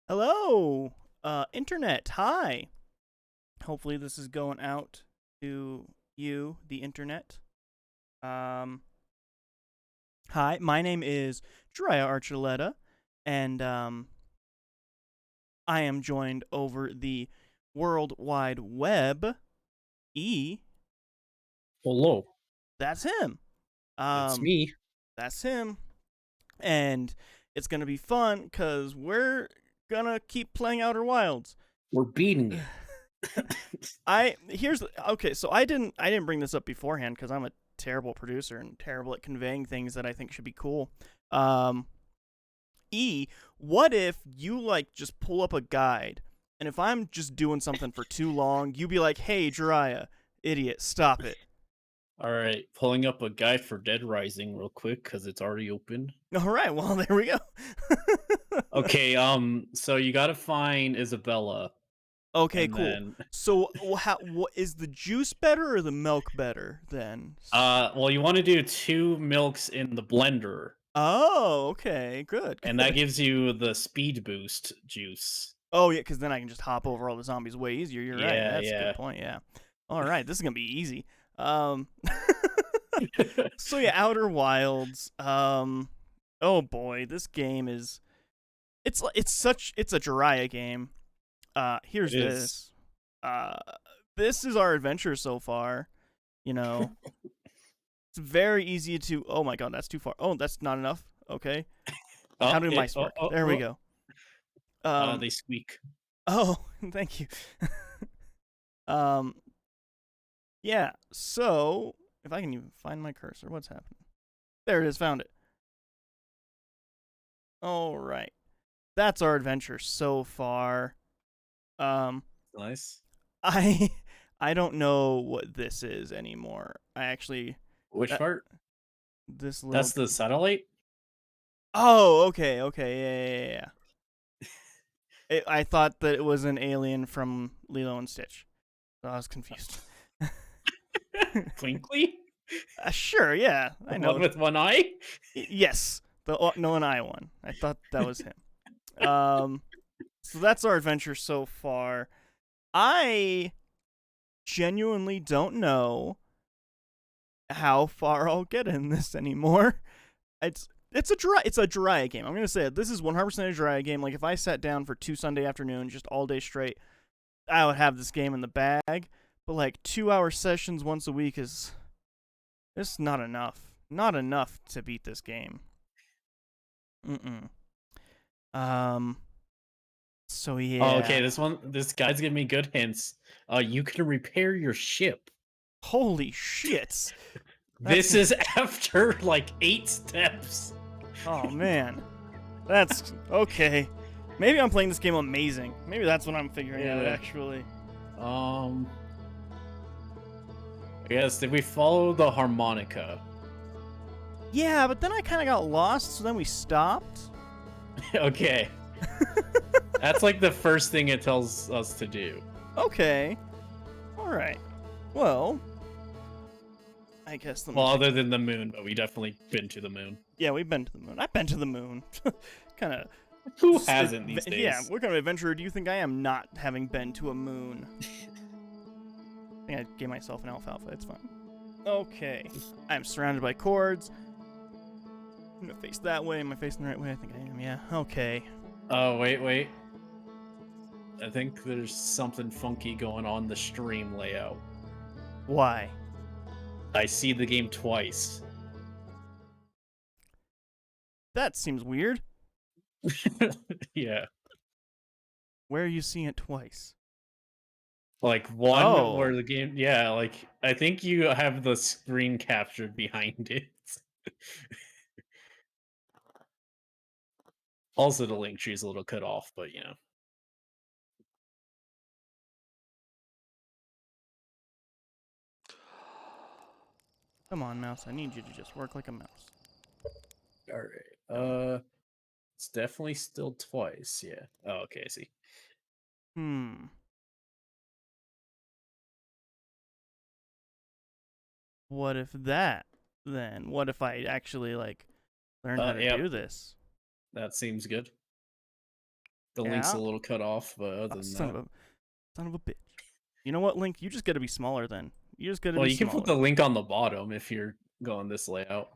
Hello, internet. Hi. Hopefully this is going out to you, the internet. Um, Hi. My name is Drea Archuleta, and I am joined over the World Wide Web. E. Hello, That's him. it's Um, me. that's him, and it's gonna be fun because we're gonna keep playing Outer Wilds. We're beating it. I here's okay. So I didn't bring this up beforehand because I'm a terrible producer and terrible at conveying things that I think should be cool. Um, E, what if you like just pull up a guide, and if I'm just doing something for too long, you be like, "Hey, Jiraiya, idiot, stop it." All right, pulling up a guide for Dead Rising real quick because it's already open. All right, well there we go. Okay, so you gotta find Isabella, Okay, and cool. then, So what is the juice better or the milk better then? well, you want to do two milks in the blender, Oh, okay, good, and that good. gives you the speed boost juice. Oh yeah, because then I can just hop over all the zombies way easier. You're right. Yeah, That's a good yeah. point. Yeah. All right, this is gonna be easy. Um, so yeah, Outer Wilds. Oh boy, this game is it's a Jiraiya game. It Here's is. this. Uh, this is our adventure so far. You know, it's very easy to. Oh my god, that's too far. Oh, that's not enough. Okay, how Oh, do mice work? There we go. Um. they squeak. Oh, thank you. Um. Yeah, so if I can even find my cursor, what's happening? There it is, found it. All right. That's our adventure so far. Um Nice. I I don't know what this is anymore. I actually Which that part? this little That's the satellite. Oh, okay, okay. Yeah. I thought that it was an alien from Lilo and Stitch. So I was confused. Twinkly, Sure, yeah. the I one know. with one eye. Yes, the no and I one. I thought that was him. Um So that's our adventure so far. I genuinely don't know how far I'll get in this anymore. It's a Jiraiya game. I'm gonna say it. This is 100% a Jiraiya game. Like if I sat down for 2 Sunday afternoons, just all day straight, I would have this game in the bag. But like 2 hour sessions once a week is it's not enough. Not enough to beat this game. Mm-mm. Um. So Oh, okay. yeah. This guy's giving me good hints. You can repair your ship. Holy shits. That's This is after like 8 steps. oh man. That's okay. Maybe I'm playing this game amazing. Maybe that's what I'm figuring out Yeah. actually. Um. I guess did we follow the harmonica? Yeah, but then I kind of got lost, so then we stopped. Okay, that's like the first thing it tells us to do. Okay. All right. Well, I guess let me Well, think. other than the moon, but we definitely been to the moon. Yeah, we've been to the moon. I've been to the moon. kind of. Who hasn't these Yeah, days? what kind of adventurer do you think I am not having been to a moon? I think I gave myself an alfalfa. It's fine. Okay. I'm surrounded by cords. I'm gonna face that way. Am I facing the right way? I think I am, yeah. Okay. Oh, wait. I think there's something funky going on the stream layout. Why? I see the game twice. That seems weird. Yeah. Where are you seeing it twice? Like one where Oh. the game, yeah, like I think you have the screen captured behind it. Also, the link tree is a little cut off, but you know. Come on, mouse. I need you to just work like a mouse. All right. It's definitely still twice. Yeah. Oh, okay. I see. Hmm. What if that then? What if I actually like learned how to Yep. do this? That seems good. The Yeah. link's a little cut off, but other than Son that. of a bitch. You know what, Link? You just got to be smaller then. You just got to Well, be you can smaller. put the link on the bottom if you're going this layout.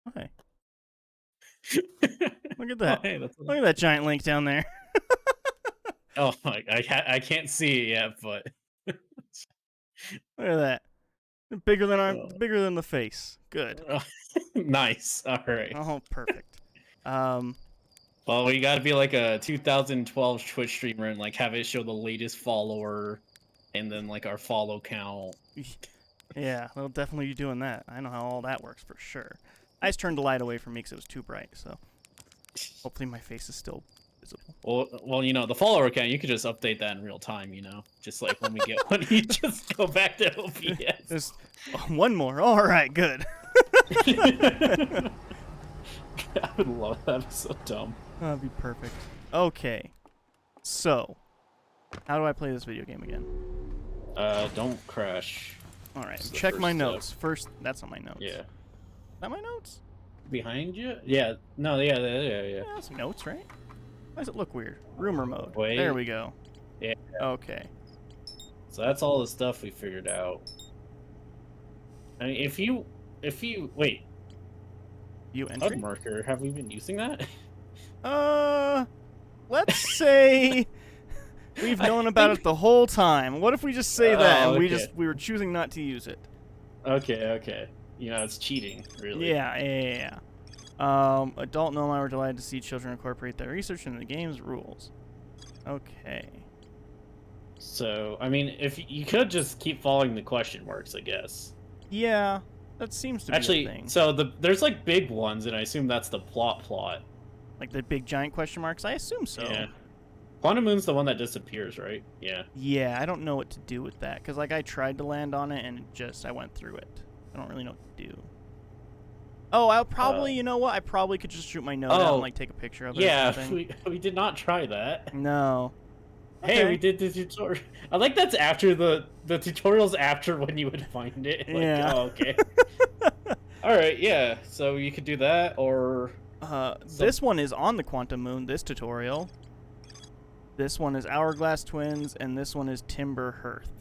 Okay. Look at that. Oh, hey, that's Look at that giant Link down there. oh, I can't see it yet, but Look at that. Bigger than Oh. bigger than the face. Good. Nice. All right. Oh, perfect. Well, we got to be like a 2012 Twitch streamer and like have it show the latest follower, and then like our follow count. Yeah, they'll definitely be doing that. I know how all that works for sure. I just turned the light away from me because it was too bright, so hopefully my face is still visible. Well, you know, the follower count, you could just update that in real time, you know? Just like when we get one, you just go back to OBS. Just one more. All right, good. I would love that. That'd be so dumb. That'd be perfect. Okay. So, how do I play this video game again? Don't crash. All right, That's the check my first step. notes. First, that's on my notes. Yeah. Is that my notes? Behind you? Yeah. No, yeah. Yeah, that's notes, right? Why does it look weird? Rumor mode. Wait. There we go. Yeah. Okay. So that's all the stuff we figured out. I mean, if you wait, You HUD entry? marker, have we been using that? Let's say we've known about it the whole time. What if we just say that and okay. we were choosing not to use it? Okay. You know, it's cheating, really. Yeah. Adult no I were delighted to see children incorporate their research into the game's rules. Okay. So, I mean, if you could just keep following the question marks, I guess. Yeah, that seems to be a Actually, thing. so there's like big ones, and I assume that's the plot. Like the big giant question marks? I assume so. Yeah. Quantum Moon's the one that disappears, right? Yeah. Yeah, I don't know what to do with that because like I tried to land on it and I went through it. I don't really know what to do. Oh, I'll probably, you know what? I probably could just shoot my note out and like take a picture of it. Yeah, or something. we did not try that. No. Hey, Okay. we did the tutorial. I like that's after the tutorial's after when you would find it. Like, Yeah. Oh, okay. All right. Yeah. So you could do that, or This one is on the Quantum Moon. This tutorial. This one is Hourglass Twins, and this one is Timber Hearth.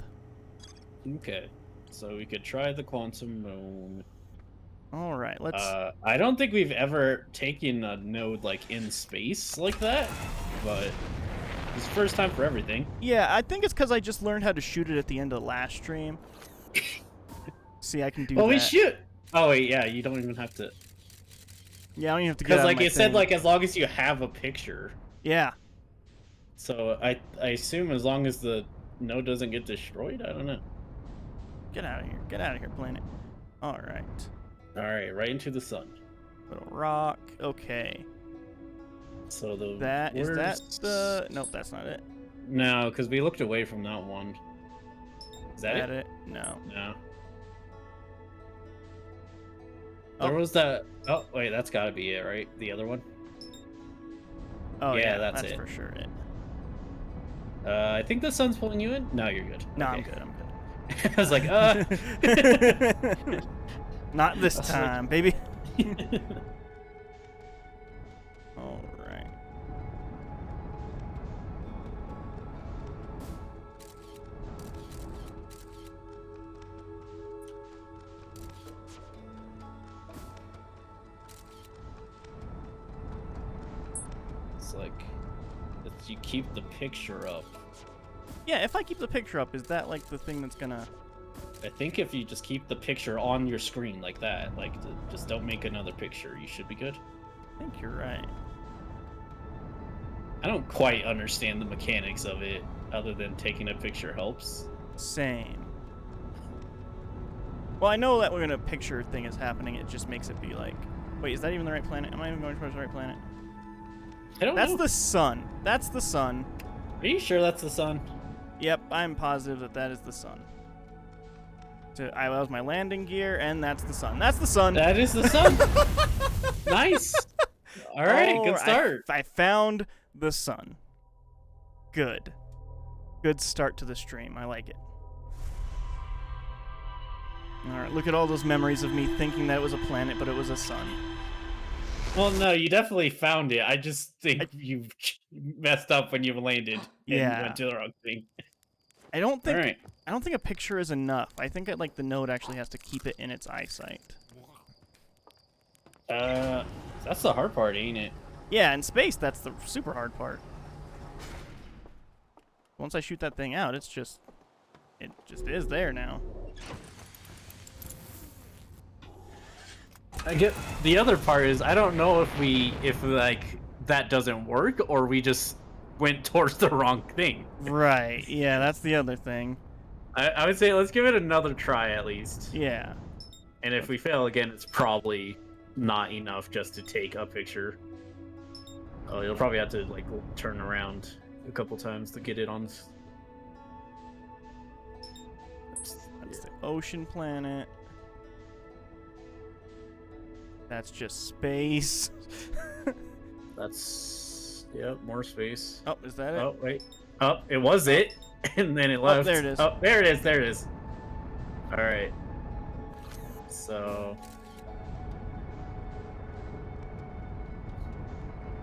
okay. So we could try the Quantum Moon. All right, let's. I don't think we've ever taken a node like in space like that, but it's the first time for everything. Yeah, I think it's because I just learned how to shoot it at the end of the last stream. See, I can do Well, that. we shoot. Oh wait, yeah. You don't even have to. Yeah, I don't even have to get Because out like of my it said, thing. like as long as you have a picture. Yeah. So I assume as long as the node doesn't get destroyed, I don't know. Get out of here. Get out of here, planet. All right. All right, right into the sun. Little rock. Okay. So the Is that worst- the? Nope, that's not it. No, because we looked away from that one. Is that it? No. No. Oh. There was that. Oh wait, that's got to be it, right? The other one. Oh Yeah, yeah, that's that's it. for sure it. I think the sun's pulling you in. No, you're good. No, Okay. I'm good. I'm I was like, good. Not this That's like- time, baby. All right. It's like if you keep the picture up. Yeah, if I keep the picture up, is that like the thing that's gonna? I think if you just keep the picture on your screen like that, like just don't make another picture, you should be good. I think you're right. I don't quite understand the mechanics of it, other than taking a picture helps. Same. Well, I know that when a picture thing is happening, it just makes it be like, wait, is that even the right planet? Am I even going towards the right planet? I don't That's know. the sun. That's the sun. Are you sure that's the sun? Yep, I'm positive that that is the sun. So I was my landing gear, and that's the sun. That's the sun. That is the sun. Nice. All right, Oh, good start. I found the sun. Good. Good start to the stream. I like it. All right, look at all those memories of me thinking that it was a planet, but it was a sun. Well, no, you definitely found it. I just think you messed up when you landed and Yeah. went to the wrong thing. I don't All think right. I don't think a picture is enough. I think that like the node actually has to keep it in its eyesight. That's the hard part, ain't it? Yeah, in space that's the super hard part. Once I shoot that thing out, it just is there now. I get the other part is I don't know if like that doesn't work or we just went towards the wrong thing. Right. Yeah, that's the other thing. I would say let's give it another try at least. Yeah. And if we fail again, it's probably not enough just to take a picture. Oh, you'll probably have to like turn around a couple times to get it on. That's the ocean planet. That's just space. That's more space. Oh, is that it? Oh wait. Oh, it was it, and then it left. there it is. Oh, there it is. There it is. All right. So.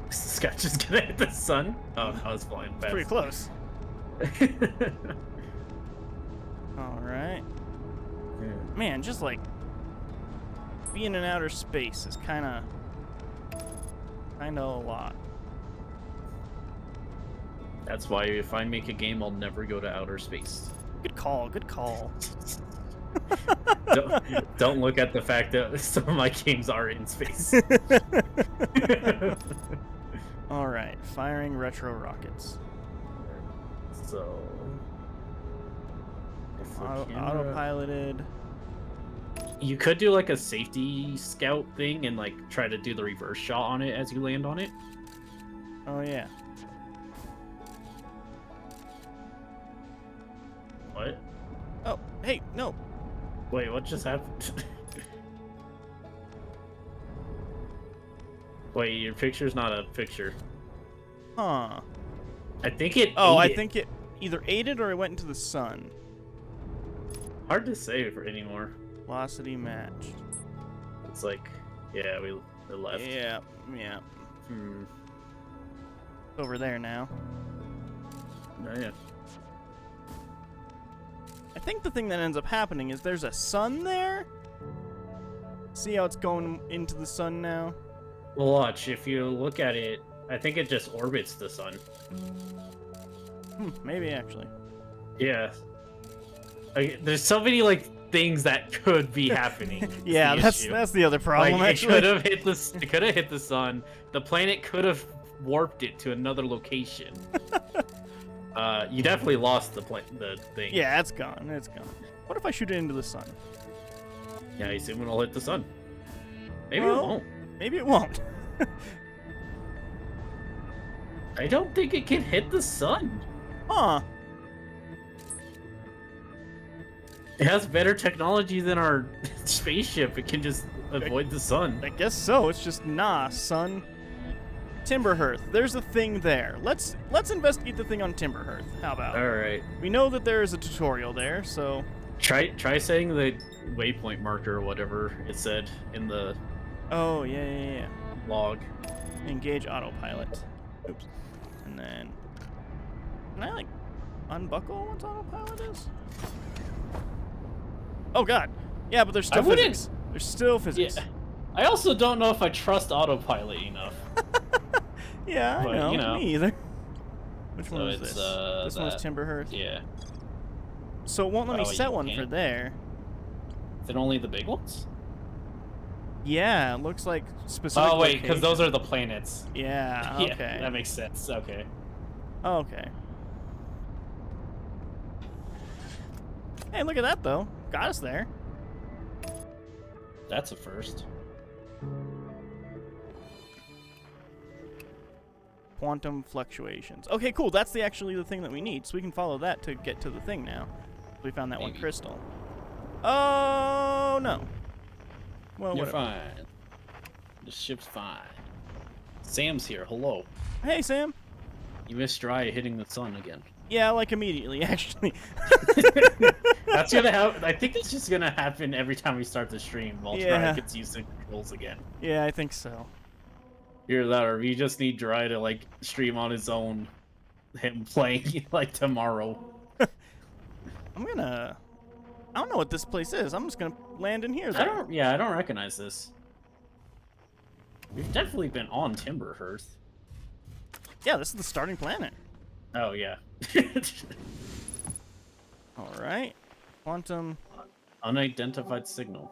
Is this guy just gonna hit the sun? Oh, I was flying fast. Pretty close. All right. Man, just like being in outer space is kind of a lot. That's why if I make a game, I'll never go to outer space. Good call. Good call. Don't look at the fact that some of my games are in space. All right, firing retro rockets. So, if the Autopiloted. You could do like a safety scout thing and like try to do the reverse shot on it as you land on it. Oh yeah. What? Oh, hey, no. Wait, what just happened? Wait, your picture's not a picture. Huh. I think it. Oh, I ate it. think it either ate it or it went into the sun. Hard to say for anymore. Velocity matched. It's like, yeah, we left. Yeah. Hmm. It's over there now. Oh, yeah. I think the thing that ends up happening is there's a sun there. See how it's going into the sun now? Well, watch. If you look at it, I think it just orbits the sun. Maybe actually. Yeah. Like, there's so many like things that could be happening. Yeah, that's the other problem. Like, actually, it could have hit the sun. The planet could have warped it to another location. You definitely lost the thing. Yeah, it's gone. It's gone. What if I shoot it into the sun? Yeah, you assume it'll hit the sun. Maybe Well, it won't. Maybe it won't. I don't think it can hit the sun. Huh. It has better technology than our spaceship. It can just avoid the sun. I guess so. It's just sun. Timberhearth. There's a thing there. Let's investigate the thing on Timberhearth. How about? All right. We know that there is a tutorial there, so Try setting the waypoint marker or whatever it said in the oh yeah. log. Engage autopilot. Oops. And then can I like unbuckle what autopilot is? Oh god. Yeah, but there's still physics. There's still physics. Yeah. I also don't know if I trust autopilot enough. Yeah, I But, know. you know. Me either. Which So one is it's, this? This one's that. Timberhearth. Yeah. So it won't let me Oh, set you one for can't? there. Is it only the big ones? Yeah, it looks like specific. Oh wait, because location. those are the planets. Yeah. Yeah, Okay. that makes sense. Okay. Okay. Hey, look at that though. Got us there. That's a first. Quantum fluctuations. Okay, cool. That's actually the thing that we need. So we can follow that to get to the thing now. We found that one Maybe. crystal. Oh no. Well, You're whatever. fine. The ship's fine. Sam's here. Hello. Hey, Sam. You missed your eye hitting the sun again. Yeah, like immediately, actually. That's gonna happen. I think it's just gonna happen every time we start the stream. While Yeah. Try gets used to controls again. Yeah, I think so. Either that, or we just need Dry to like stream on his own, him playing like tomorrow. I don't know what this place is. I'm just gonna land in here. Though. I don't recognize this. We've definitely been on Timberhearth. Yeah, this is the starting planet. Oh yeah. All right. Quantum. Unidentified signal.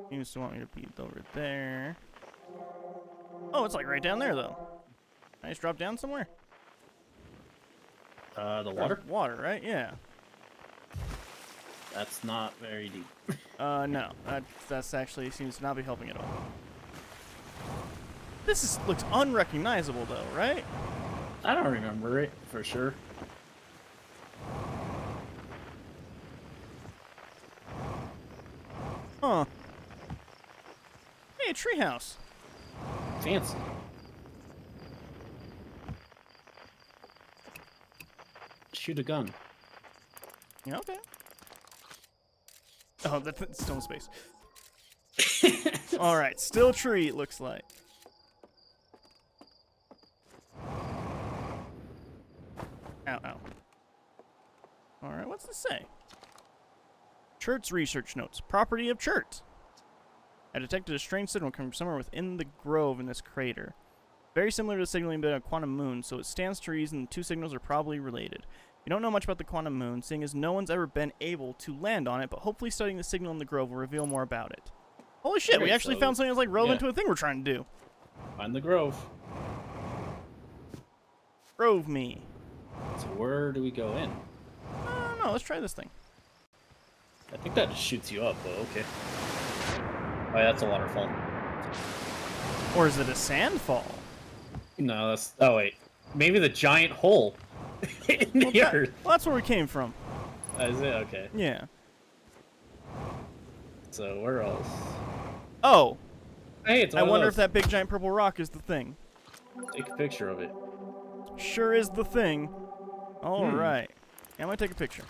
Seems to want me to be over there. Oh, it's like right down there though. I just drop down somewhere. The water? Water, right? Yeah. That's not very deep. No. That's actually seems to not be helping at all. This looks unrecognizable though, right? I don't remember it for sure. Huh. Hey, a treehouse. Fancy. Shoot a gun. Yeah, okay. Oh, that's still in space. All right, still tree. It looks like. Ow, ow. All right, what's this say? Chert's research notes. Property of Chert. I detected a strange signal coming from somewhere within the grove in this crater. Very similar to the signal emitted on Quantum Moon, so it stands to reason the two signals are probably related. We don't know much about the Quantum Moon, seeing as no one's ever been able to land on it, but hopefully studying the signal in the grove will reveal more about it. Holy shit, we actually found something that's like relevant to a thing we're trying to do. Find the grove. Grove me. So where do we go in? I don't know, let's try this thing. I think that just shoots you up, though. Okay. Oh, yeah, that's a waterfall. Or is it a sandfall? No, that's... Oh, wait. Maybe the giant hole in the earth. Well, that's where we came from. Is it? Okay. Yeah. So, where else? Oh! Hey, it's I wonder if that big giant purple rock is the thing. Take a picture of it. Sure is the thing. Alright. Yeah, I'm gonna take a picture.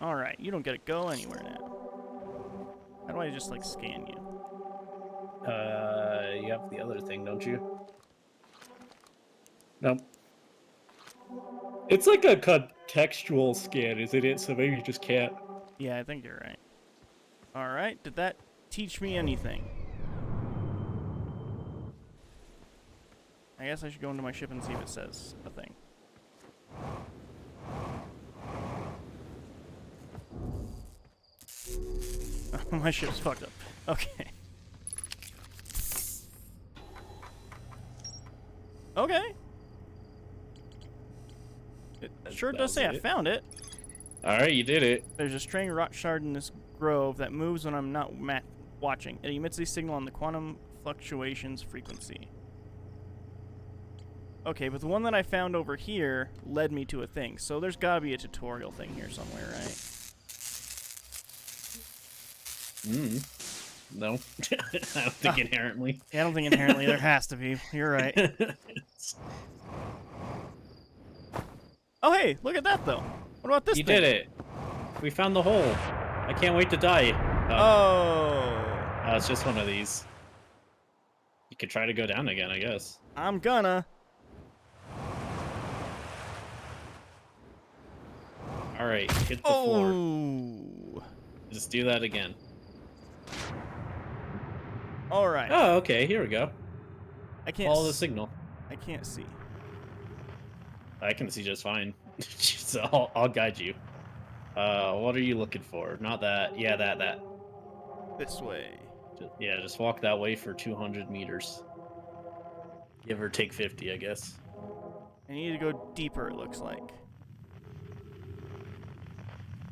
Alright, you don't get to go anywhere now. How do I just, like, scan you? You have the other thing, don't you? Nope. It's like a contextual scan, isn't it? So maybe you just can't. Yeah, I think you're right. Alright, did that teach me anything? I guess I should go into my ship and see if it says a thing. My ship's fucked up. Okay. Okay. It sure does say I found it. Alright, you did it. There's a strange rock shard in this grove that moves when I'm not watching. It emits a signal on the quantum fluctuations frequency. Okay, but the one that I found over here led me to a thing. So there's gotta be a tutorial thing here somewhere, right? No. I don't think inherently. Yeah, I don't think inherently there has to be. You're right. Oh, hey, look at that, though. What about this thing? You did it. We found the hole. I can't wait to die. Oh. It's just one of these. You could try to go down again, I guess. I'm gonna. Alright, hit the floor. Oh. Just do that again. Alright. Oh, okay, here we go. I can't Follow the signal. I can't see. I can see just fine. So I'll guide you. What are you looking for? Not that. Yeah, that. This way. Just walk that way for 200 meters. Give or take 50, I guess. I need to go deeper, it looks like.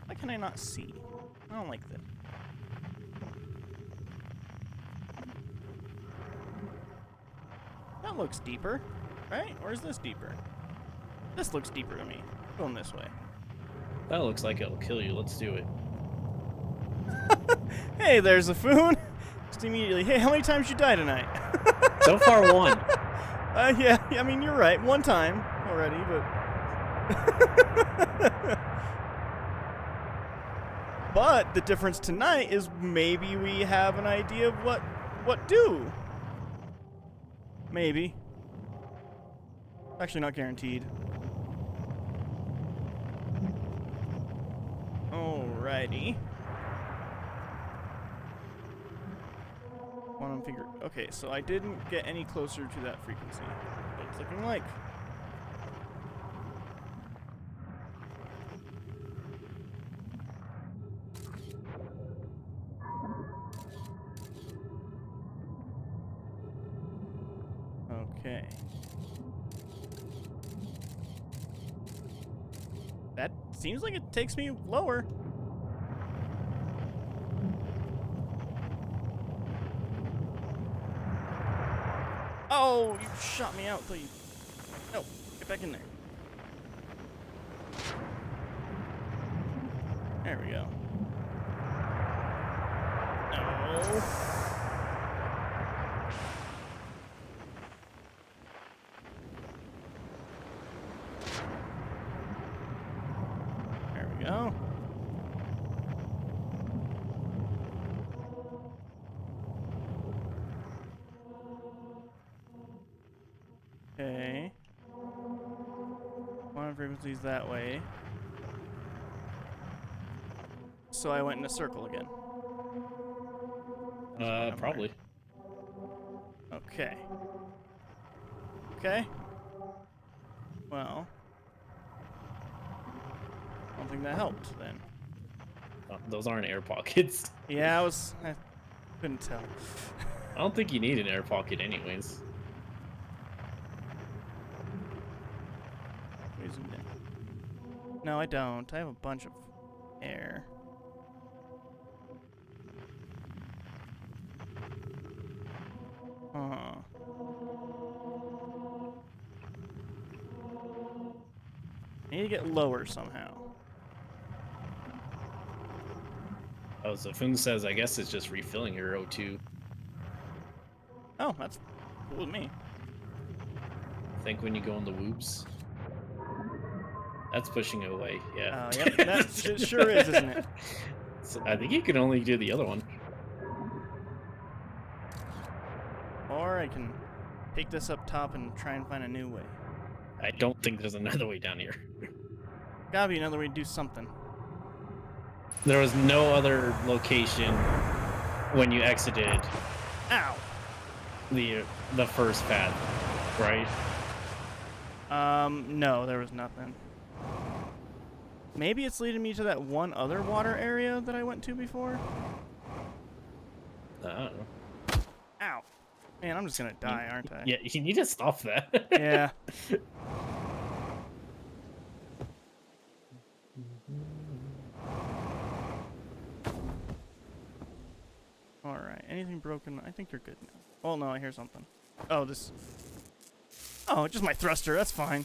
Why can I not see? I don't like that. That looks deeper, right? Or is this deeper? This looks deeper to me. Going this way. That looks like it'll kill you. Let's do it. Hey, there's a Foon. Just immediately. Hey, how many times you die tonight? So far, one. Yeah, I mean, you're right. One time already, but... But the difference tonight is maybe we have an idea of what do. Maybe. Actually, not guaranteed. Alrighty. Quantum figure. Okay, so I didn't get any closer to that frequency. What it's looking like. Okay. That seems like it takes me lower. Oh, you shot me out, please. No, get back in there. There we go. No. There we go. Okay. Quantum frequencies that way. So I went in a circle again. Probably. Okay. Okay. Well, I don't think that helped then. Those aren't air pockets. Yeah, I couldn't tell. I don't think you need an air pocket anyways. No, I don't. I have a bunch of air. Huh. I need to get lower somehow. Oh, so Fung says, I guess it's just refilling your O2. Oh, that's cool with me. I think when you go in the whoops. That's pushing it away, yeah. Oh, yep, that it sure is, isn't it? So I think you can only do the other one. Or I can take this up top and try and find a new way. I don't think there's another way down here. Gotta be another way to do something. There was no other location when you exited Ow! the first path, right? No, there was nothing. Maybe it's leading me to that one other water area that I went to before? I don't know. Ow. Man, I'm just gonna die, aren't I? Yeah, you need to stop that. Yeah. Alright, anything broken? I think you're good now. Oh no, I hear something. Oh, this... Oh, just my thruster, that's fine.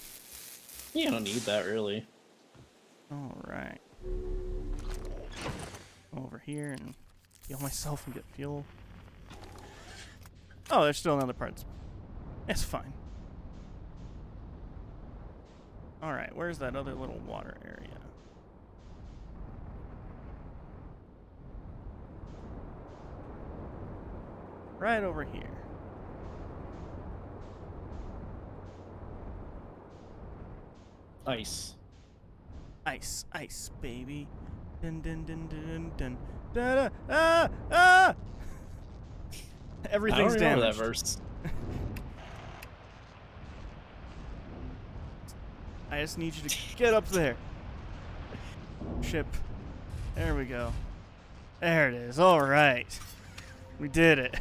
You don't need that, really. Alright. Go over here and heal myself and get fuel. Oh, there's still another part. It's fine. Alright, where's that other little water area? Right over here. Ice. Ice, ice, baby. Dun dun dun dun dun. Da da ah ah. Everything's I don't remember damaged. that verse. I just need you to get up there. Ship. There we go. There it is. All right. We did it.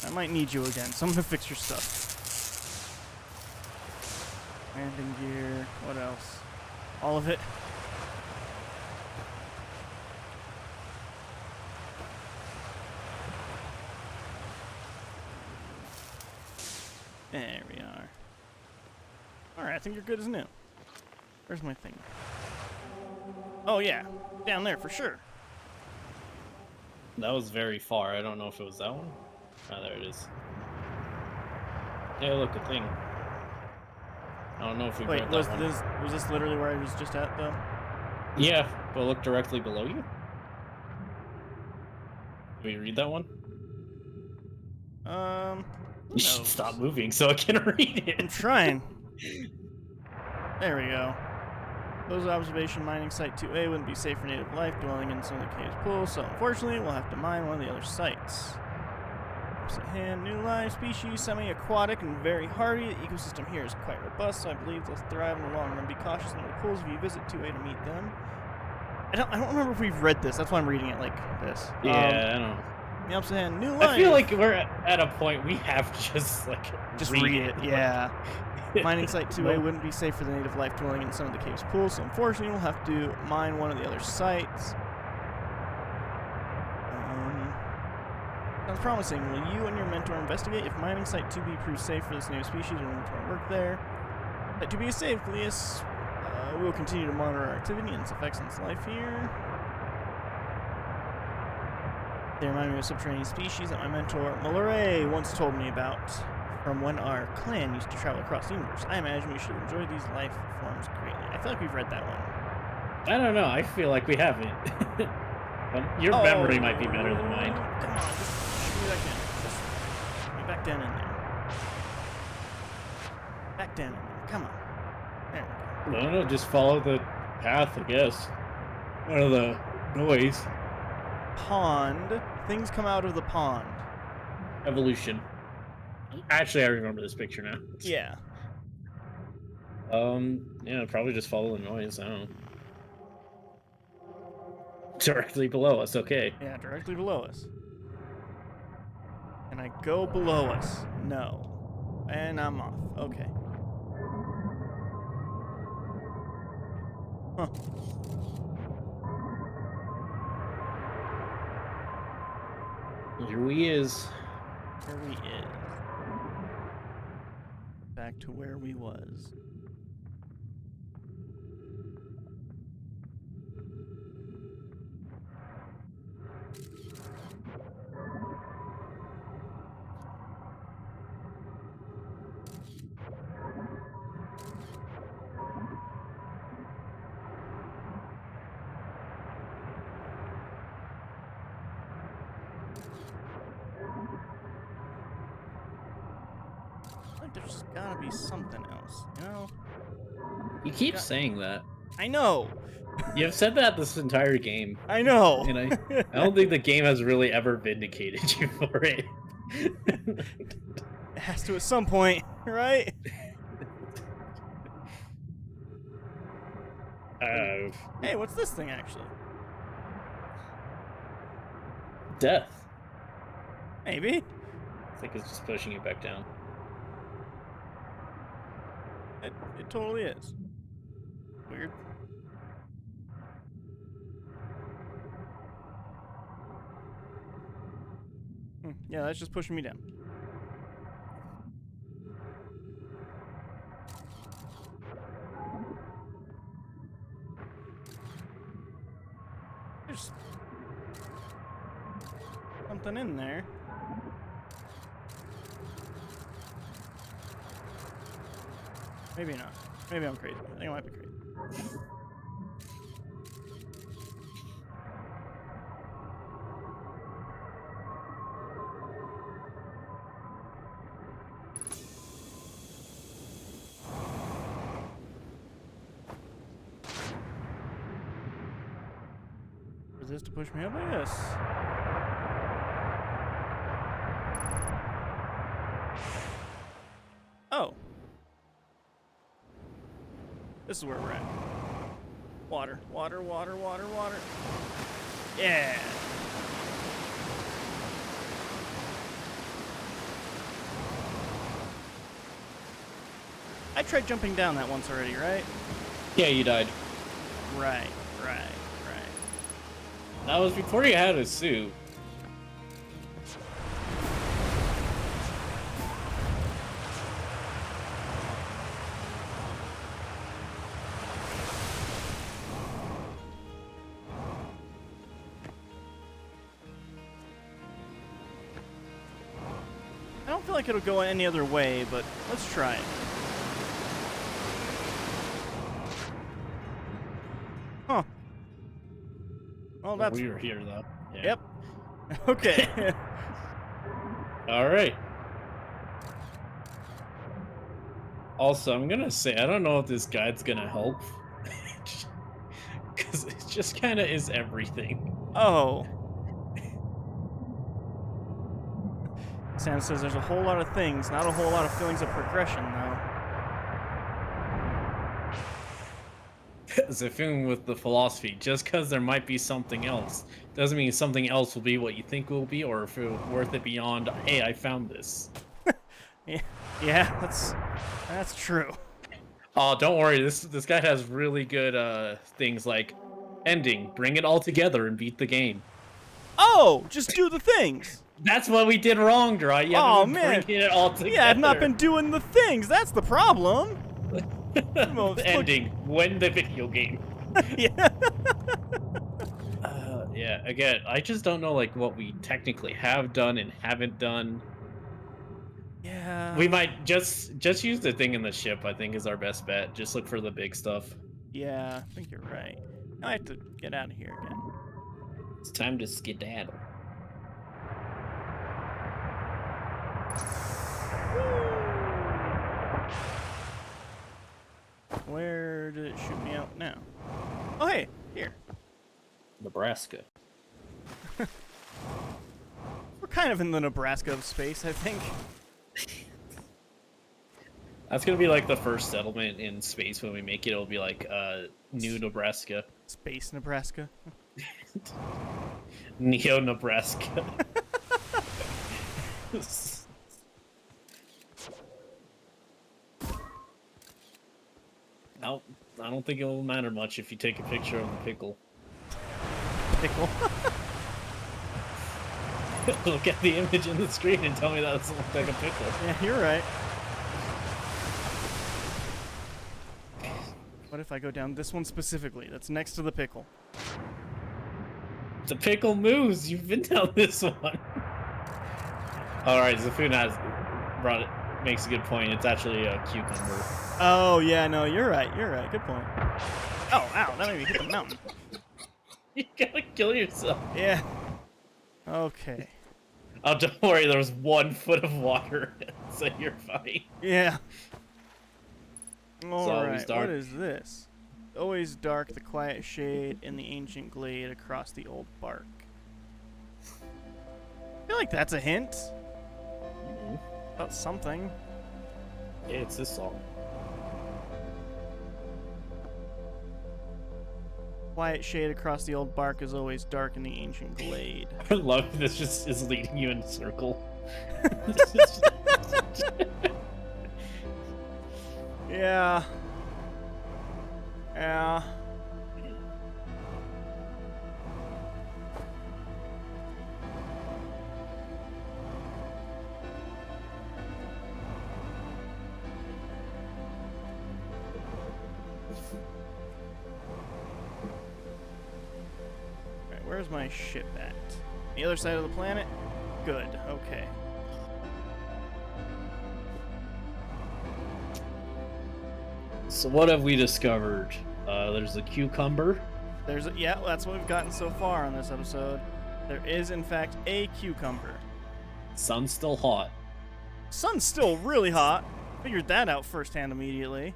I might need you again, so I'm gonna fix your stuff. Landing gear. What else? All of it. There we are. Alright, I think you're good as new. Where's my thing? Oh yeah, down there for sure. That was very far. I don't know if it was that one. Ah, there it is. Yeah, look, a thing. I don't know if we Wait, broke was that one. this literally where I was just at though? Yeah, but look directly below you. Can we read that one? You should knows? stop moving so I can read it. I'm trying. There we go. Close observation mining site 2A wouldn't be safe for native life dwelling in some of the cave's pools, so unfortunately we'll have to mine one of the other sites. Opposite hand, new life species, semi-aquatic and very hardy. The ecosystem here is quite robust, so I believe they'll thrive in the long run. Be cautious in the pools if you visit 2A to meet them. I don't remember if we've read this. That's why I'm reading it like this. Yeah, I don't. The opposite hand, new life. I feel like we're at a point we have to just read it. Like, Yeah. Mining site 2A wouldn't be safe for the native life dwelling in some of the cave's pools, so unfortunately we'll have to mine one of the other sites. Sounds promising. Will you and your mentor investigate if mining site 2B proves safe for this native species and mentor work there? Site 2B is safe, Cleus. We will continue to monitor our activity and its effects on its life here. They remind me of a subterranean species that my mentor, Malloray, once told me about from when our clan used to travel across the universe. I imagine we should enjoy these life forms greatly. I feel like we've read that one. I don't know. I feel like we haven't. Your memory might be better than mine. Come on, just shoot me back in. Just shoot me back down in there. Back down in there. Come on. There we go. No, just follow the path, I guess. One of the noise. Pond. Things come out of the pond. Evolution. Actually, I remember this picture now. Yeah. Yeah, probably just follow the noise. I don't know. Directly below us, okay. Yeah, directly below us. Can I go below us? No. And I'm off. Okay. Huh. Here we is. Here we is. Back to where we was. There's gotta be something else, you know? You keep saying that. I know! You've said that this entire game. I know! And I don't think the game has really ever vindicated you for it. It has to at some point, right? Hey, what's this thing actually? Death. Maybe. I think it's just pushing you back down. It totally is. Weird. Yeah, that's just pushing me down. There's something in there. Maybe not. Maybe I'm crazy. I think I might be crazy. Is this to push me up? I guess. Oh. This is where we're at. Water, water, water, water, water. Yeah. I tried jumping down that once already, right? Yeah, you died. Right. That was before you had a suit. I don't feel like it'll go any other way, but let's try it. Huh. Oh, that's we were here though. Yeah. Yep. Okay. All right. Also, I'm gonna say I don't know if this guide's gonna help, because it just kind of is everything. Oh. Sam says there's a whole lot of things, not a whole lot of feelings of progression, though. It's a feeling with the philosophy. Just because there might be something else doesn't mean something else will be what you think it will be, or if it's worth it beyond. Hey, I found this. Yeah, that's true. Oh, don't worry. This guy has really good things like ending, bring it all together and beat the game. Oh, just do the things. That's what we did wrong, Dry. You Oh, haven't been man. bringing it all together. Yeah, I've not been doing the things. That's the problem. Well, The ending, when the video game. Yeah. Yeah. Again, I just don't know like what we technically have done and haven't done. Yeah. We might just use the thing in the ship. I think is our best bet. Just look for the big stuff. Yeah, I think you're right. I have to get out of here again. It's time to skedaddle. Where did it shoot me out now? Oh, hey, here. Nebraska. We're kind of in the Nebraska of space, I think. That's gonna be like the first settlement in space when we make it. It'll be like New Nebraska, Space Nebraska. Neo Nebraska. No, I don't think it will matter much if you take a picture of the pickle. Pickle. Look at the image in the screen and tell me that doesn't look like a pickle. Yeah, you're right. What if I go down this one specifically? That's next to the pickle. The pickle moves. You've been down this one. All right, Zafun has brought it. Makes a good point. It's actually a cucumber. Oh, yeah, no, you're right. You're right. Good point. Oh, ow, that made me hit the mountain. You gotta kill yourself. Yeah. Okay. Oh, don't worry. There was 1 foot of water, so you're fine. Yeah. All always right. dark. What is this? Always dark, the quiet shade in the ancient glade across the old bark. I feel like that's a hint about something. Yeah, it's this song. Quiet shade across the old bark is always dark in the ancient glade. I love this. Just is leading you in a circle. Yeah. Yeah. Alright, where's my ship at? The other side of the planet? Good, okay. So what have we discovered? There's a cucumber. Yeah, that's what we've gotten so far on this episode. There is, in fact, a cucumber. Sun's still hot. Sun's still really hot. Figured that out firsthand immediately.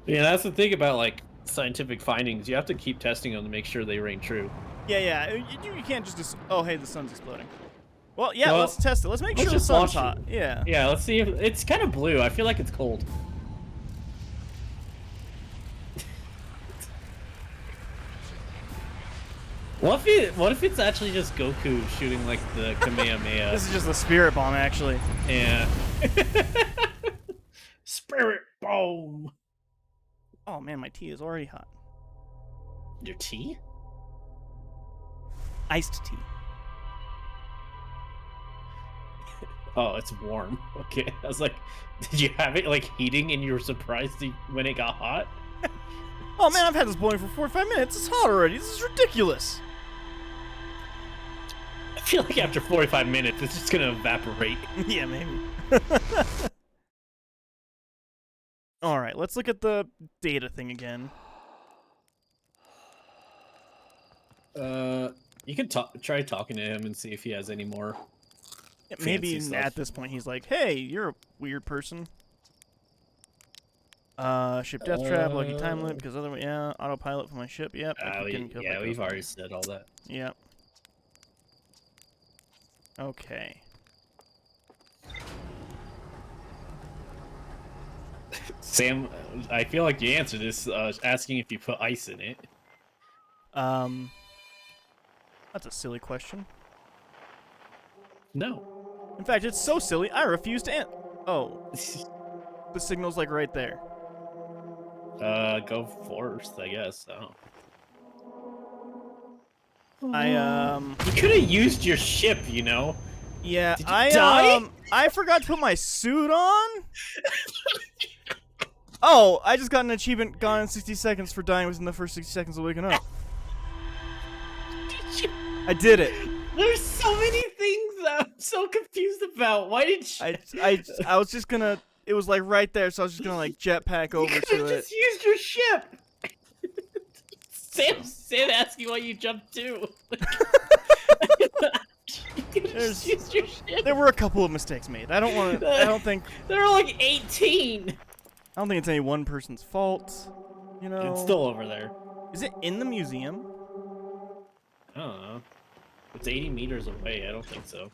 Yeah, that's the thing about like scientific findings. You have to keep testing them to make sure they ring true. Yeah. You can't just oh, hey, the sun's exploding. Well, yeah, Well, let's test it. Let's make let's sure the just sun's watch hot. Yeah. Yeah, let's see if it's kind of blue. I feel like it's cold. What if it's actually just Goku shooting like the Kamehameha? This is just the spirit bomb, actually. Yeah. Spirit bomb. Oh man, my tea is already hot. Your tea? Iced tea. Oh, it's warm. Okay. I was like, did you have it like heating and you were surprised when it got hot? Oh man, I've had this boiling for 45 minutes. It's hot already. This is ridiculous. I feel like after 45 minutes, it's just gonna evaporate. Yeah, maybe. All right, let's look at the data thing again. You can try talking to him and see if he has any more. Maybe Fancy stuff. at this point he's like, "Hey, you're a weird person." Ship death trap, lucky time limit, because otherwise, yeah, autopilot for my ship. Yep. I keep getting killed by we've ghost already mines. said all that. Yep. Okay. Sam, I feel like you answered this, asking if you put ice in it. That's a silly question. No. In fact, it's so silly, I refuse to answer. Oh, the signal's like right there. Go first, I guess. Oh. You could have used your ship, you know. Yeah, Did you die? I forgot to put my suit on. Oh, I just got an achievement gone in 60 seconds for dying within the first 60 seconds of waking up. I did it. There's so many things that I'm so confused about. Why did you... I was just gonna. It was like right there, so I was just gonna like jetpack over you to it. Just used your ship. Sam asked you why you jumped too. Just used your ship. There were a couple of mistakes made. I don't want to. I don't think. There were like 18. I don't think it's any one person's fault. You know. It's still over there. Is it in the museum? I don't know. It's 80 meters away. I don't think so.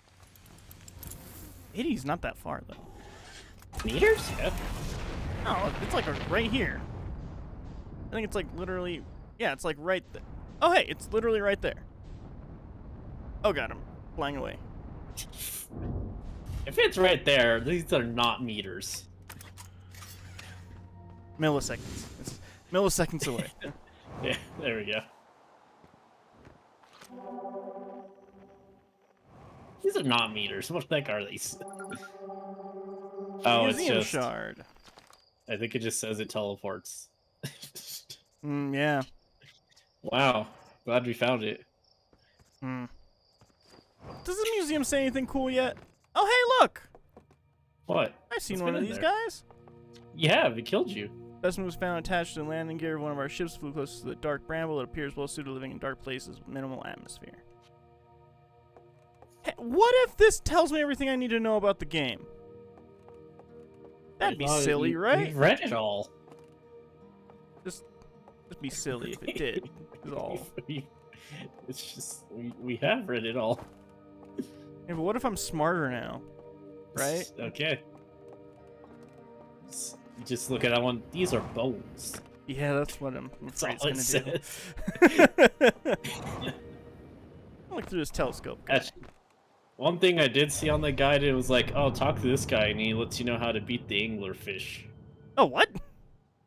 80's not that far though. Meters? Yeah. No, it's like right here. I think it's like literally. Yeah, it's like right there. Oh, hey, it's literally right there. Oh, got him. Flying away. If it's right there, these are not meters. Milliseconds. It's milliseconds away. Yeah, there we go. These are not meters. What the heck are these? Oh, Museum it's just... shard. I think it just says it teleports. Yeah. Wow. Glad we found it. Hmm. Does the museum say anything cool yet? Oh, hey, look! What? I've seen What's one been of in these there? guys. Yeah, we killed you. Specimen was found attached to the landing gear of one of our ships, flew close to the dark bramble. It appears well suited to living in dark places with minimal atmosphere. Hey, what if this tells me everything I need to know about the game? That'd be silly, right? We've read it all. Just be silly if it did. Is all. It's just we have read it all. Yeah, but what if I'm smarter now? Right? Okay. Just look at that one. These are bones. Yeah, that's what I'm afraid it's gonna do. Look through this telescope. Guy. One thing I did see on the guide, it was like, oh, talk to this guy, and he lets you know how to beat the anglerfish. Oh, what?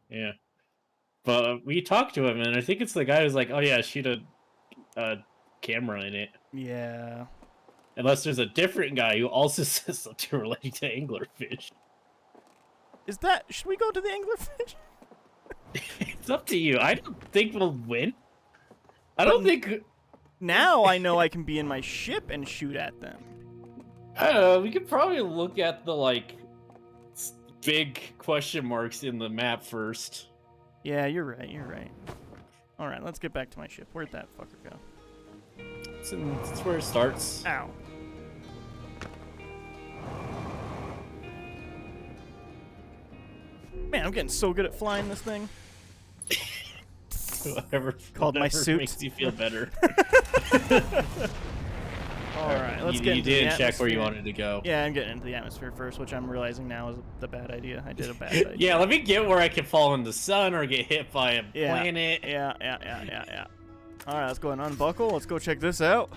Yeah. But we talked to him, and I think it's the guy who's like, oh yeah, shoot a camera in it. Yeah. Unless there's a different guy who also says something related to anglerfish. Is that... Should we go to the anglerfish? It's up to you. I don't think we'll win. I don't think... Now I know I can be in my ship and shoot at them. I don't know. We could probably look at the, like, big question marks in the map first. Yeah, you're right. You're right. All right, let's get back to my ship. Where'd that fucker go? It's where it starts. Ow. Man, I'm getting so good at flying this thing. Whatever my suit. makes you feel better. All right, let's get You into did the check where you atmosphere. wanted to go. Yeah, I'm getting into the atmosphere first, which I'm realizing now is the bad idea. I did a bad idea. Yeah, let me get where I can fall in the sun or get hit by a planet. Yeah. All right, let's go and unbuckle. Let's go check this out.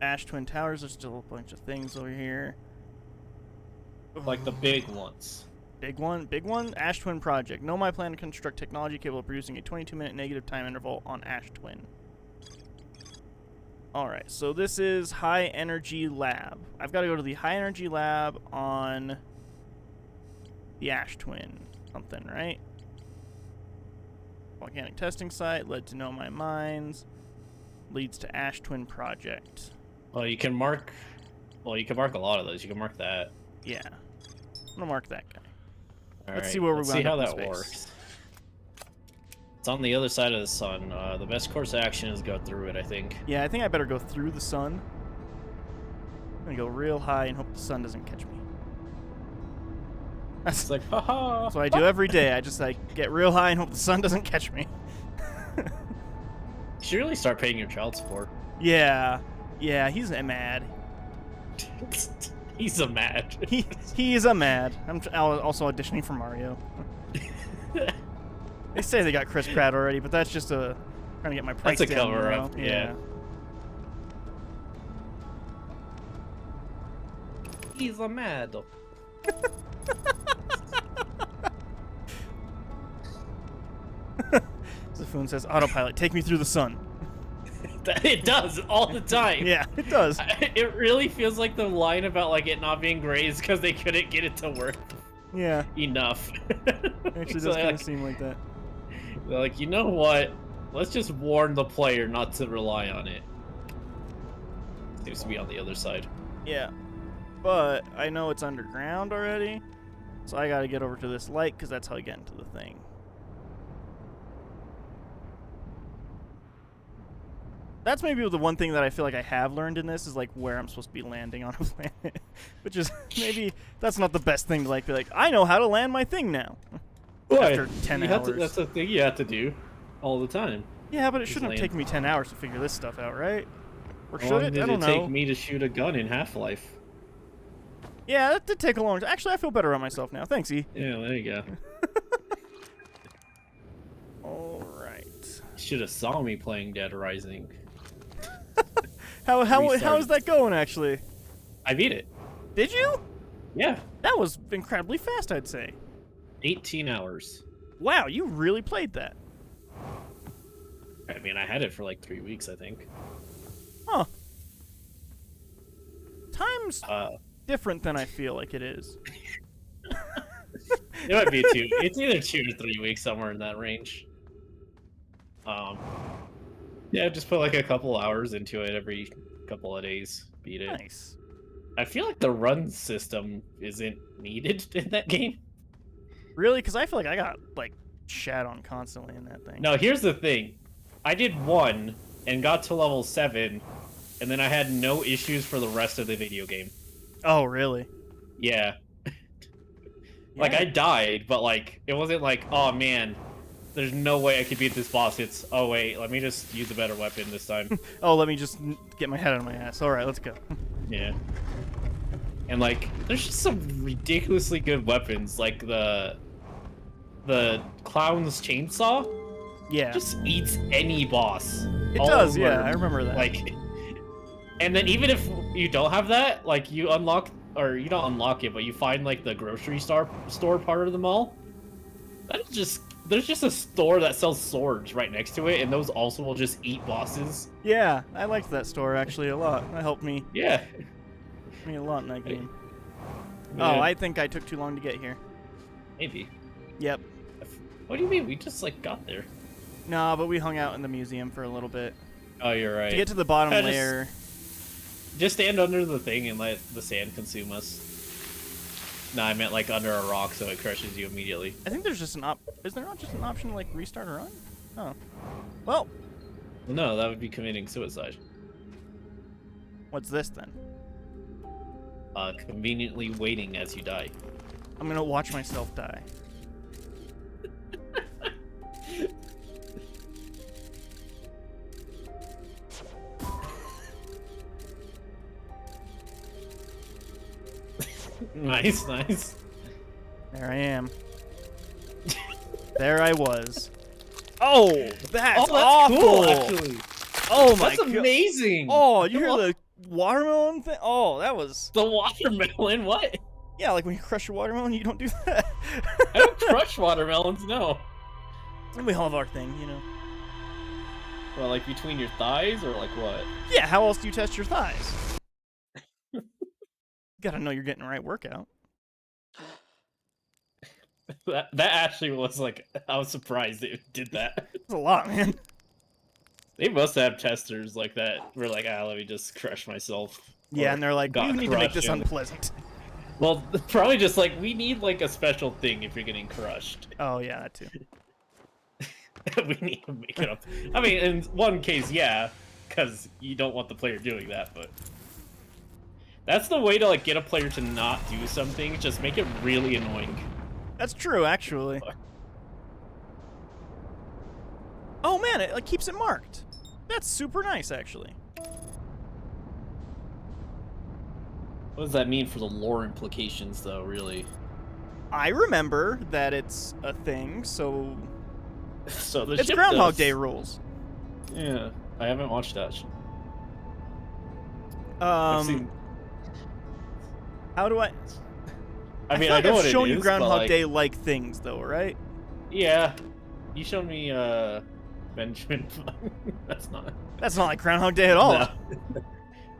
Ash Twin Towers. There's still a bunch of things over here. Like the big ones. Big one. Ash Twin Project. Know my plan to construct technology capable of producing a 22-minute negative time interval on Ash Twin. Alright, so this is High Energy Lab. I've got to go to the High Energy Lab on the Ash Twin something, right? Volcanic testing site, led to Know My Mines, leads to Ash Twin Project. Well, you can mark a lot of those. You can mark that. Yeah. I'm going to mark that guy. All Let's right, see where we let's wound see how up in that space. works. It's on the other side of the sun. The best course of action is go through it, I think. Yeah, I think I better go through the sun. I'm gonna go real high and hope the sun doesn't catch me. It's like, haha. That's what I do every day. I just like get real high and hope the sun doesn't catch me. You should really start paying your child support. Yeah, he's mad. He's a mad. He is a mad. I'm also auditioning for Mario. They say they got Chris Pratt already, but that's just trying to get my price That's a down. cover You know? up, yeah. He's a mad. Zafoon says, autopilot, take me through the sun. It does all the time. Yeah, it does. It really feels like the line about like it not being gray is because they couldn't get it to work Yeah, enough. it actually So, does kind like, of seem like that. they're like, you know what? Let's just warn the player not to rely on it. Seems to be on the other side. Yeah, but I know it's underground already, so I gotta get over to this light because that's how I get into the thing. That's maybe the one thing that I feel like I have learned in this is like where I'm supposed to be landing on a planet, which is maybe that's not the best thing to like be like, I know how to land my thing now. After 10 hours. That's the thing you have to do all the time. Yeah, but it Just shouldn't have land. taken me 10 hours to figure this stuff out, right? Or How should long it? did I don't it know. take me to shoot a gun in Half-Life? Yeah, that did take a long time. Actually, I feel better about myself now. Thanks, E. Yeah, there you go. Alright. Should have saw me playing Dead Rising. How is Restarted. that going, actually? I beat it. Did you? Yeah, That was incredibly fast, I'd say. 18 hours. Wow, you really played that. I mean, I had it for like 3 weeks, I think. Huh. Time's Uh, different than I feel like it is. it might be two. It's either 2 to 3 weeks, somewhere in that range. Yeah, just put like a couple hours into it every couple of days. Beat it. Nice. I feel like the run system isn't needed in that game. Really? Because I feel like I got, like, shat on constantly in that thing. No, here's the thing. I did 1 and got to level 7, and then I had no issues for the rest of the video game. Oh, really? Yeah. Like, Yeah. I died, but, like, it wasn't like, oh, man, there's no way I could beat this boss. It's, oh, wait, let me just use a better weapon this time. Oh, let me just get my head out of my ass. Alright, let's go. Yeah. And, like, there's just some ridiculously good weapons, like the clown's chainsaw Yeah. just eats any boss. It all does, over. yeah, I remember that. Like, and then even if you don't have that, like, you unlock, or you don't unlock it, but you find, like, the grocery store part of the mall, that's just, there's just a store that sells swords right next to it, and those also will just eat bosses. Yeah, I liked that store actually a lot. That helped me Yeah. a lot in that game. Yeah, Oh, I think I took too long to get here. maybe. Yep. What do you mean? We just, like, got there. No, but we hung out in the museum for a little bit. Oh, you're right. To get to the bottom I just- layer. Just stand under the thing and let the sand consume us. No, I meant like under a rock so it crushes you immediately. I think there's just is there not just an option to like restart a run? Oh. Well, No, that would be committing suicide. what's this then? Conveniently waiting as you die. I'm gonna watch myself die. Nice, nice. There I am. There I was. Oh, that's awful. Cool, actually. Oh my That's god. amazing. Oh, you hear What? the watermelon thing? Oh, that was The watermelon? What? yeah. Like when you crush a watermelon, you don't do that. I don't crush watermelons, no. We all have our thing, you know. Well, like between your thighs or like what? Yeah. How else do you test your thighs? Gotta know you're getting the right workout. That actually was like, I was surprised it did that. That's a lot, man. They must have testers like that. We're like, let me just crush myself. Yeah, Or and they're like, got you need to make crushed this and- unpleasant. Well, probably just like, we need like a special thing if you're getting crushed. Oh yeah, that too. We need to make it up. I mean, in one case, yeah, because you don't want the player doing that, but that's the way to like get a player to not do something. Just make it really annoying. That's true, actually. Oh man, it like keeps it marked. That's super nice, actually. What does that mean for the lore implications, though? Really? I remember that it's a thing, so So the it's ship Groundhog does. Day rules. Yeah, I haven't watched that. I've seen. How do I? I mean, feel I like know I've what it shown is, you but, Groundhog like, Day like things, though, right? Yeah, you showed me Benjamin. That's not. That's not like Groundhog Day at all. No.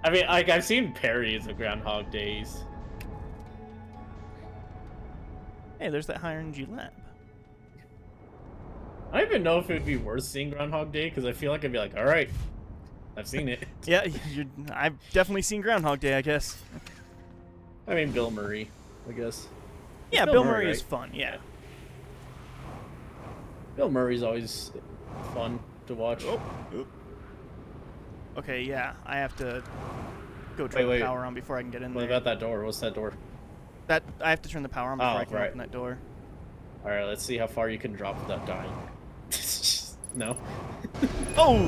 I mean, like I've seen parodies of Groundhog Days. Hey, there's that higher energy lab. I don't even know if it would be worth seeing Groundhog Day because I feel like I'd be like, all right, I've seen it. Yeah, I've definitely seen Groundhog Day, I guess. I mean, Bill Murray, I guess. Yeah, Bill Bill Murray, Murray is right? fun. Yeah. Bill Murray's always fun to watch. Oh. Oop. Okay, yeah, I have to go turn Wait. the power on before I can get in What there. about that door? What's that door? That I have to turn the power on before I can right. open that door. All right, let's see how far you can drop without dying. No. Oh!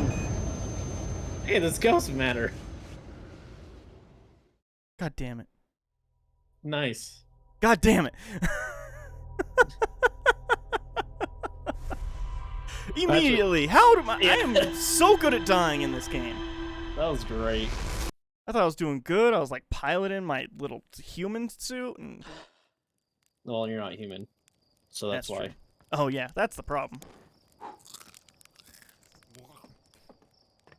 Hey, this ghost matter. God damn it! Nice. God damn it! Immediately, how do I am so good at dying in this game. That was great. I thought I was doing good. I was like piloting my little human suit, and Well, you're not human, so that's why. true. Oh yeah, that's the problem.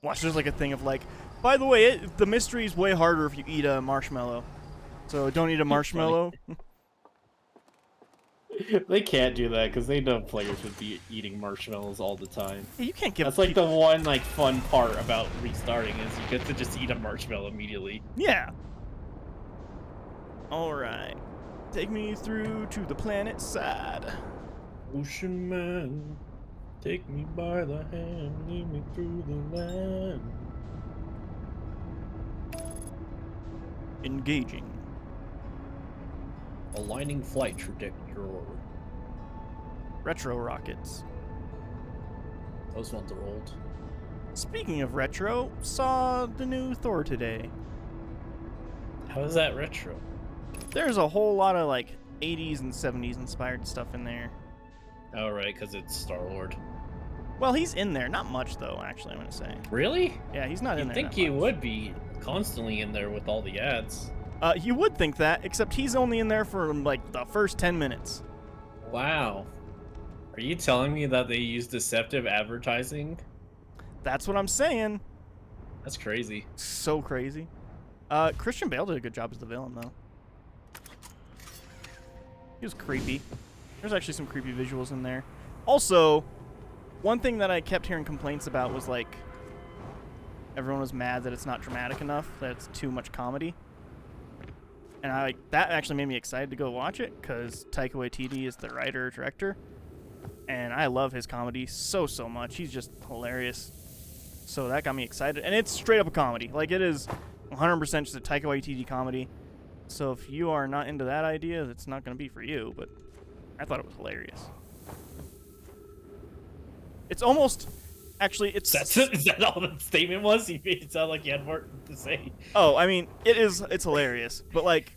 Watch, there's like a thing of like, by the way, the mystery is way harder if you eat a marshmallow. So don't eat a marshmallow. They can't do that because they know players would be eating marshmallows all the time. Yeah, you can't give. That's like the one like fun part about restarting is you get to just eat a marshmallow immediately. Yeah. All right, take me through to the planet side. Ocean man, take me by the hand, lead me through the land. Engaging. Aligning flight trajectory. Retro rockets. Those ones are old. Speaking of retro, saw the new Thor today. How is that retro? There's a whole lot of like 80s and 70s inspired stuff in there. Oh, right, because it's Star-Lord. Well, he's in there. Not much, though, actually, I'm going to say. Really? Yeah, he's not in You'd there. think that he much. would be constantly in there with all the ads. You would think that, except he's only in there for like the first 10 minutes. Wow. Are you telling me that they use deceptive advertising? That's what I'm saying. That's crazy. So crazy. Christian Bale did a good job as the villain, though. He was creepy. There's actually some creepy visuals in there. Also, one thing that I kept hearing complaints about was like everyone was mad that it's not dramatic enough, that it's too much comedy. And that actually made me excited to go watch it because Taika Waititi is the writer director, and I love his comedy so much. He's just hilarious. So that got me excited, and it's straight up a comedy. Like it is 100% just a Taika Waititi comedy. So if you are not into that idea, it's not going to be for you. But I thought it was hilarious. It's almost, actually, it's. Is that all the statement was? You made it sound like you had more to say. Oh, I mean, it's hilarious. But like,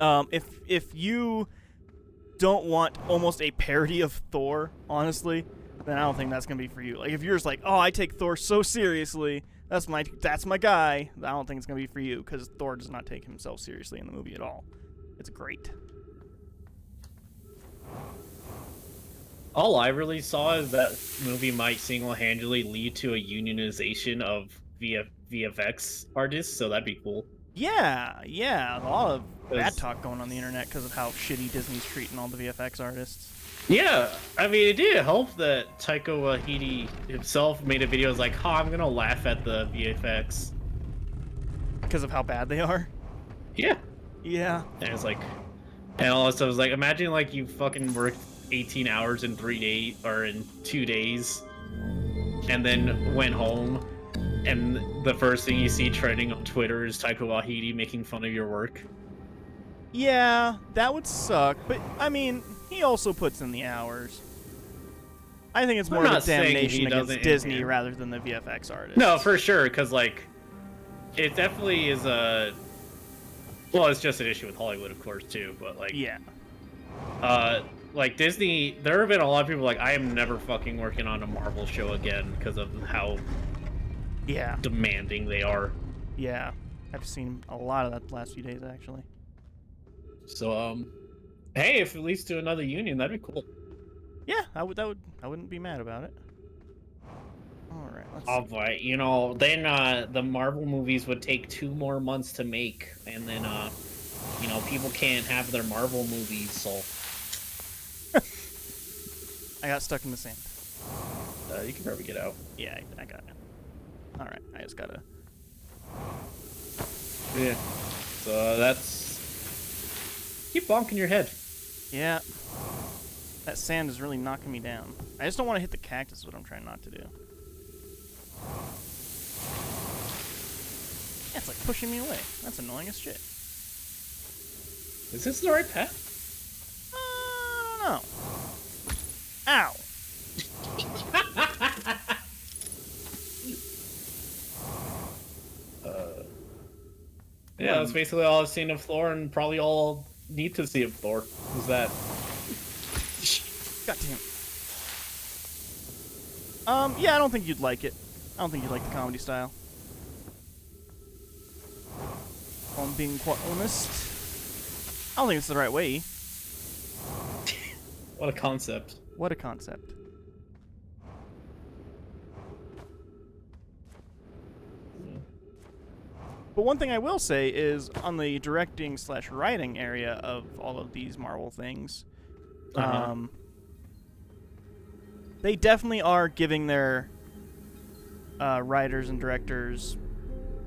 if you don't want almost a parody of Thor, honestly, then I don't think that's gonna be for you. Like if you're just like, oh, I take Thor so seriously, that's my guy. I don't think it's gonna be for you because Thor does not take himself seriously in the movie at all. It's great. All I really saw is that movie might single-handedly lead to a unionization of VFX artists, so that'd be cool. Yeah, a lot of bad 'Cause- talk going on the internet because of how shitty Disney's treating all the VFX artists. Yeah, I mean, it did help that Taika Waititi himself made a video. It was like, "Oh, I'm gonna laugh at the VFX." Because of how bad they are. Yeah, Yeah. and it's like, and all that stuff was like, imagine like you fucking worked 18 hours in 3 days or in 2 days, and then went home, and the first thing you see trending on Twitter is Taika Waititi making fun of your work. Yeah, that would suck. But I mean, he also puts in the hours. I think it's more of a damnation against Disney rather than the VFX artist. No, for sure, because like, it definitely is a. Well, it's just an issue with Hollywood, of course, too. But like, yeah, like Disney, there have been a lot of people like, I am never fucking working on a Marvel show again because of how demanding they are. Yeah, I've seen a lot of that the last few days actually. So hey, if it leads to another union, that'd be cool. Yeah, I wouldn't be mad about it. All right, let's see. But you know, then the Marvel movies would take 2 more months to make, and then you know, people can't have their Marvel movies, so I got stuck in the sand. You can probably get out. Yeah, I got it. All right, I just gotta. Yeah. So that's. Keep bonking your head. Yeah. That sand is really knocking me down. I just don't want to hit the cactus, is what I'm trying not to do. Yeah, it's like pushing me away. That's annoying as shit. Is this the right path? I don't know. Ow! Yeah, that's basically all I've seen of Thor, and probably all I'll need to see of Thor. Is that? God damn. Yeah, I don't think you'd like it. I don't think you'd like the comedy style. If I'm being quite honest. I don't think it's the right way. What a concept. What a concept. But one thing I will say is on the directing / writing area of all of these Marvel things, they definitely are giving their writers and directors,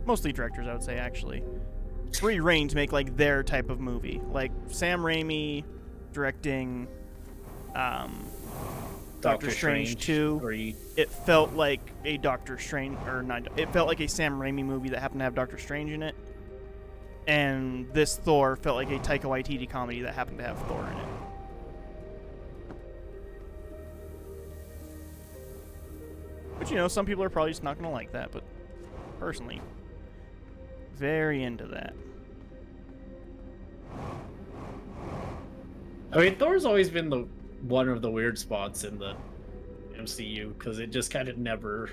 mostly directors I would say actually, free reign to make like their type of movie. Like Sam Raimi directing Doctor Strange 2. It felt like a Doctor Strange, or not, it felt like a Sam Raimi movie that happened to have Doctor Strange in it. And this Thor felt like a Taika Waititi comedy that happened to have Thor in it. But you know, some people are probably just not going to like that, but personally, very into that. I mean, Thor's always been the one of the weird spots in the MCU because it just kind of never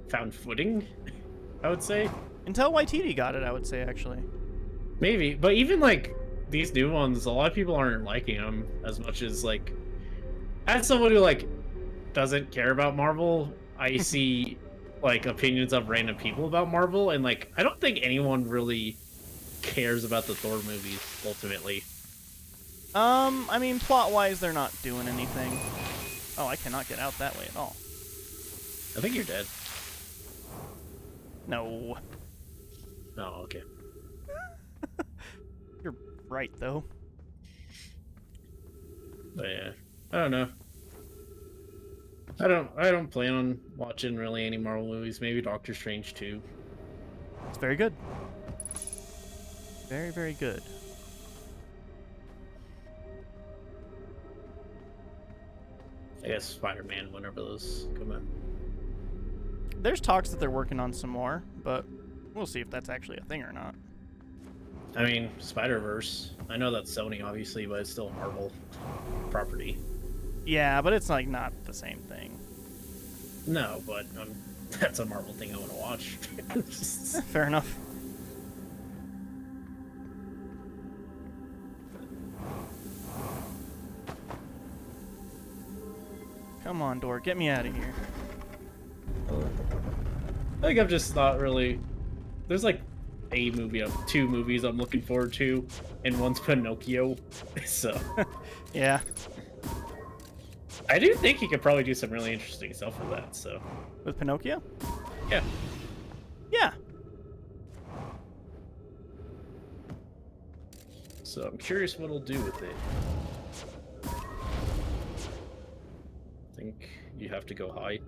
found footing, I would say. Until Waititi got it, I would say, actually. Maybe, but even like these new ones, a lot of people aren't liking them as much as like. As someone who like doesn't care about Marvel, I see like opinions of random people about Marvel, and like I don't think anyone really cares about the Thor movies ultimately. I mean, plot-wise, they're not doing anything. Oh, I cannot get out that way at all. I think you're dead. No. Oh, okay. You're right, though. But yeah, I don't know. I don't plan on watching really any Marvel movies. Maybe Doctor Strange 2. It's very good. Very, very good. I guess Spider-Man whenever those come out. There's talks that they're working on some more, but we'll see if that's actually a thing or not. I mean, Spider-Verse. I know that's Sony, obviously, but it's still a Marvel property. Yeah, but it's like not the same thing. No, but that's a Marvel thing I want to watch. Fair enough. Come on, door, get me out of here. I think I'm just not really. There's like two movies I'm looking forward to, and one's Pinocchio. So. Yeah. I do think he could probably do some really interesting stuff with that. So. With Pinocchio? Yeah. Yeah. So I'm curious what he'll do with it. think you have to go high.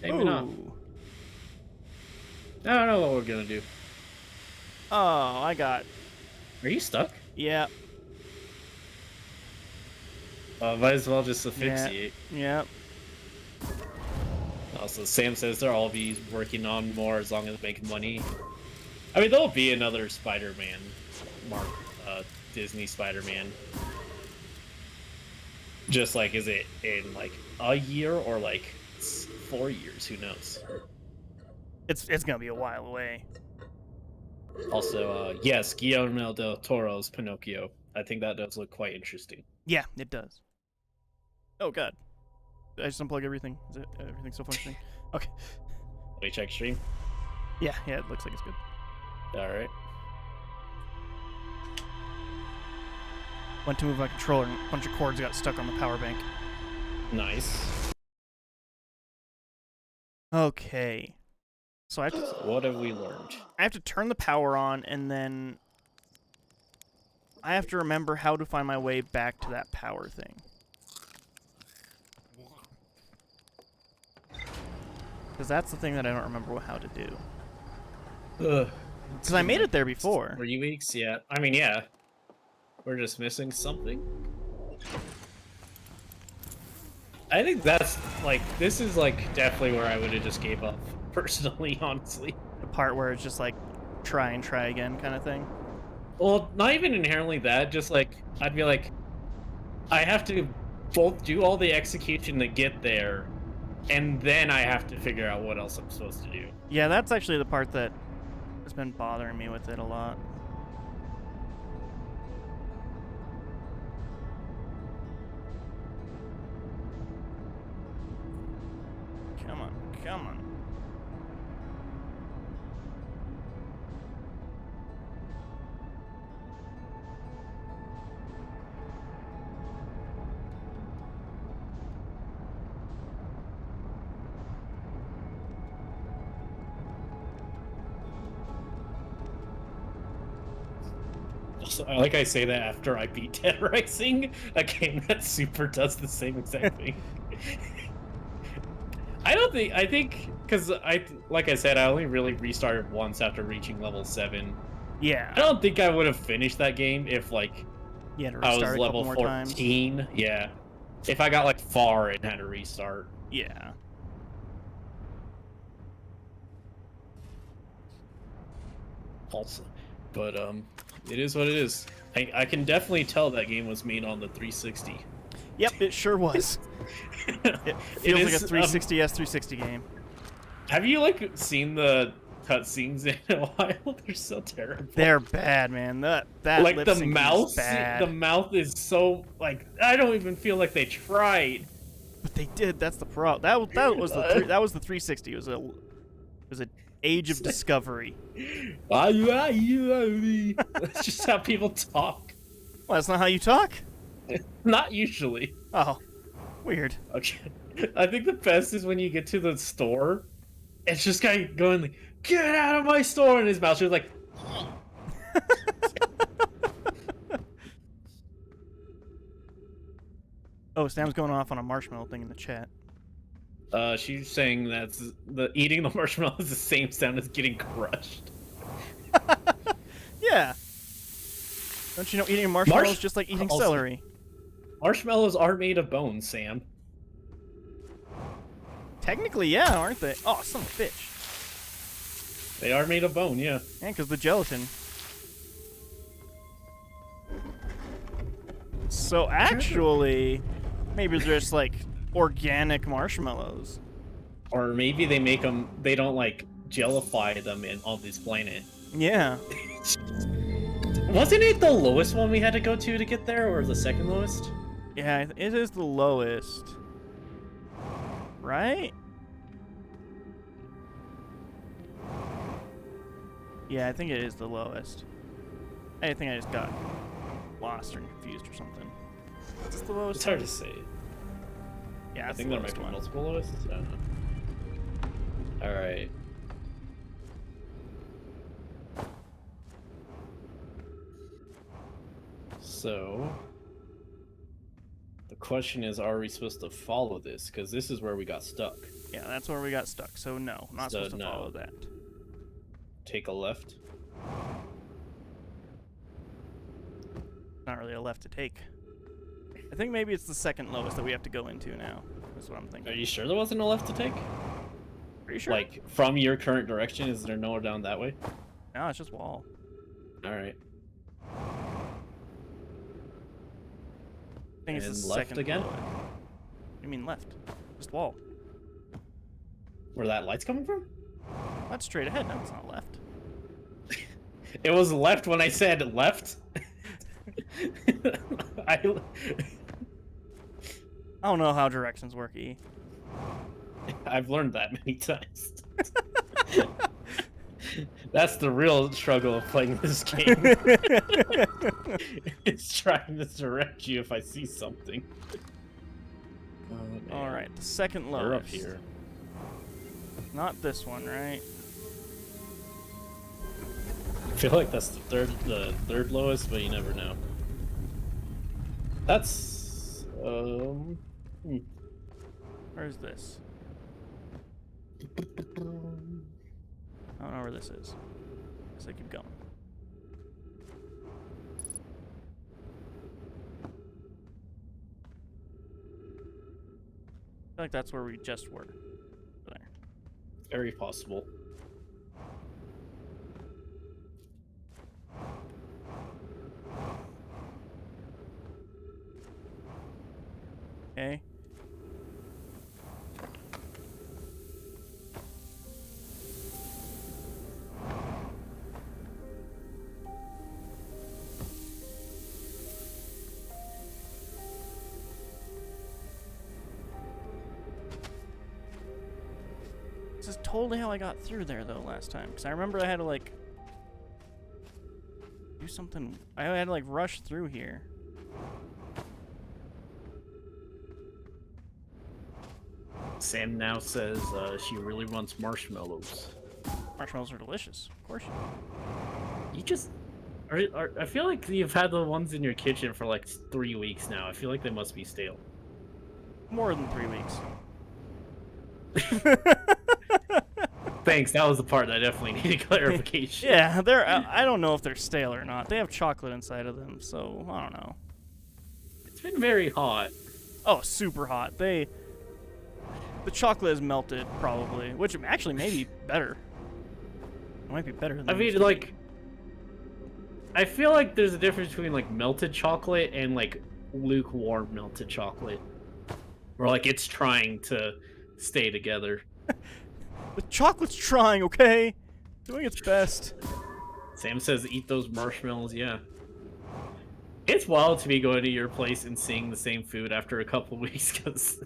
Maybe not. Ooh. I don't know what we're gonna do. Oh, I got. Are you stuck? Yeah. Might as well just asphyxiate. Yep. Also, Sam says they'll all be working on more as long as making money. I mean, there'll be another Spider-Man, Disney Spider-Man. Just like, is it in like a year or like 4 years? Who knows? It's gonna be a while away. Also, yes, Guillermo del Toro's Pinocchio. I think that does look quite interesting. Yeah, it does. Oh god. Did I just unplug everything? Is it everything still functioning? Okay. Let me check stream. Yeah, it looks like it's good. All right. Went to move my controller and a bunch of cords got stuck on the power bank. Nice. Okay. So I have to, What have we learned? I have to turn the power on and then I have to remember how to find my way back to that power thing. Because that's the thing that I don't remember how to do. Because I made it there before. 3 weeks? Yeah. I mean, yeah. We're just missing something. I think that's, like, this is, like, definitely where I would have just gave up, personally, honestly. The part where it's just like, try and try again kind of thing. Well, not even inherently that, just, like, I'd be like, I have to both do all the execution to get there, and then I have to figure out what else I'm supposed to do. Yeah, that's actually the part that has been bothering me with it a lot. Come on, come on. Also, like I say that after I beat Dead Rising, a game that super does the same exact thing. I think, because like I said, I only really restarted once after reaching level 7. Yeah. I don't think I would have finished that game if, like, You had to I restart was a couple level more 14. times. Yeah. If I got, like, far and had to restart. Yeah. Also. But, it is what it is. I can definitely tell that game was made on the 360. Yep, it sure was. It feels like a 360 S360 game. Have you, like, seen the cutscenes in a while? They're so terrible. They're bad, man. That like, lip the syncing mouth, is bad. the mouth is so, like, I don't even feel like they tried. But they did. That's the problem. That was the 360. It was a age of discovery. That's just how people talk. Well, that's not how you talk. Not usually. Oh, weird. Okay. I think the best is when you get to the store. It's just guy going like, "Get out of my store!" and his mouth's just like. Oh, Sam's going off on a marshmallow thing in the chat. She's saying that eating the marshmallow is the same sound as getting crushed. Yeah. Don't you know eating marshmallows is just like eating celery? Marshmallows are made of bone, Sam. Technically, yeah, aren't they? Oh, son of a bitch. They are made of bone, yeah. Yeah, because the gelatin. So actually, maybe they're just like organic marshmallows. Or maybe they make them, they don't like gelify them on this planet. Yeah. Wasn't it the lowest one we had to go to get there, or the second lowest? Yeah, it is the lowest. Right? Yeah, I think it is the lowest. I think I just got lost or confused or something. Is this the lowest? It's hard to say. Yeah, I think there might be multiple lowists. I don't know. Alright. So, question is, are we supposed to follow this? Because this is where we got stuck. Yeah, that's where we got stuck. So no, I'm not So, supposed to follow that. Take a left. Not really a left to take. I think maybe it's the second lowest that we have to go into now. That's what I'm thinking. Are you sure there wasn't a left to take? Pretty sure. Like, from your current direction, is there nowhere down that way? No, it's just wall. Alright. I think it's And the left second again? lowest. You mean left? Just wall. Where that light's coming from? That's straight ahead. No, it's not left. It was left when I said left. I don't know how directions work, E. I've learned that many times. That's the real struggle of playing this game. It's trying to direct you if I see something. Oh, All right, the second lowest. We're up here. Not this one, right? I feel like that's the third lowest, but you never know. That's Where's this? I don't know where this is. So keep going. I feel like that's where we just were. There. very possible. Okay. This is totally how I got through there though last time, because I remember I had to like do something. I had to like rush through here. Sam now says she really wants marshmallows. Marshmallows are delicious, of course. You just I feel like you've had the ones in your kitchen for like 3 weeks now. I feel like they must be stale. More than 3 weeks. Thanks, that was the part that definitely needed clarification. Yeah, they're. I don't know if they're stale or not. They have chocolate inside of them, so I don't know. It's been very hot. Oh, super hot. The chocolate is melted probably, which actually may be better. It might be better than. I mean, like, I feel like there's a difference between like melted chocolate and like lukewarm melted chocolate, where like it's trying to stay together. The chocolate's trying, okay? Doing its best. Sam says eat those marshmallows, yeah. It's wild to be going to your place and seeing the same food after a couple weeks, because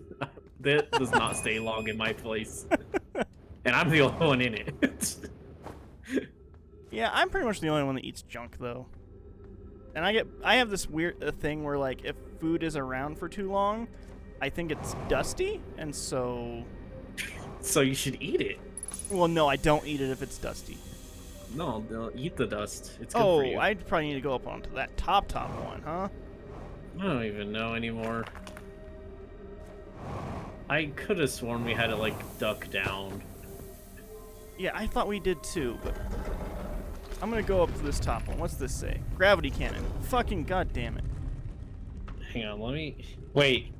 that does not stay long in my place. And I'm the only one in it. Yeah, I'm pretty much the only one that eats junk, though. And I have this weird thing where, like, if food is around for too long, I think it's dusty, and so... So you should eat it. Well, no, I don't eat it if it's dusty. No, eat the dust. It's good for you. Oh, I'd probably need to go up onto that top one, huh? I don't even know anymore. I could have sworn we had to, like, duck down. Yeah, I thought we did too, but... I'm gonna go up to this top one. What's this say? Gravity cannon. Fucking goddamn it. Hang on, let me... Wait.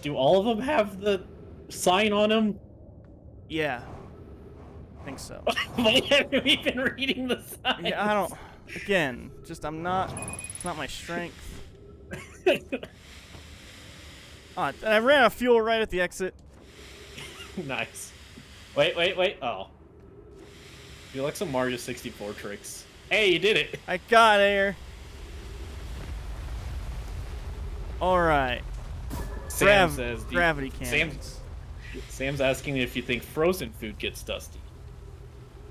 Do all of them have the sign on them? Yeah. I think so. Why haven't we been reading the sign? Yeah, I don't... Again, just I'm not... It's not my strength. And I ran out of fuel right at the exit. Nice. Wait. Oh. You like some Mario 64 tricks. Hey, you did it. I got air. Alright. Sam says... Gravity cannons. Sam's asking if you think frozen food gets dusty.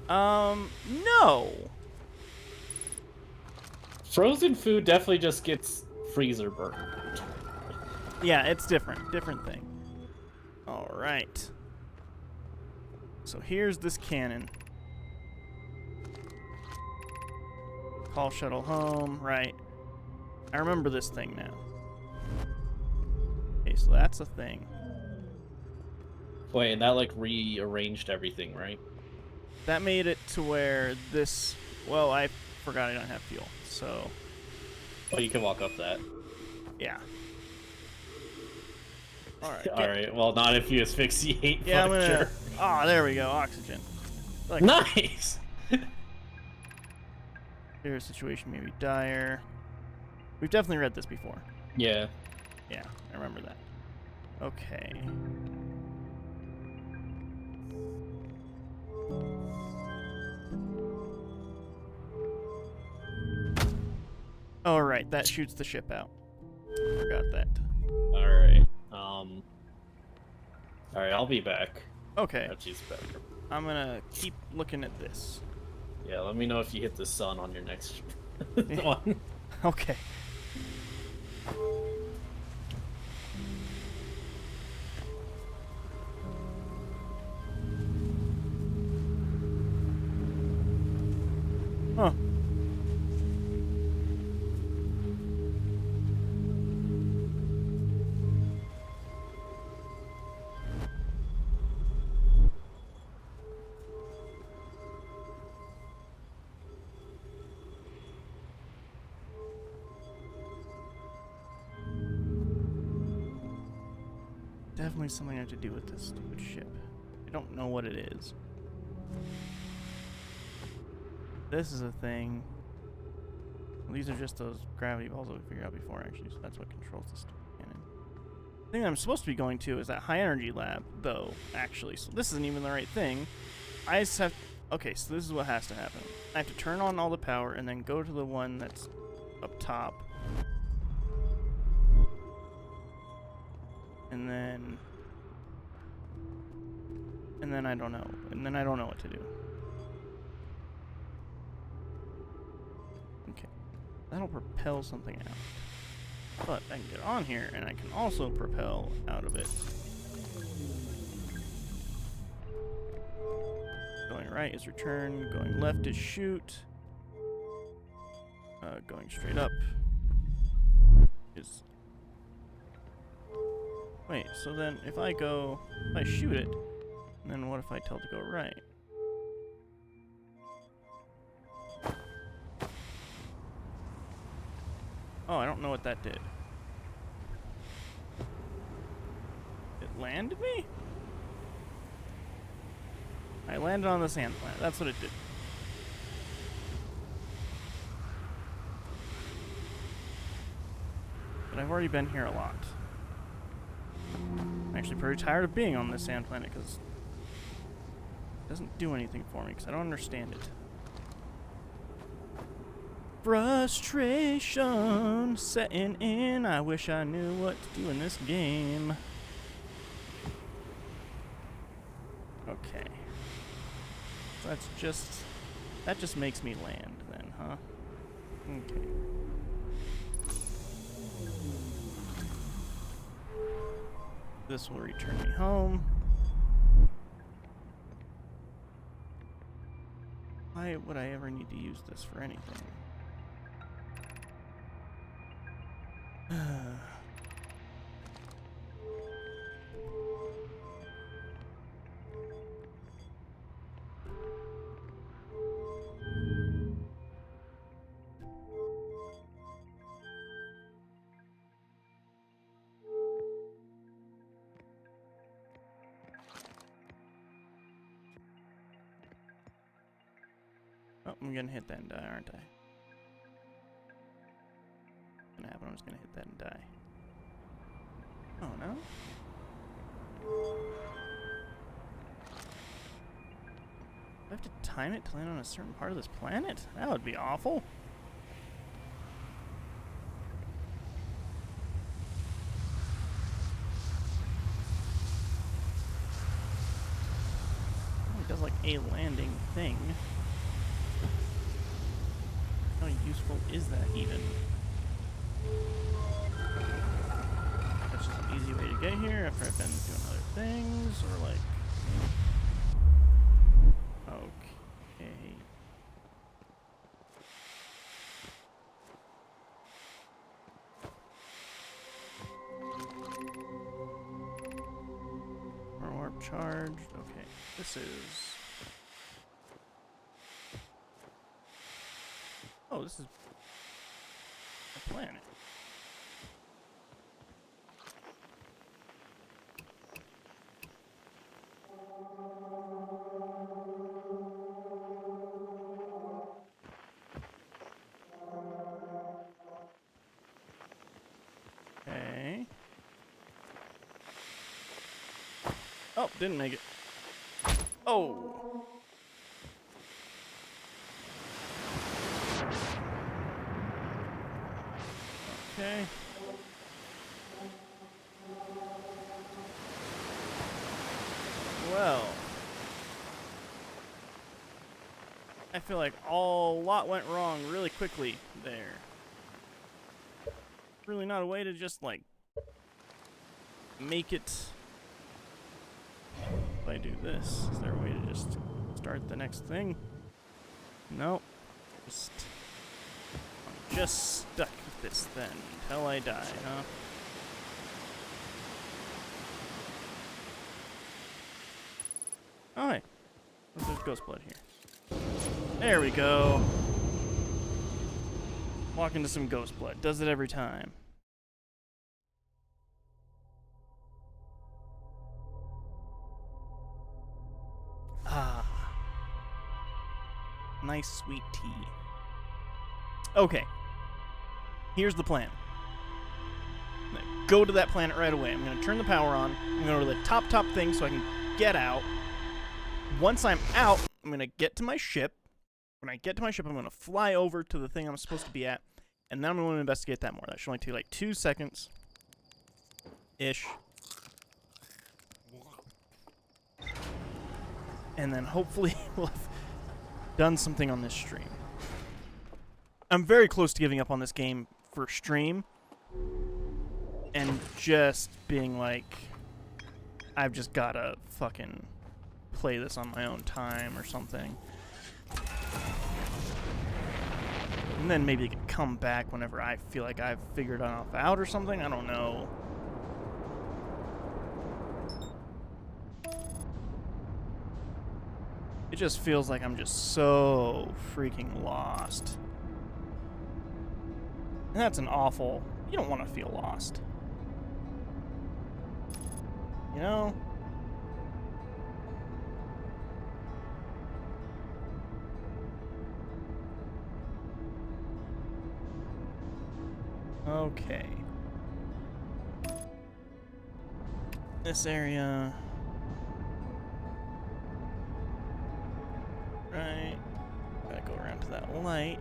No. Frozen food definitely just gets freezer burn. Yeah, it's different. Different thing. Alright. So here's this cannon. Call shuttle home, right. I remember this thing now. Okay, so that's a thing. Wait, and that like rearranged everything, right? That made it to where this... Well, I forgot I don't have fuel, so... Oh, you can walk up that. Yeah. Alright. Alright, well, not if you asphyxiate. Yeah, I'm but gonna... sure. Oh, there we go. Oxygen. Like, Nice! their situation may be dire. We've definitely read this before. Yeah. Yeah, I remember that. Okay. Oh, right, that shoots the ship out. Forgot that. Alright. Alright, I'll be back. Okay, That's just better. I'm gonna keep looking at this. Yeah, let me know if you hit the sun on your next one. Okay. Huh. Definitely something I have to do with this stupid ship. I don't know what it is. This is a thing. Well, these are just those gravity balls that we figured out before, actually, so that's what controls the stupid cannon. The thing that I'm supposed to be going to is that high energy lab, though, actually. So this isn't even the right thing. I just have... Okay, so this is what has to happen. I have to turn on all the power and then go to the one that's up top. And then I don't know. And then I don't know what to do. Okay. That'll propel something out. But I can get on here and I can also propel out of it. Going right is return, going left is shoot. Going straight up is... Wait, so then if I shoot it, then what if I tell it to go right? Oh, I don't know what that did. It landed me? I landed on the sand planet, that's what it did. But I've already been here a lot. I'm actually pretty tired of being on this sand planet because it doesn't do anything for me because I don't understand it. Frustration setting in. I wish I knew what to do in this game. Okay. So that just makes me land then, huh? Okay. This will return me home. Why would I ever need to use this for anything? Oh, I'm gonna hit that and die, aren't I? What's gonna happen? I'm just gonna hit that and die. Oh no? Do I have to time it to land on a certain part of this planet? That would be awful. It does like a landing thing. How useful is that even? That's just an easy way to get here after I've been doing other things, or like... Okay... charged. Okay, this is... Oh, this is a planet. Okay. Oh, didn't make it. Oh. Okay. Well, I feel like a lot went wrong really quickly there. Really not a way to just, like, make it... If I do this, is there a way to just start the next thing? Nope. I'm just stuck with this then until I die, huh? Oh, hey. There's ghost blood here. There we go. Walk into some ghost blood. Does it every time. Ah. Nice sweet tea. Okay. Here's the plan. I'm gonna go to that planet right away. I'm gonna turn the power on. I'm gonna go to the top thing so I can get out. Once I'm out, I'm gonna get to my ship. When I get to my ship, I'm gonna fly over to the thing I'm supposed to be at, and then I'm gonna investigate that more. That should only take like 2 seconds. Ish. And then hopefully we'll have done something on this stream. I'm very close to giving up on this game for stream and just being like, I've just gotta fucking play this on my own time or something. And then maybe I can come back whenever I feel like I've figured enough out or something. I don't know. It just feels like I'm just so freaking lost. And that's an awful... You don't want to feel lost. You know? Okay. This area... Right. Gotta go around to that light.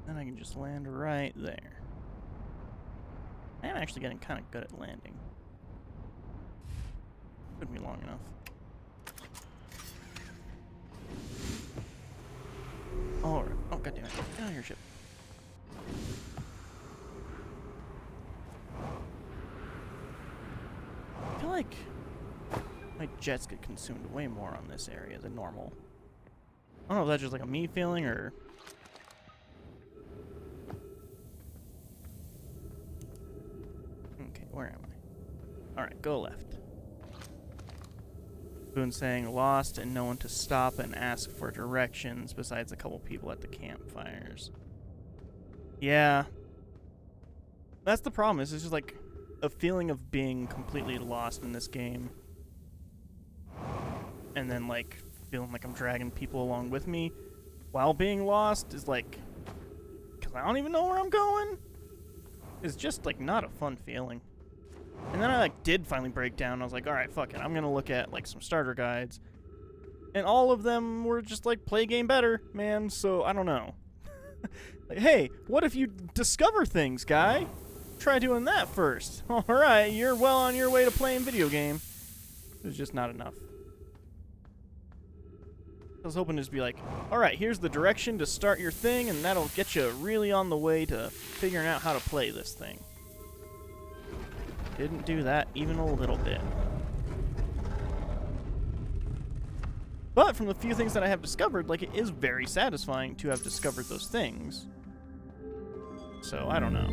Then I can just land right there. I am actually getting kind of good at landing. Took me long enough. Oh, oh god damn it. Get out of your ship. I feel like my jets get consumed way more on this area than normal. I don't know if that's just like a me feeling or... Okay, where am I? Alright, go left. Boone saying lost and no one to stop and ask for directions besides a couple people at the campfires. Yeah. That's the problem, is it's just like a feeling of being completely lost in this game. And then like feeling like I'm dragging people along with me while being lost is like, because I don't even know where I'm going. It's just like not a fun feeling. And then I like did finally break down. I was like, all right, fuck it. I'm gonna look at like some starter guides, and all of them were just like play game better, man. So I don't know. Like, hey, what if you discover things, guy? Try doing that first. All right, you're well on your way to playing video game. It was just not enough. I was hoping to just be like, all right, here's the direction to start your thing, and that'll get you really on the way to figuring out how to play this thing. Didn't do that even a little bit. But from the few things that I have discovered, like, it is very satisfying to have discovered those things. So, I don't know.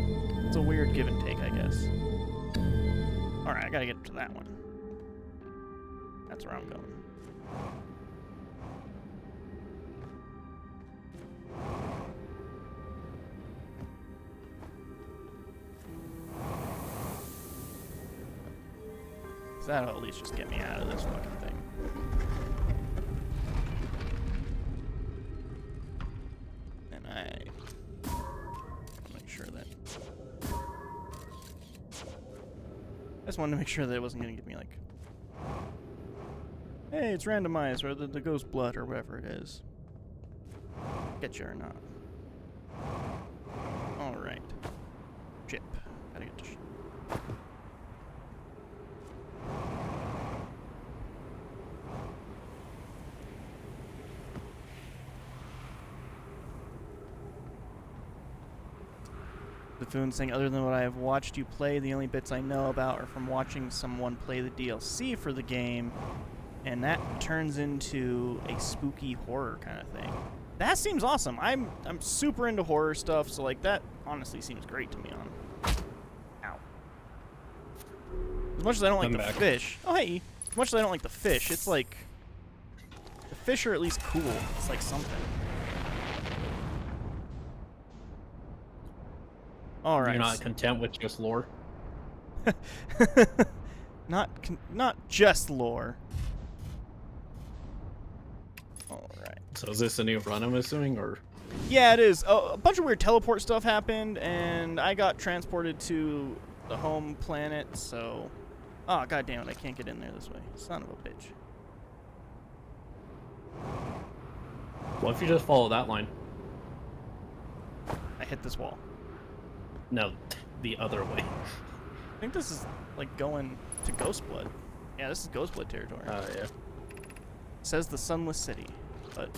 It's a weird give and take, I guess. Alright, I gotta get to that one. That's where I'm going. So that'll at least just get me out of this fucking thing. And I make sure that I just wanted to make sure that it wasn't going to give me like, hey, it's randomized, or the ghost blood, or whatever it is. Get you or not. Alright. Chip. Gotta get to Buffoon saying, other than what I have watched you play, the only bits I know about are from watching someone play the DLC for the game, and that turns into a spooky horror kind of thing. That seems awesome. I'm super into horror stuff, so like that honestly seems great to me. Ow. As much as I don't like the fish. Oh hey. As much as I don't like the fish, it's like the fish are at least cool. It's like something. All right. You're not content with just lore? not just lore. All right. So is this a new run, I'm assuming, or? Yeah, it is. Oh, a bunch of weird teleport stuff happened, and I got transported to the home planet, so... Oh, god damn it, I can't get in there this way. Son of a bitch. What if you just follow that line? I hit this wall. No, the other way. I think this is, like, going to Ghostblood. Yeah, this is Ghostblood territory. Yeah. It says the Sunless City, but...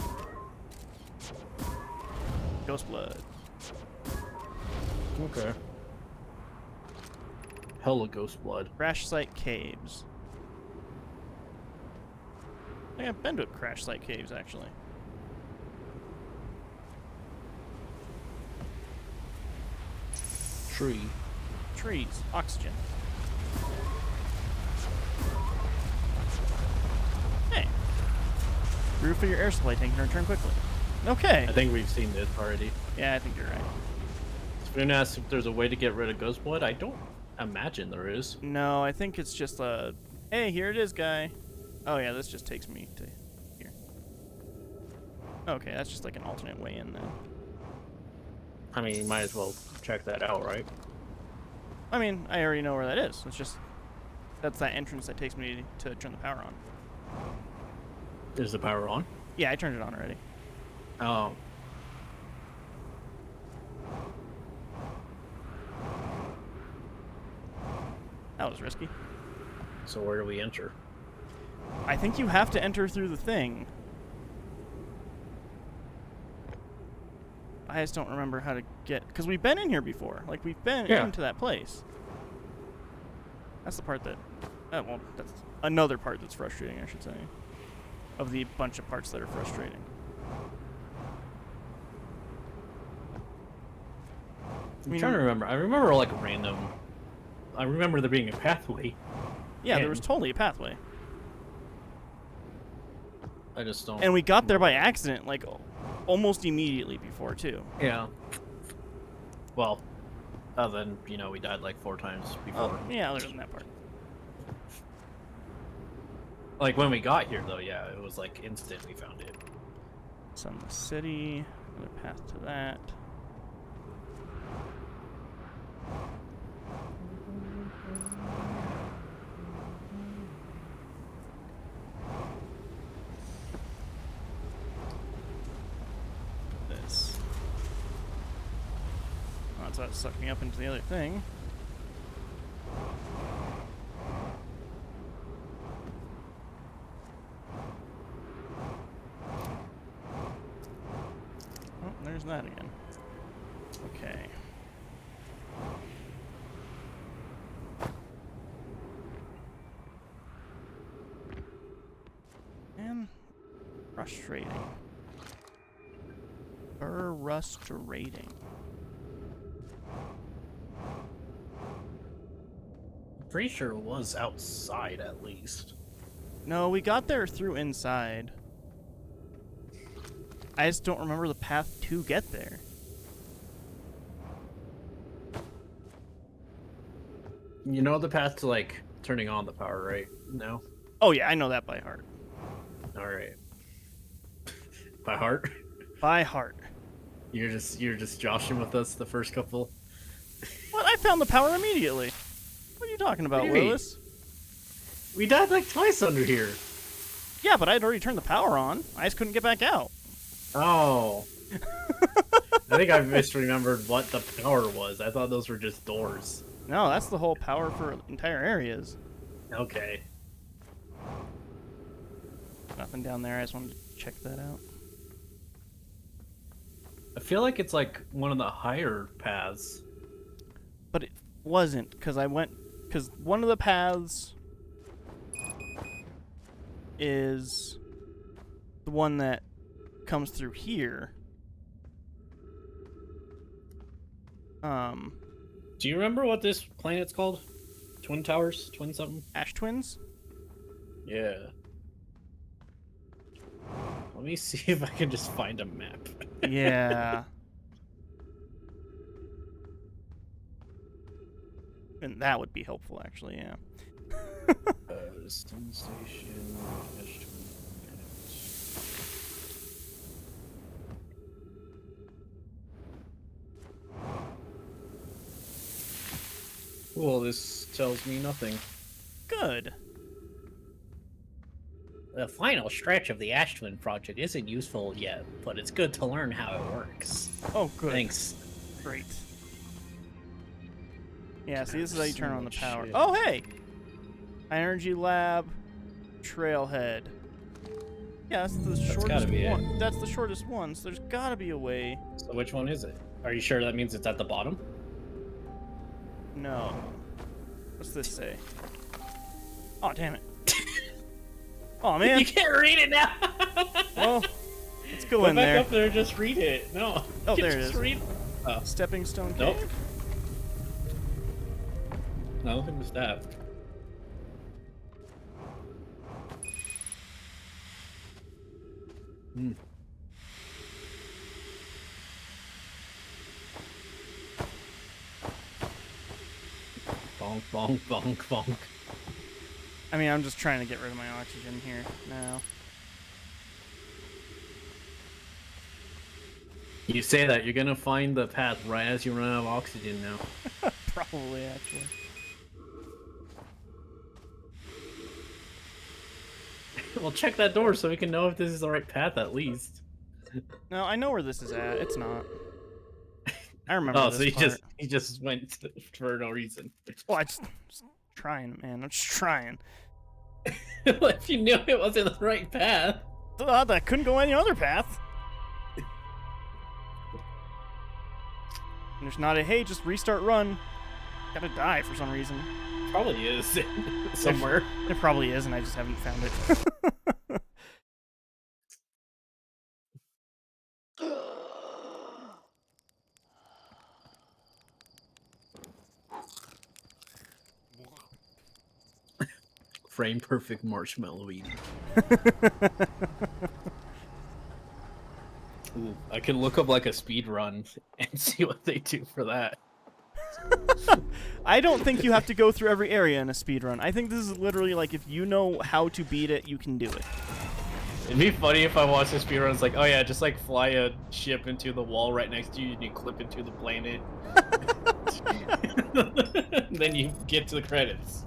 Ghostblood. Okay. Hella ghost blood. Crash Site Caves. I think I've been to Crash Site Caves, actually. Tree. Trees. Oxygen. Hey. Roof of your air supply tank can return quickly. Okay. I think we've seen this already. Yeah, I think you're right. Spoon asks if there's a way to get rid of ghost blood. I don't imagine there is. No, I think it's just a... Hey, here it is, guy. Oh, yeah, this just takes me to here. Okay, that's just like an alternate way in then. I mean, you might as well check that out, right? I mean, I already know where that is. It's just... That's that entrance that takes me to turn the power on. Is the power on? Yeah, I turned it on already. Oh. That was risky. So where do we enter? I think you have to enter through the thing. I just don't remember how to get... Because we've been in here before. Like, we've been into that place. That's the part that... well, that's another part that's frustrating, I should say. Of the bunch of parts that are frustrating. I'm trying to remember. I remember, like, random... I remember there being a pathway. Yeah, there was totally a pathway. I just don't... And we got there by accident, like, almost immediately before, too. Yeah. Well, other than, you know, we died like 4 times before. Yeah, other than that part. Like, when we got here, though, yeah, it was, like, instant we found it. Sunless City, another path to that. This. Oh, that's what sucked me up into the other thing. Oh, there's that again. Okay. And Frustrating. Frustrating. Pretty sure it was outside at least. No, we got there through inside. I just don't remember the path to get there. You know the path to like turning on the power, right? No. Oh yeah, I know that by heart. All right. By heart. By heart. You're just joshing with us the first couple. What? I found the power immediately. What are you talking about, What do you mean? Willis? We died like twice under here. Yeah, but I'd already turned the power on. I just couldn't get back out. Oh. I think I misremembered what the power was. I thought those were just doors. No, that's the whole power for entire areas. Okay. Nothing down there. I just wanted to check that out. I feel like it's like one of the higher paths. But it wasn't, because one of the paths is the one that comes through here. Do you remember what this planet's called? Twin Towers? Twin something? Ash Twins? Yeah. Let me see if I can just find a map. Yeah. And that would be helpful, actually, yeah. Stone Station. Ash Twin Planet. Well, this tells me nothing. Good. The final stretch of the Ash Twin project isn't useful yet, but it's good to learn how it works. Oh, good. Thanks. Great. Yeah, see, this is how you turn on the power. Shit. Oh, hey! High Energy Lab, Trailhead. Yeah, that's the shortest gotta be it. one. That's the shortest one, so there's gotta be a way. So which one is it? Are you sure that means it's at the bottom? No. What's this say? Oh, damn it. Oh, man. You can't read it now! Well, let's go Go in back there. up there and just read it. No. Oh, you there it just is. Read... Oh, Stepping Stone Nope. Cave? no, it was that. Bonk, bonk, bonk, bonk. I mean, I'm just trying to get rid of my oxygen here now. You say that, you're gonna find the path right as you run out of oxygen now. Probably, actually. Well, check that door so we can know if this is the right path at least. No, I know where this is at. It's not. I remember Oh, this so part. he just went for no reason. Well, just trying, man. I'm just trying. If you knew it wasn't the right path. I couldn't go any other path. And there's not a, hey, just restart run. Gotta die for some reason. Probably is somewhere. It probably is, and I just haven't found it. Frame perfect marshmallow eating. Ooh, I can look up like a speed run and see what they do for that. I don't think you have to go through every area in a speedrun. I think this is literally like if you know how to beat it, you can do it. It'd be funny if I watched a speed run. It's like, oh yeah, just like fly a ship into the wall right next to you and you clip into the planet. Then you get to the credits.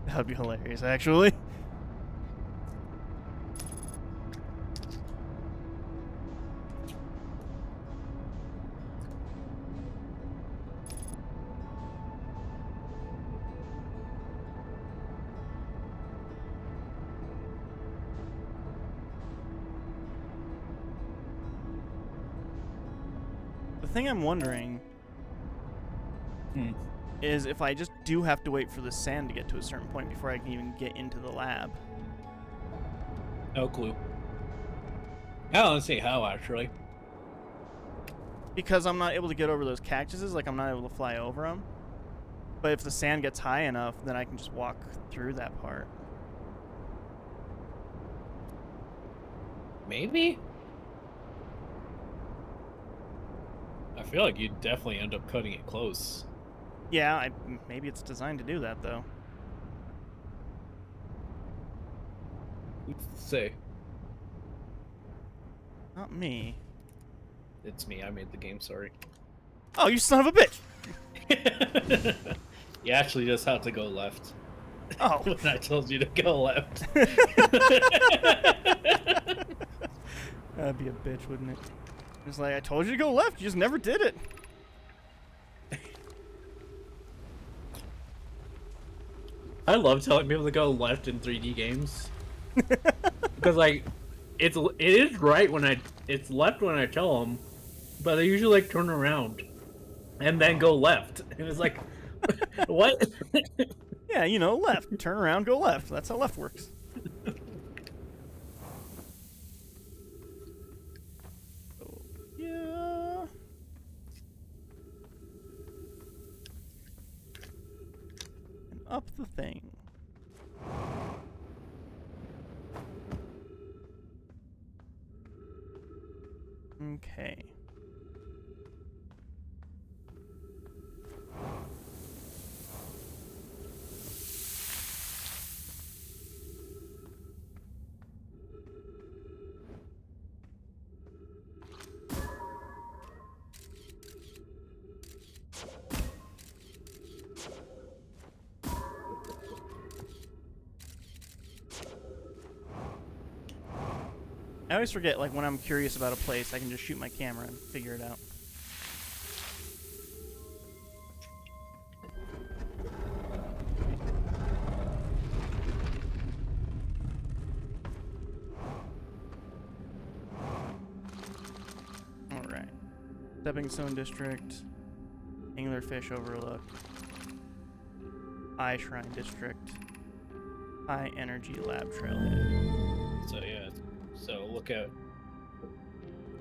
That would be hilarious, actually. The thing I'm wondering is if I just do have to wait for the sand to get to a certain point before I can even get into the lab. No clue. I don't see how, actually. Because I'm not able to get over those cactuses, like I'm not able to fly over them. But if the sand gets high enough, then I can just walk through that part. Maybe? I feel like you'd definitely end up cutting it close. Yeah, maybe it's designed to do that, though. Who's to say? Not me. It's me, I made the game, sorry. Oh, you son of a bitch! You actually just have to go left. Oh. When I told you to go left. That'd be a bitch, wouldn't it? It's like, I told you to go left, you just never did it. I love telling people to go left in 3D games. Because, like, it is right when it's left when I tell them, but they usually, like, turn around and then go left. And it's like, what? Yeah, you know, left. Turn around, go left. That's how left works. Oh, yeah. And up the thing. Okay. I always forget, like, when I'm curious about a place, I can just shoot my camera and figure it out. Alright. Stepping Stone District. Anglerfish Overlook. Eye Shrine District. High Energy Lab Trailhead. So yeah, so look at.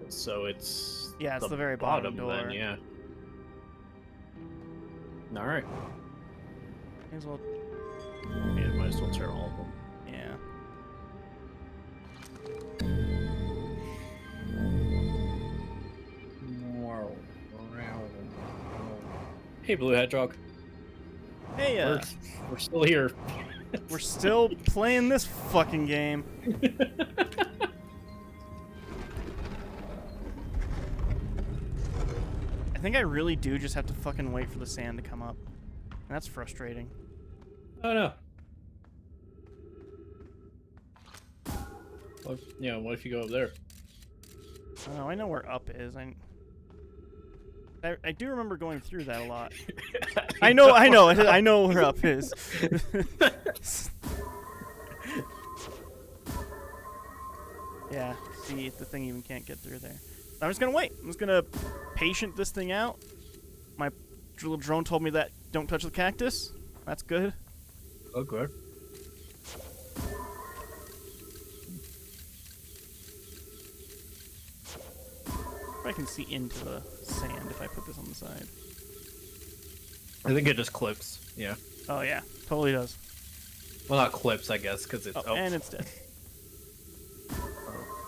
So it's. Yeah, it's the very bottom door. Then, yeah. All right. May as well. Yeah, might as well turn all of them. Yeah. Hey, Blue Hedgehog. Hey, We're still here. we're still playing this fucking game. I think I really do just have to fucking wait for the sand to come up. And that's frustrating. Oh no. What, you know, what if you go up there? Oh, I know where up is. I do remember going through that a lot. I know where up is. Yeah, see, the thing even can't get through there. I'm just gonna wait. I'm just gonna patient this thing out. My little drone told me that don't touch the cactus. That's good. Oh, good. I can see into the sand if I put this on the side. I think it just clips. Yeah. Oh yeah, totally does. Well, not clips, I guess, because it's. Oh, and it's dead.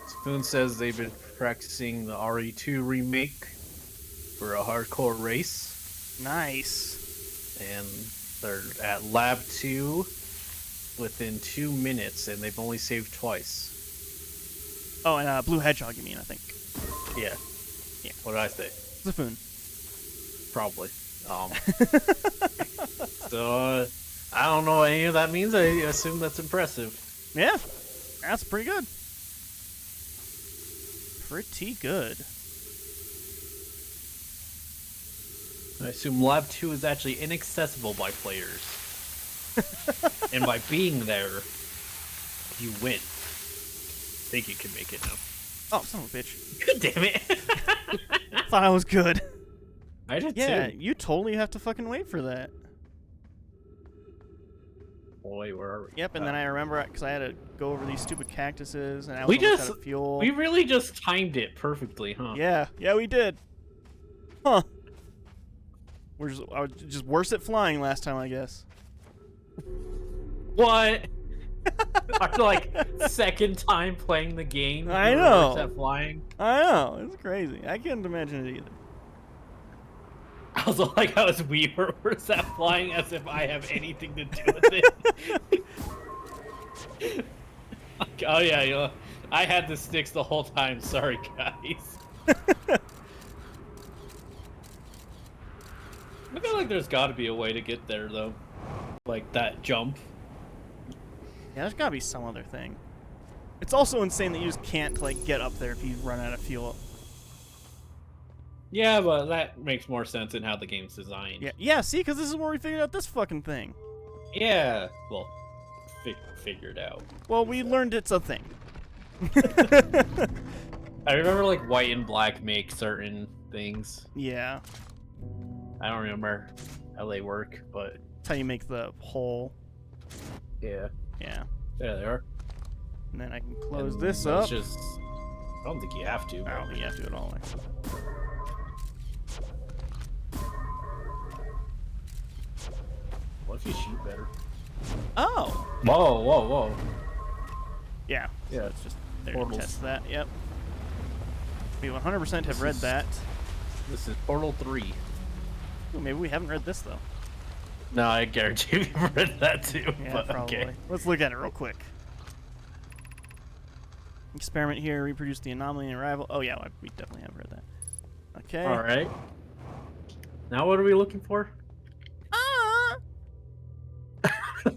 Spoon says they've been practicing the RE2 remake for a hardcore race, Nice. and they're at Lab 2 within 2 minutes, and they've only saved twice. Oh, and Blue Hedgehog, you mean, I think. Yeah. Yeah. What did I say? Zaffoon. Probably. So, I don't know what any of that means. I assume that's impressive. Yeah, that's pretty good. Pretty good. I assume Lab 2 is actually inaccessible by players. And by being there, you win. I think you can make it now. Oh, son of a bitch. God damn it. Thought I was good. I did Yeah, too. you totally have to fucking wait for that. Oh, wait, where are we? Yep, and then I remember because I had to go over these stupid cactuses, and I was We almost just- out of fuel. We really just timed it perfectly, huh? Yeah, we did. Huh. I was just worse at flying last time, I guess. What? Our like second time playing the game. I we were know. worse at flying. I know, it's crazy. I couldn't imagine it either. I was like, how is we were worse at flying as if I have anything to do with it. Oh yeah, you know, I had the sticks the whole time. Sorry, guys. I feel like there's got to be a way to get there though, like that jump. Yeah, there's gotta be some other thing. It's also insane that you just can't like get up there if you run out of fuel. Yeah, but that makes more sense in how the game's designed. Yeah. See, because this is where we figured out this fucking thing. Yeah. Well, figured out. Well, we learned it's a thing. I remember like white and black make certain things. Yeah, I don't remember how they work, but that's how you make the hole. yeah. Yeah, There they are. and then I can close And this that's up. Just, I don't think you have to. I don't think you have to at all. Actually. What if you shoot better? Oh, Whoa. yeah. Yeah, So it's just there to portals. test that. Yep. We 100% have read that. This is Portal 3. Ooh, maybe we haven't read this though. No, I guarantee you've read that too. Yeah, but probably. okay. Let's look at it real quick. Experiment here, reproduce the anomaly in arrival. Oh yeah, we definitely have read that. Okay. All right. Now what are we looking for? Ah!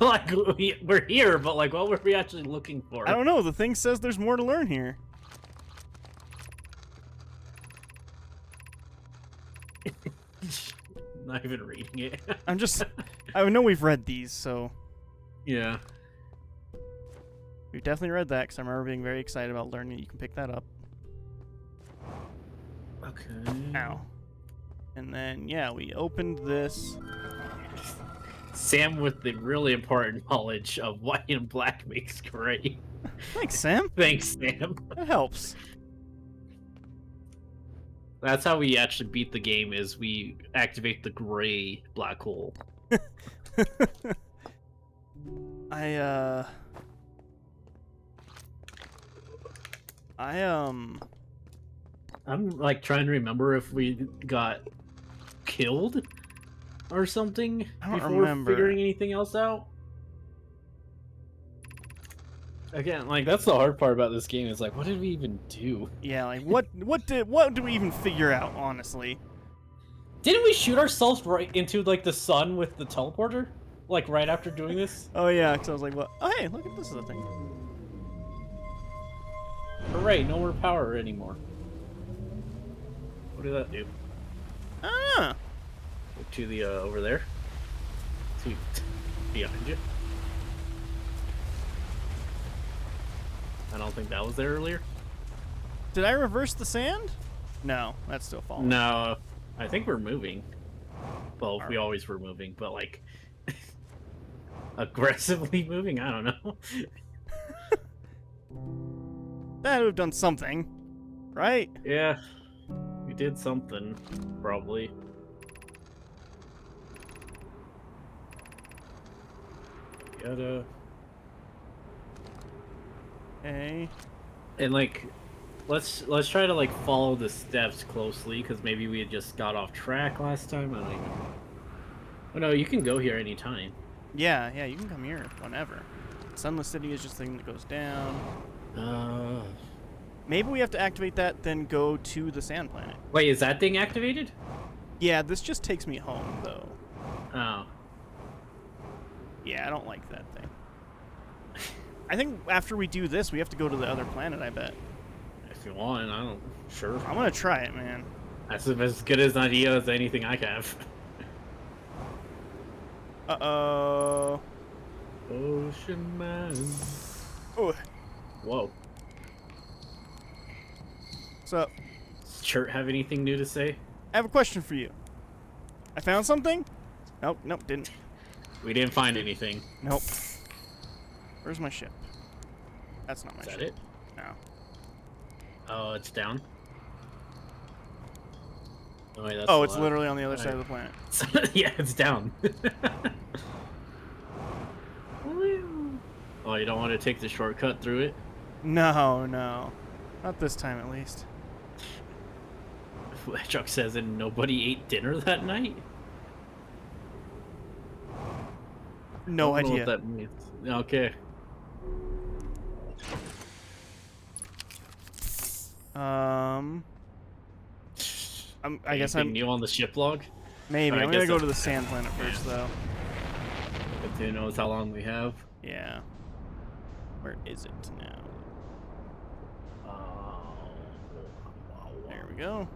Like we're here, but like what were we actually looking for? I don't know. The thing says there's more to learn here. Not even reading it. I'm just. I know we've read these, so Yeah. we've definitely read that because I remember being very excited about learning. You can pick that up. Okay. Ow. And then yeah, we opened this. Sam with the really important knowledge of white and black makes gray. Thanks, Sam. Thanks, Sam. That helps. That's how we actually beat the game, is we activate the gray black hole. I'm like trying to remember if we got killed or something I don't before remember. figuring anything else out. Again, like that's the hard part about this game is like, what did we even do? Yeah, like what do we even figure out, honestly? Didn't we shoot ourselves right into like the sun with the teleporter? Like right after doing this? Oh yeah, because I was like, what? Oh hey, look at this is a thing. Hooray, no more power anymore. What did that do? Ah, To the over there? To behind you? I don't think that was there earlier. did I reverse the sand? No, that's still falling. No, I think we're moving. Well, we always were moving, but like aggressively moving. I don't know. That would have done something, right? Yeah, we did something probably. Gotta. Okay. And like, let's try to like follow the steps closely because maybe we had just got off track last time. I don't even know. Oh no, you can go here anytime. Yeah, you can come here whenever. Sunless City is just a thing that goes down. Maybe we have to activate that, then go to the sand planet. Wait, is that thing activated? Yeah, this just takes me home, though. Oh, Yeah, I don't like that thing. I think after we do this, we have to go to the other planet, I bet. if you want, I don't. Sure. I'm gonna try it, man. That's as good as an idea as anything I have. Uh-oh. Ocean Man. Oh, Whoa. so, Does Chert have anything new to say? I have a question for you. I found something? Nope, didn't. We didn't find anything. Nope. Where's my ship? That's not my Is ship. that it? No. Oh, it's down. Oh, wait, that's Oh, a it's lot. literally on the other side of Alright. the planet. Yeah, it's down. Oh, you don't want to take the shortcut through it? No, no. Not this time, at least. Chuck says, and nobody ate dinner that night? No I don't know idea. what that means. Okay. I guess I'm new on the ship log. maybe. I I'm gonna guess go that's- to the sand planet first, though. But who knows how long we have? Yeah. Where is it now? There we go.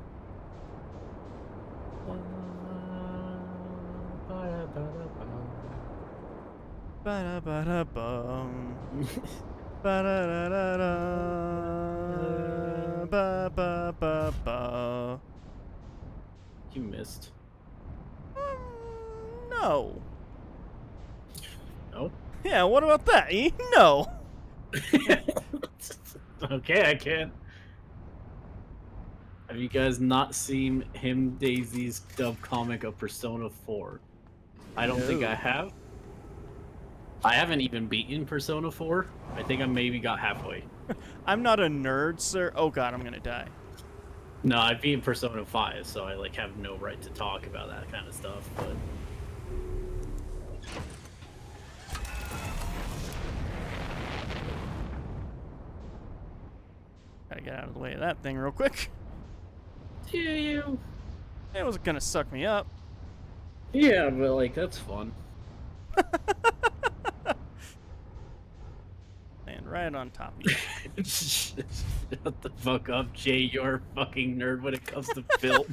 Ba-da-ba-da-bum. Ba-da-da-da-da. Ba-ba-ba-ba. You missed. No. No? Yeah, what about that? No. Okay, I can. Have you guys not seen Him Daisy's dub comic of Persona 4? I don't think I No. have. I haven't even beaten Persona 4. I think I maybe got halfway. I'm not a nerd, sir. Oh god, I'm gonna die. No, I've beaten Persona 5, so I like have no right to talk about that kind of stuff, but Gotta get out of the way of that thing real quick. do you? It wasn't gonna suck me up. Yeah, but like that's fun. Land right on top of you. Shut the fuck up, Jay. You're a fucking nerd when it comes to film.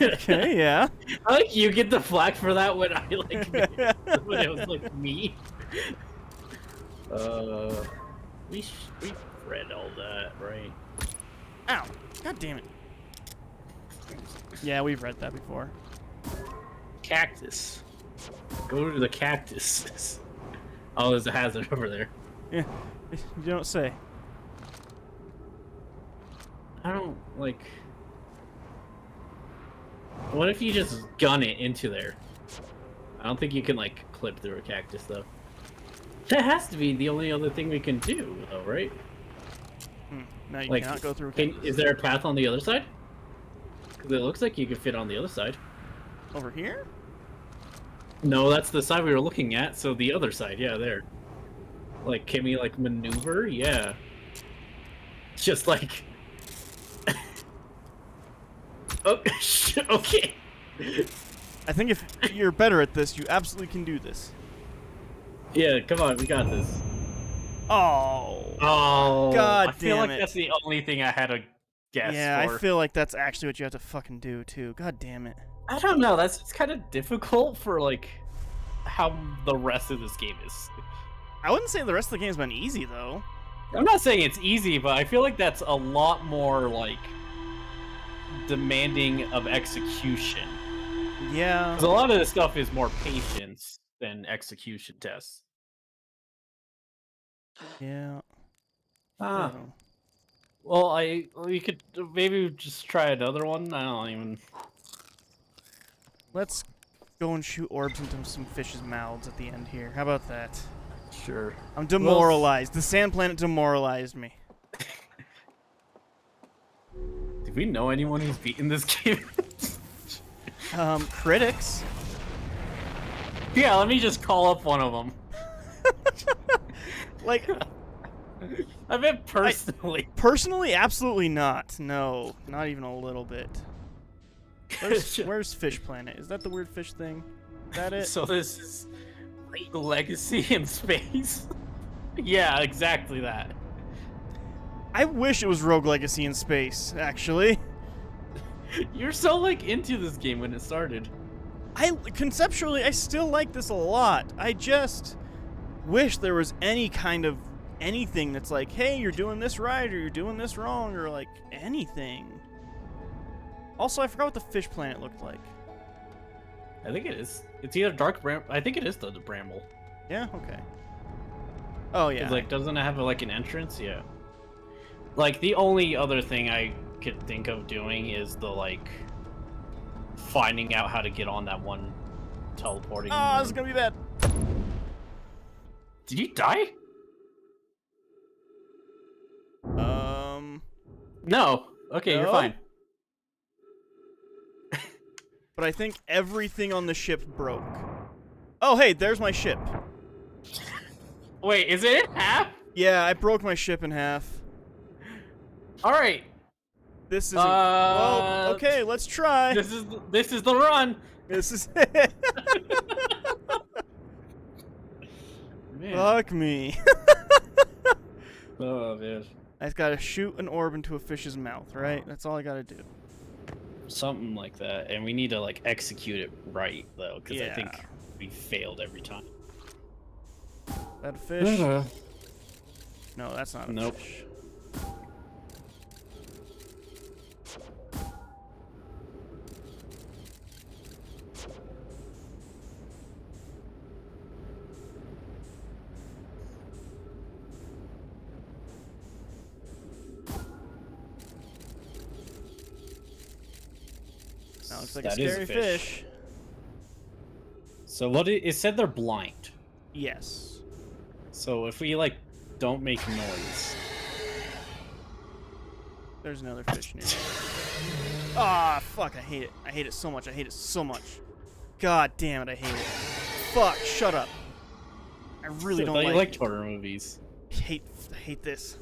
Okay, yeah. I like you get the flack for that when I like when it was like me. We read all that, right? Ow. God damn it. Yeah, we've read that before. Cactus. Go to the cactus. Oh, there's a hazard over there. Yeah. You don't say. I don't like. What if you just gun it into there? I don't think you can like clip through a cactus though. That has to be the only other thing we can do, though, right? No, you Like, cannot go through. is there a path on the other side? Because it looks like you could fit on the other side. Over here? No, that's the side we were looking at. So the other side, yeah, there. Like, can we like maneuver? Yeah. Just like. Oh, okay. I think if you're better at this, you absolutely can do this. Yeah, come on, we got this. Oh. Oh, God I feel damn like it. that's the only thing I had a guess Yeah, for. I feel like that's actually what you have to fucking do, too. God damn it. I don't know. That's it's kind of difficult for like how the rest of this game is. I wouldn't say the rest of the game's been easy, though. I'm not saying it's easy, but I feel like that's a lot more like demanding of execution. Yeah. 'Cause a lot of this stuff is more patience than execution tests. Yeah. Ah. So- Well, we could maybe just try another one. I don't even. Let's go and shoot orbs into some fish's mouths at the end here. How about that? Sure. I'm demoralized. The sand planet demoralized me. Do we know anyone who's beaten this game? Critics. Yeah, let me just call up one of them. Like, I meant personally. personally, absolutely not. No, not even a little bit. Where's Fish Planet? Is that the weird fish thing? Is that it? So this is Rogue Legacy in space? Yeah, exactly that. I wish it was Rogue Legacy in space, actually. You're so like into this game when it started. Conceptually, I still like this a lot. I just wish there was any kind of anything that's like, hey, you're doing this right or you're doing this wrong or like anything. Also, I forgot what the Fish Planet looked like. I think it is. It's either dark bram. I think it is the bramble. Yeah. Okay. Oh yeah. 'Cause, like, doesn't it have like an entrance? Yeah. Like the only other thing I could think of doing is the like finding out how to get on that one teleporting. Oh, this is room. gonna be bad. Did you die? No. Okay, you're No? fine. But I think everything on the ship broke. Oh, hey, there's my ship. Wait, is it in half? Yeah, I broke my ship in half. All right. This isn't. Well, okay, let's try. This is the run. This is it. Man. Fuck me. Oh man. I just gotta shoot an orb into a fish's mouth, right? That's all I gotta do. Something like that, and we need to like execute it right though, because I think Yeah. we failed every time. That a fish? No, that's not a Nope. fish. That looks like a That is scary fish. So what it said they're blind. Yes. So if we like don't make noise. There's another fish near. Ah, fuck, I hate it. I hate it so much. I hate it so much. God damn it, I hate it. Fuck, shut up. I really don't you like it. horror movies. I hate this.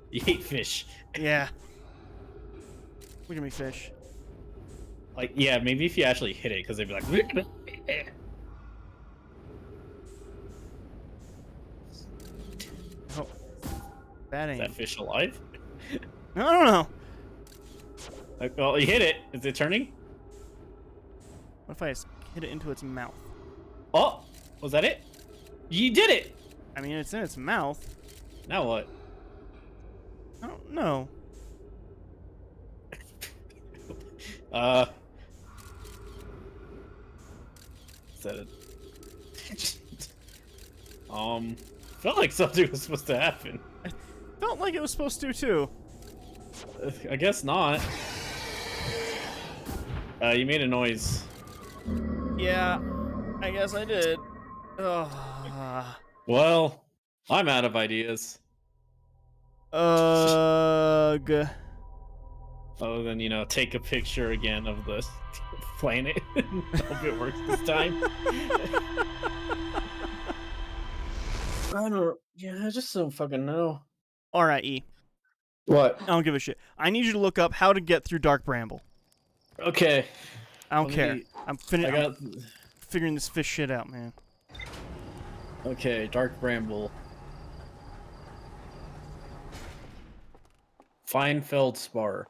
You hate fish. Yeah. Look at me, fish. Like, yeah, maybe if you actually hit it, because they'd be like, Oh. Bad is aim. that fish alive? I don't know. Like, well, you hit it. Is it turning? What if I just hit it into its mouth? Oh, was that it? You did it. I mean, it's in its mouth. Now what? I don't know. Is that it? Felt like something was supposed to happen. Felt like it was supposed to, too. I guess not. You made a noise. Yeah, I guess I did. Ugh. Well, I'm out of ideas. Ugh. Other than, you know, take a picture again of the planet. Hope it works this time. I just don't fucking know. Alright, E. What? I don't give a shit. I need you to look up how to get through Dark Bramble. Okay. I don't Let care. me- I'm I got. figuring this fish shit out, man. Okay, Dark Bramble. Find feldspar.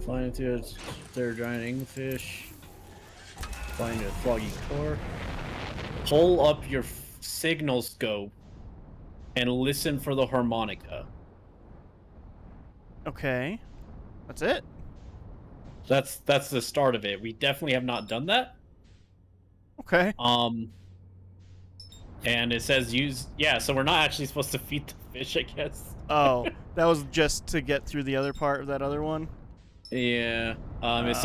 Find their giant anglerfish. Find a foggy core. Pull up your signal scope and listen for the harmonica. Okay. That's it? That's the start of it. We definitely have not done that. Okay. And it says so we're not actually supposed to feed the fish, I guess. Oh, that was just to get through the other part of that other one? Yeah. Oh. It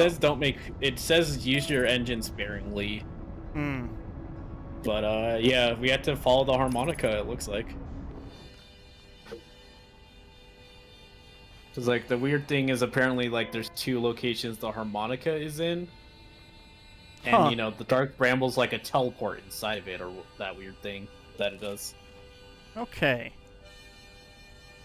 says use your engine sparingly. Hmm. But yeah, we have to follow the harmonica, it looks like. Cause like the weird thing is apparently like there's two locations the harmonica is in. And Huh. you know, the Dark Bramble's like a teleport inside of it, or that weird thing that it does. Okay.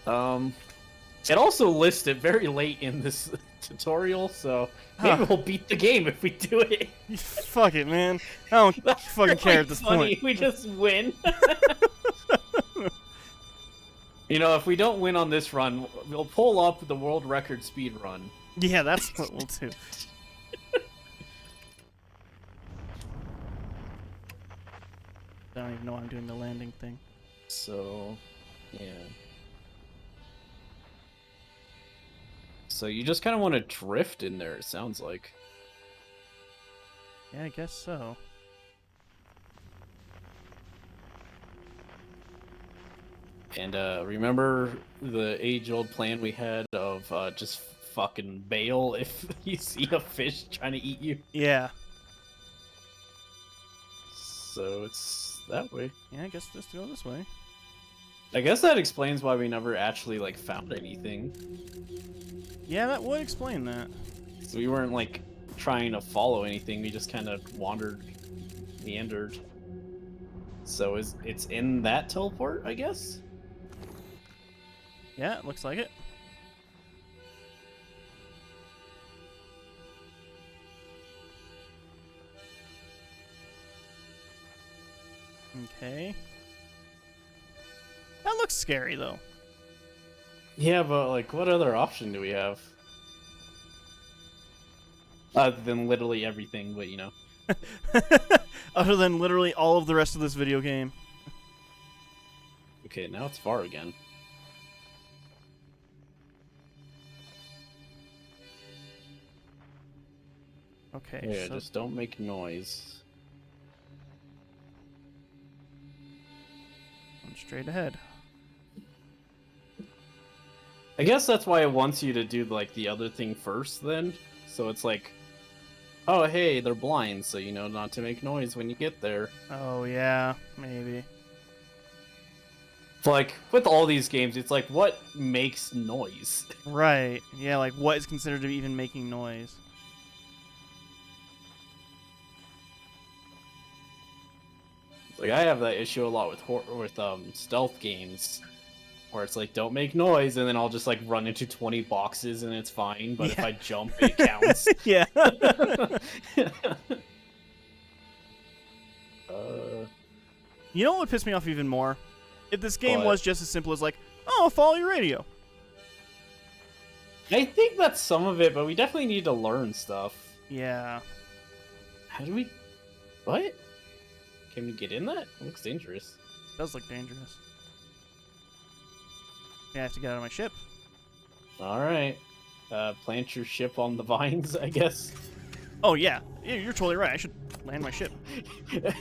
It also listed very late in this tutorial, so maybe Huh. we'll beat the game if we do it. Fuck it, man. I don't That's fucking care really at this funny. point. We just win. You know, if we don't win on this run, we'll pull up the world record speed run. Yeah, that's what we'll do. I don't even know why I'm doing the landing thing. So, yeah. So you just kind of want to drift in there, it sounds like. Yeah, I guess so. And remember the age-old plan we had of just fucking bail if you see a fish trying to eat you? Yeah. So it's that way. Yeah, I guess just go this way. I guess that explains why we never actually like found anything. Yeah, that would explain that. So we weren't like trying to follow anything. We just kind of wandered, meandered. So it's in that teleport, I guess? Yeah, it looks like it. Okay. That looks scary, though. Yeah, but like, what other option do we have? Other than literally everything, but you know. Other than literally all of the rest of this video game. Okay, now it's far again. Okay, Yeah, so just don't make noise. going straight ahead. I guess that's why it wants you to do like the other thing first then. So it's like, oh hey, they're blind, so you know not to make noise when you get there. Oh, yeah, maybe. Like with all these games, it's like what makes noise? Right. Yeah, like what is considered to be even making noise? Like I have that issue a lot with stealth games, where it's like don't make noise, and then I'll just like run into 20 boxes and it's fine. But if Yeah. I jump, it counts. Yeah. You know what would piss me off even more? If this game What? was just as simple as like, oh, follow your radio. I think that's some of it, but we definitely need to learn stuff. Yeah. How do we? What? Can we get in that? It looks dangerous. It does look dangerous. Yeah, I have to get out of my ship. All right. Plant your ship on the vines, I guess. Oh, yeah. Yeah, you're totally right. I should land my ship.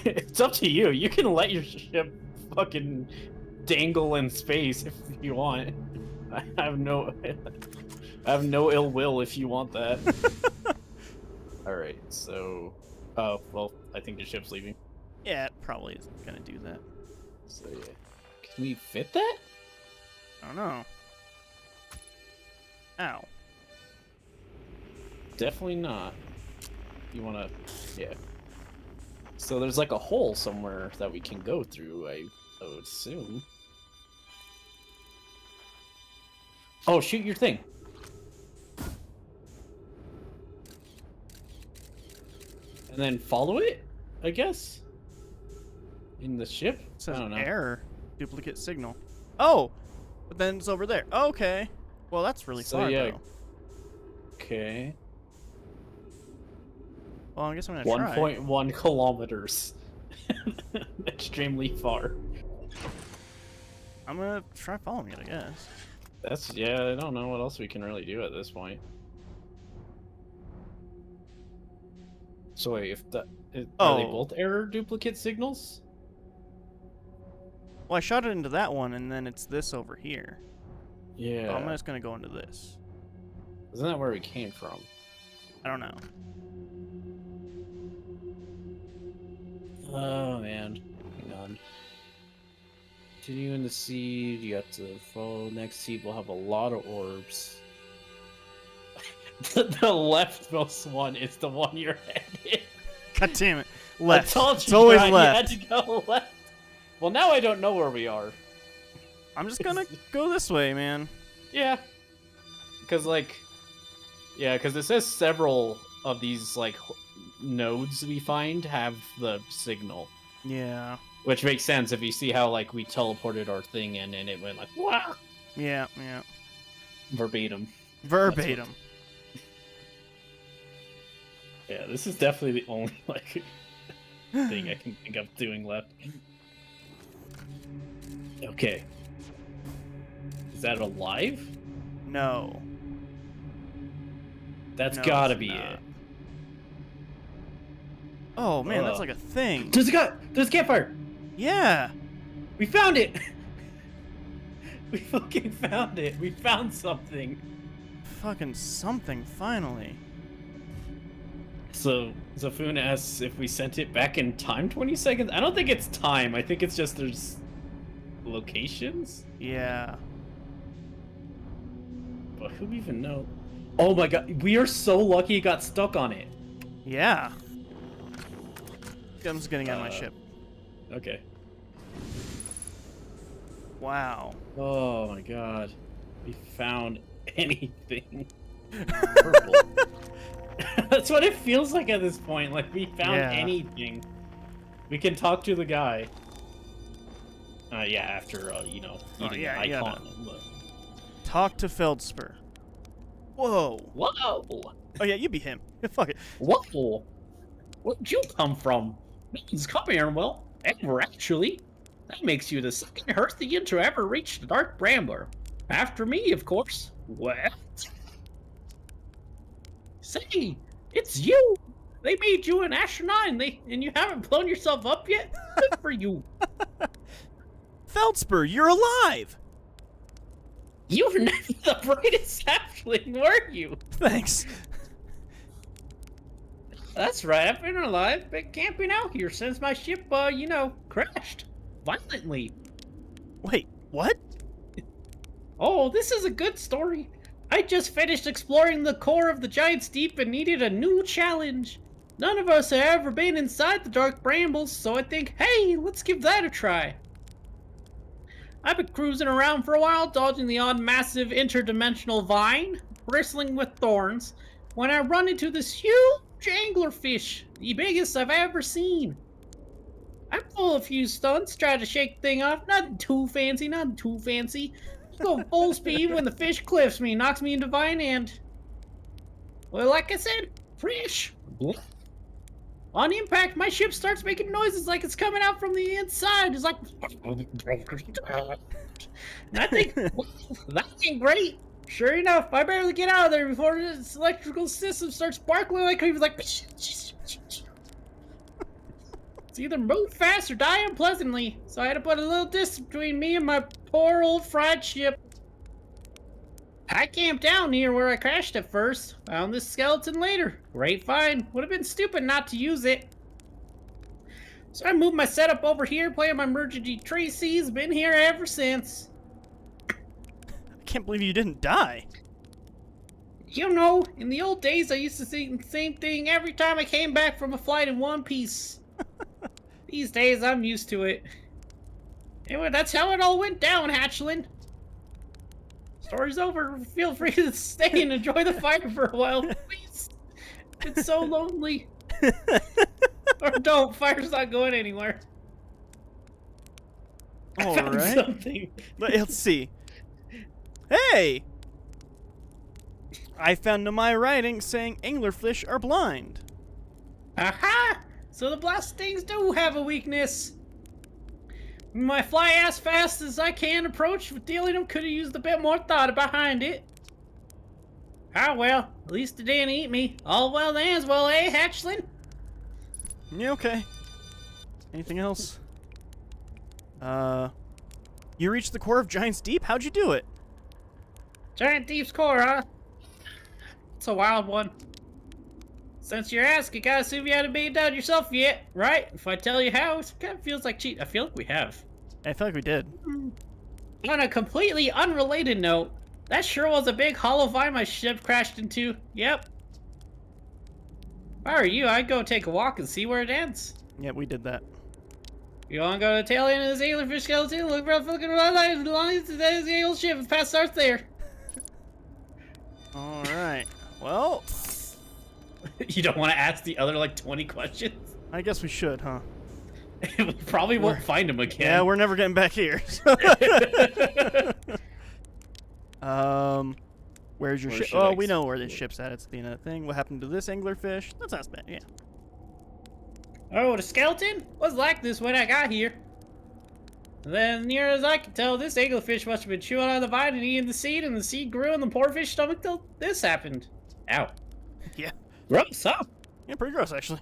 It's up to you. You can let your ship fucking dangle in space if you want. I have no ill will if you want that. All right. So, oh well, I think the ship's leaving. Yeah, it probably isn't going to do that. So yeah, can we fit that? I don't know. Ow. Definitely not. You wanna, yeah. So there's like a hole somewhere that we can go through, I would assume. Oh, shoot your thing. And then follow it, I guess? In the ship? It says I don't know. error. Duplicate signal. Oh! But then it's over there. Okay. Well, that's really So, far, yeah. though. Okay. Well, I guess I'm going to try. 1.1 kilometers. Extremely far. I'm going to try following it, I guess. That's, yeah, I don't know what else we can really do at this point. So wait, if that are they Oh. both error duplicate signals? Well, I shot it into that one, and then it's this over here. Yeah. So I'm just going to go into this. Isn't that where we came from? I don't know. Oh man, hang on. Continue in the seed. You have to follow next seed. We'll have a lot of orbs. The leftmost one is the one you're headed. God damn it. Left. I told It's you, always Brian, left. You had to go left. Well, now I don't know where we are. I'm just going to go this way, man. Yeah. Because, like... Yeah, because it says several of these, like, nodes we find have the signal. Yeah. Which makes sense if you see how, like, we teleported our thing in and it went like, wow! Yeah, yeah. Verbatim. Verbatim. Yeah, this is definitely the only, like, thing I can think of doing left. Okay. Is that alive? No. That's No, gotta it's be not. it. Oh man, that's like a thing. There's a campfire. Yeah. We found it. We fucking found it. We found something. Fucking something, finally. So Zafun asks if we sent it back in time 20 seconds. I don't think it's time. I think it's just there's locations. Yeah. But who even know? Oh my god, we are so lucky it got stuck on it. Yeah. I'm just getting on my ship. Okay. Wow. Oh my god. We found anything. Purple. That's what it feels like at this point. Like, we found Yeah. anything. We can talk to the guy. Yeah, after, you know, eating yeah, an yeah, icon. But... Talk to Feldspur. Whoa. Whoa! Oh yeah, you be him. Fuck it. Whoa! Where'd you come from? Means come here, well, ever actually. That makes you the second Hearthian to ever reach the Dark Brambler. After me, of course. What? Say, it's you! They made you an astronaut and you haven't blown yourself up yet? Good for you. Feldspur, you're alive! You were never the brightest halfling, were you? Thanks. That's right, I've been alive, been camping out here since my ship, you know, crashed. Violently. Wait, what? Oh, this is a good story. I just finished exploring the core of the Giant's Deep and needed a new challenge. None of us have ever been inside the Dark Brambles, so I think, hey, let's give that a try. I've been cruising around for a while, dodging the odd massive interdimensional vine, bristling with thorns, when I run into this huge anglerfish, the biggest I've ever seen. I pull a few stunts, try to shake the thing off, nothing too fancy. Go full speed when the fish clips me, knocks me into vine, and... well, like I said, fish. On impact, my ship starts making noises like it's coming out from the inside. It's like... and I think, well, that ain't great. Sure enough, I barely get out of there before this electrical system starts sparkling like crazy, like... it's either move fast or die unpleasantly, so I had to put a little distance between me and my poor old fried ship. I camped down near where I crashed at first, found this skeleton later. Great find, would have been stupid not to use it. So I moved my setup over here, playing my emergency Tracy's, been here ever since. I can't believe you didn't die. You know, in the old days I used to see the same thing every time I came back from a flight in One Piece. These days, I'm used to it. Anyway, that's how it all went down, Hatchling. Story's over. Feel free to stay and enjoy the fire for a while, please. It's so lonely. Or don't. Fire's not going anywhere. All I found right. something. Let's see. Hey! I found in my writing saying anglerfish are blind. Aha! So the blast things do have a weakness. My fly as fast as I can approach with dealing them could have used a bit more thought behind it. Ah well, at least it didn't eat me. All well then as well, eh, Hatchling? Yeah, okay. Anything else? You reached the core of Giant's Deep? How'd you do it? Giant Deep's core, huh? It's a wild one. Since you're asking, gotta assume you haven't been down yourself yet, right? If I tell you how, it kind of feels like cheat. I feel like we have. I feel like we did. On a completely unrelated note, that sure was a big hollow vine my ship crashed into. Yep. If I were you, I'd go take a walk and see where it ends. Yeah, we did that. You wanna go to the tail end of this anglerfish skeleton? Look for a fucking wildlife as long as there's the old ship. If past starts there. Alright. Well, You don't want to ask the other like 20 questions? I guess we should, huh? We probably won't find him again. Yeah, we're never getting back here. Where's your Where ship? should Oh, I we know where this ship's at. It's at the end of the thing. What happened to this anglerfish? That's not bad, yeah. Oh, the skeleton was like this when I got here. And then, near as I can tell, this anglerfish must have been chewing on the vine and eating the seed, and the seed grew in the poor fish stomach till this happened. Ow. Yeah. Gross, huh? Yeah, pretty gross, actually.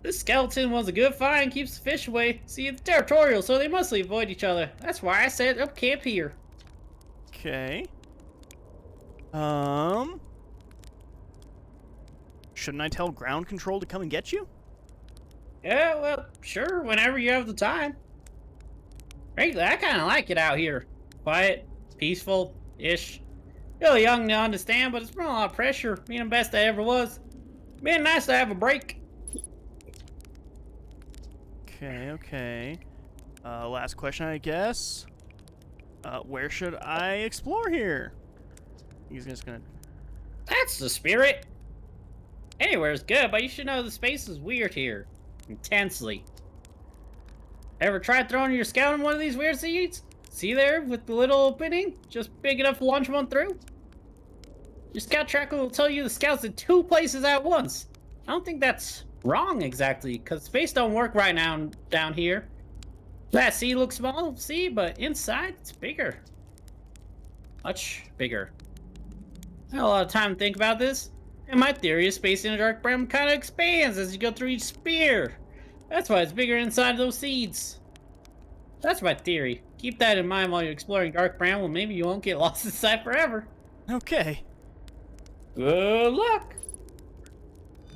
This skeleton was a good find, keeps the fish away. See, it's territorial, so they mostly avoid each other. That's why I set up camp here. Okay. Shouldn't I tell ground control to come and get you? Yeah, well, sure, whenever you have the time. Frankly, I kind of like it out here. Quiet, peaceful-ish. Really young to understand, but it's been a lot of pressure. Being the best I ever was. Been nice to have a break. Okay. Last question, I guess. Where should I explore here? He's just gonna... That's the spirit. Anywhere's good, but you should know the space is weird here. Intensely. Ever tried throwing your scout in one of these weird seeds? See there, with the little opening? Just big enough to launch one through? Your scout tracker will tell you the scout's in 2 places at once. I don't think that's wrong exactly, because space don't work right now down here. That seed looks small, see, but inside it's bigger. Much bigger. I had a lot of time to think about this. And my theory is space in a dark brim kind of expands as you go through each sphere. That's why it's bigger inside of those seeds. That's my theory. Keep that in mind while you're exploring Dark Bram. Well, maybe you won't get lost inside forever. Okay. Good luck.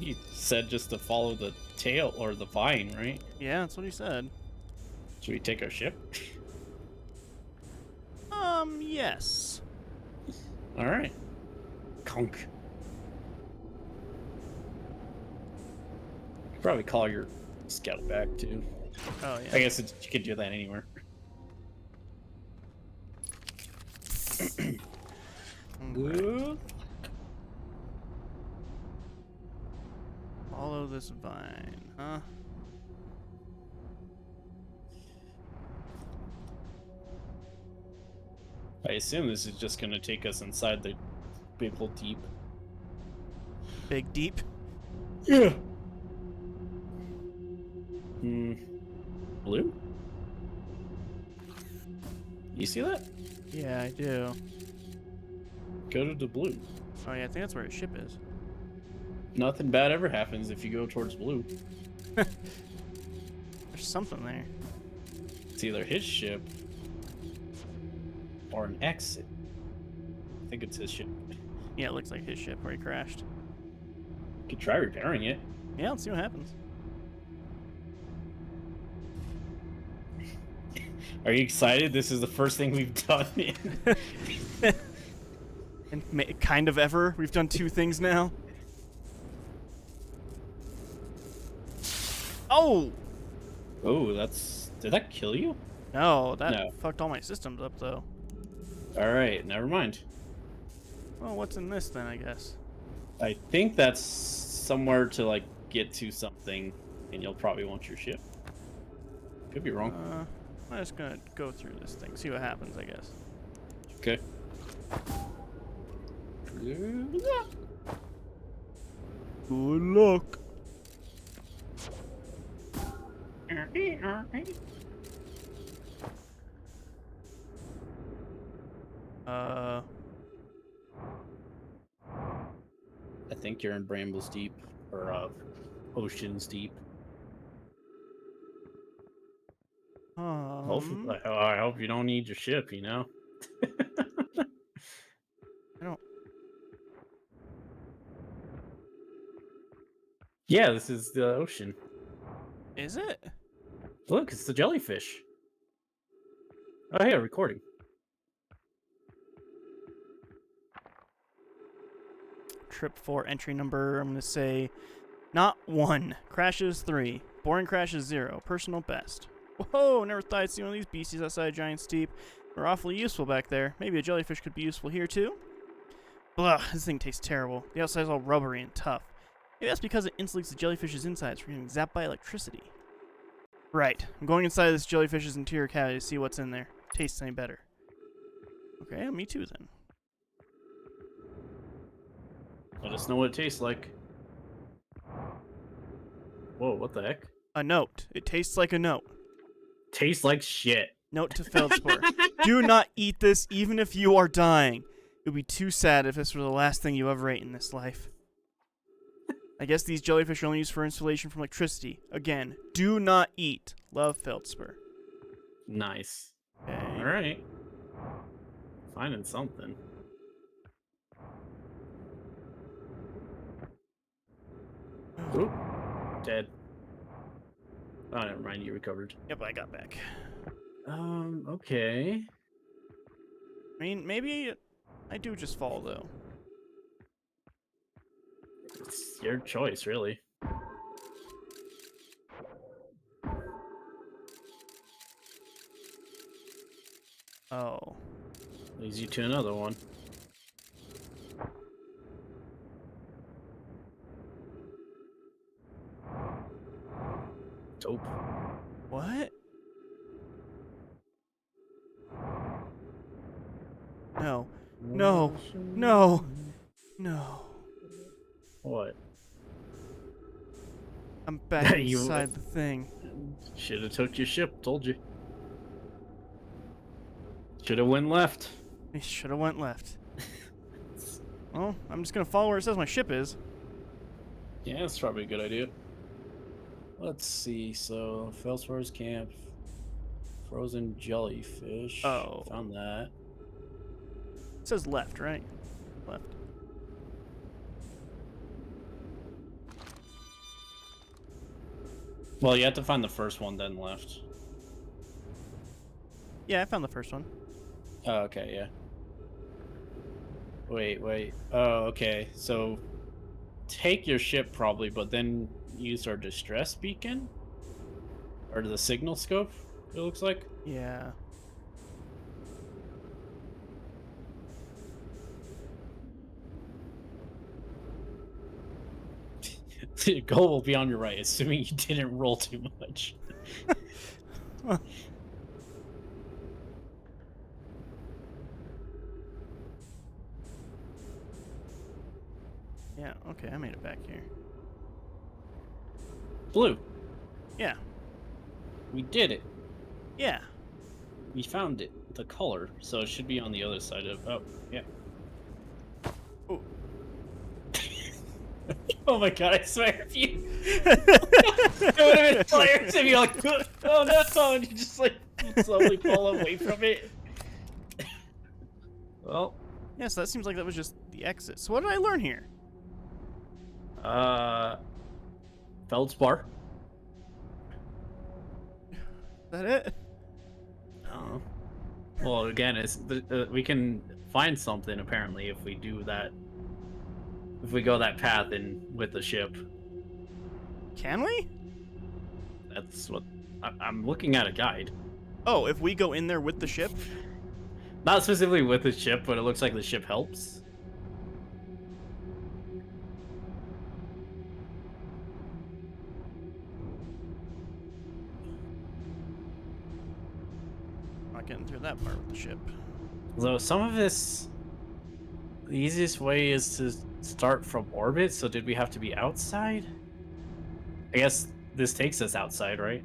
He said just to follow the tail or the vine, right? Yeah, that's what he said. Should we take our ship? Yes. All right. Conk. Probably call your scout back too. Oh, yeah. I guess you could do that anywhere. Okay. Follow this vine, huh? I assume this is just gonna take us inside the big hole deep. Big deep. Yeah. Blue? You see that? Yeah, I do. Go to the blue. Oh, yeah, I think that's where his ship is. Nothing bad ever happens if you go towards blue. There's something there. It's either his ship or an exit. I think it's his ship. Yeah, it looks like his ship where he crashed. You could try repairing it. Yeah, let's see what happens. Are you excited? This is the first thing we've done And kind of ever. We've done 2 things now. Oh! Oh, that's... Did that kill you? No, that No. fucked all my systems up, though. Alright, never mind. Well, what's in this, then, I guess? I think that's somewhere to, like, get to something, and you'll probably want your ship. Could be wrong. I'm just gonna go through this thing, see what happens, I guess. Okay. Good luck. I think you're in Brambles Deep, or Oceans Deep. I hope you don't need your ship, you know? I don't... Yeah, this is the ocean. Is it? Look, it's the jellyfish. Oh, hey, recording. Trip 4 entry number, I'm gonna say not 1. Crashes 3. Boring crashes 0. Personal best. Whoa, never thought I'd see one of these beasties outside a giant steep. They're awfully useful back there. Maybe a jellyfish could be useful here too? Blah, this thing tastes terrible. The outside's all rubbery and tough. Maybe that's because it insulates the jellyfish's insides from getting zapped by electricity. Right, I'm going inside this jellyfish's interior cavity to see what's in there. Tastes any better. Okay, me too then. Let us know what it tastes like. Whoa, what the heck? A note. It tastes like a note. Tastes like shit. Note to Feldspar. Do not eat this even if you are dying. It would be too sad if this were the last thing you ever ate in this life. I guess these jellyfish are only used for insulation from electricity. Again, do not eat. Love, Feldspar. Nice. Okay. All right. Finding something. Oop. Dead. Oh, never mind. You recovered. Yep, I got back. Okay. I mean, maybe I do just fall, though. It's your choice, really. Oh. Leads you to another one. Dope. What? No. No. No. No. What? I'm back You- inside the thing. Should have took your ship. Told you. Should have went left. I should have went left. Well, I'm just gonna follow where it says my ship is. Yeah, that's probably a good idea. Let's see. So, Felspar's camp, frozen jellyfish. Oh. Found that. It says left, right? Left. Well, you have to find the first one, then left. Yeah, I found the first one. Oh, okay, yeah. Wait. Oh, okay. So, take your ship probably, but then use our distress beacon? Or the signal scope, it looks like. Yeah. Your goal will be on your right, assuming you didn't roll too much. Yeah, okay, I made it back here. Blue, Yeah. we did it. Yeah. We found it. The color, so it should be on the other side of. Oh, yeah. Oh. Oh my god! I swear, if you, it would have been hilarious if you like, oh no, and you just like slowly pull away from it. Well, Yeah, so that seems like that was just the exit. So what did I learn here? Feldspar. Is that it? Well, again, it's we can find something apparently if we do that. If we go that path in with the ship. Can we? That's what I'm looking at a guide. Oh, if we go in there with the ship? Not specifically with the ship, but it looks like the ship helps. Not getting through that part with the ship. Though some of this, the easiest way is to start from orbit. So did we have to be outside? I guess this takes us outside, right?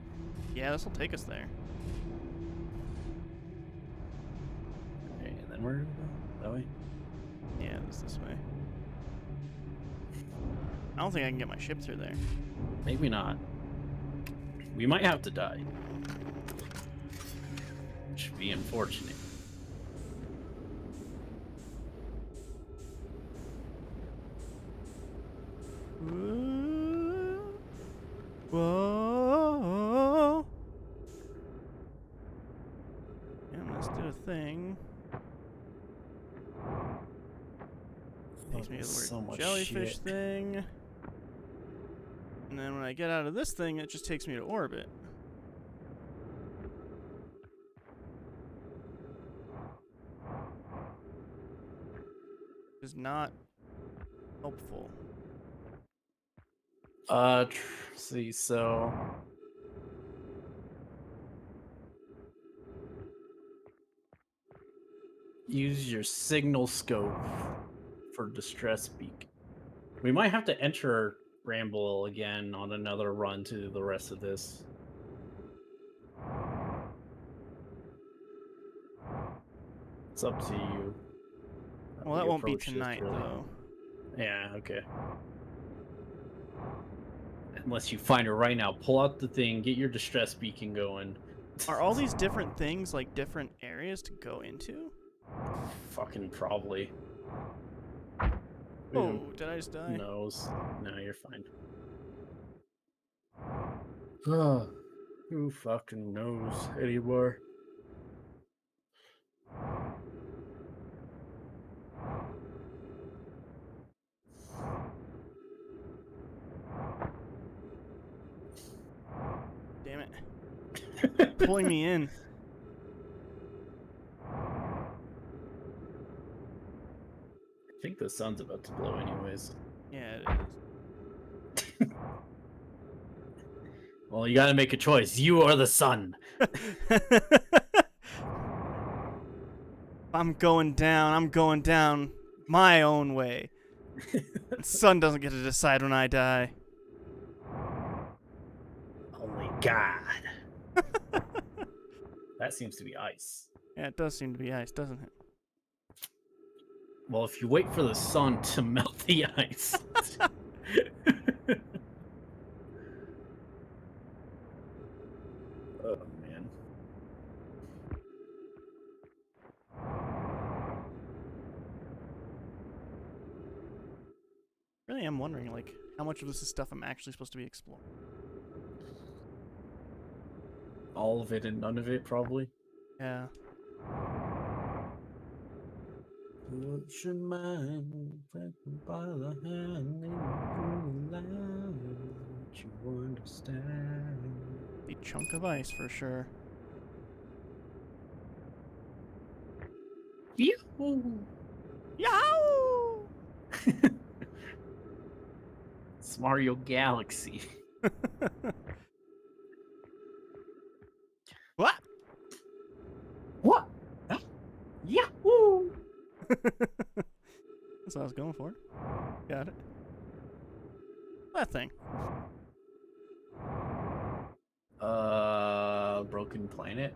Yeah, this will take us there. Okay, and then we're that way. Yeah, this way. I don't think I can get my ship through there. Maybe not. We might have to die. Which would be unfortunate. Whoa. And let's do a thing. Takes me to the So weird much jellyfish shit. thing. And then when I get out of this thing, it just takes me to orbit. Is not helpful. See, so use your signal scope for distress beacon. We might have to enter Ramble again on another run to the rest of this. It's up to you. Well, We that won't be approach this tonight, really- though. Yeah, okay. Unless you find her right now, pull out the thing, get your distress beacon going. Are all these different things like different areas to go into? Fucking probably. Oh, did I just die? Knows. No, you're fine. Oh, who fucking knows anymore? Damn it. Pulling me in. I think the sun's about to blow anyways. Yeah, it Well, you gotta make a choice. You or the sun. is. I'm going down my own way. The sun doesn't get to decide when I die. Only God. That seems to be ice. Yeah, it does seem to be ice, doesn't it? Well, if you wait for the sun to melt the ice. Oh, man. Really am wondering, like, how much of this is stuff I'm actually supposed to be exploring. All of it and none of it, probably. Yeah. Put your mind by the hand and you understand. The chunk of ice for sure. Yoo-hoo. Yow! It's Mario Galaxy. What? What? Huh? Yahoo! That's what I was going for. Got it. That thing. Broken Planet.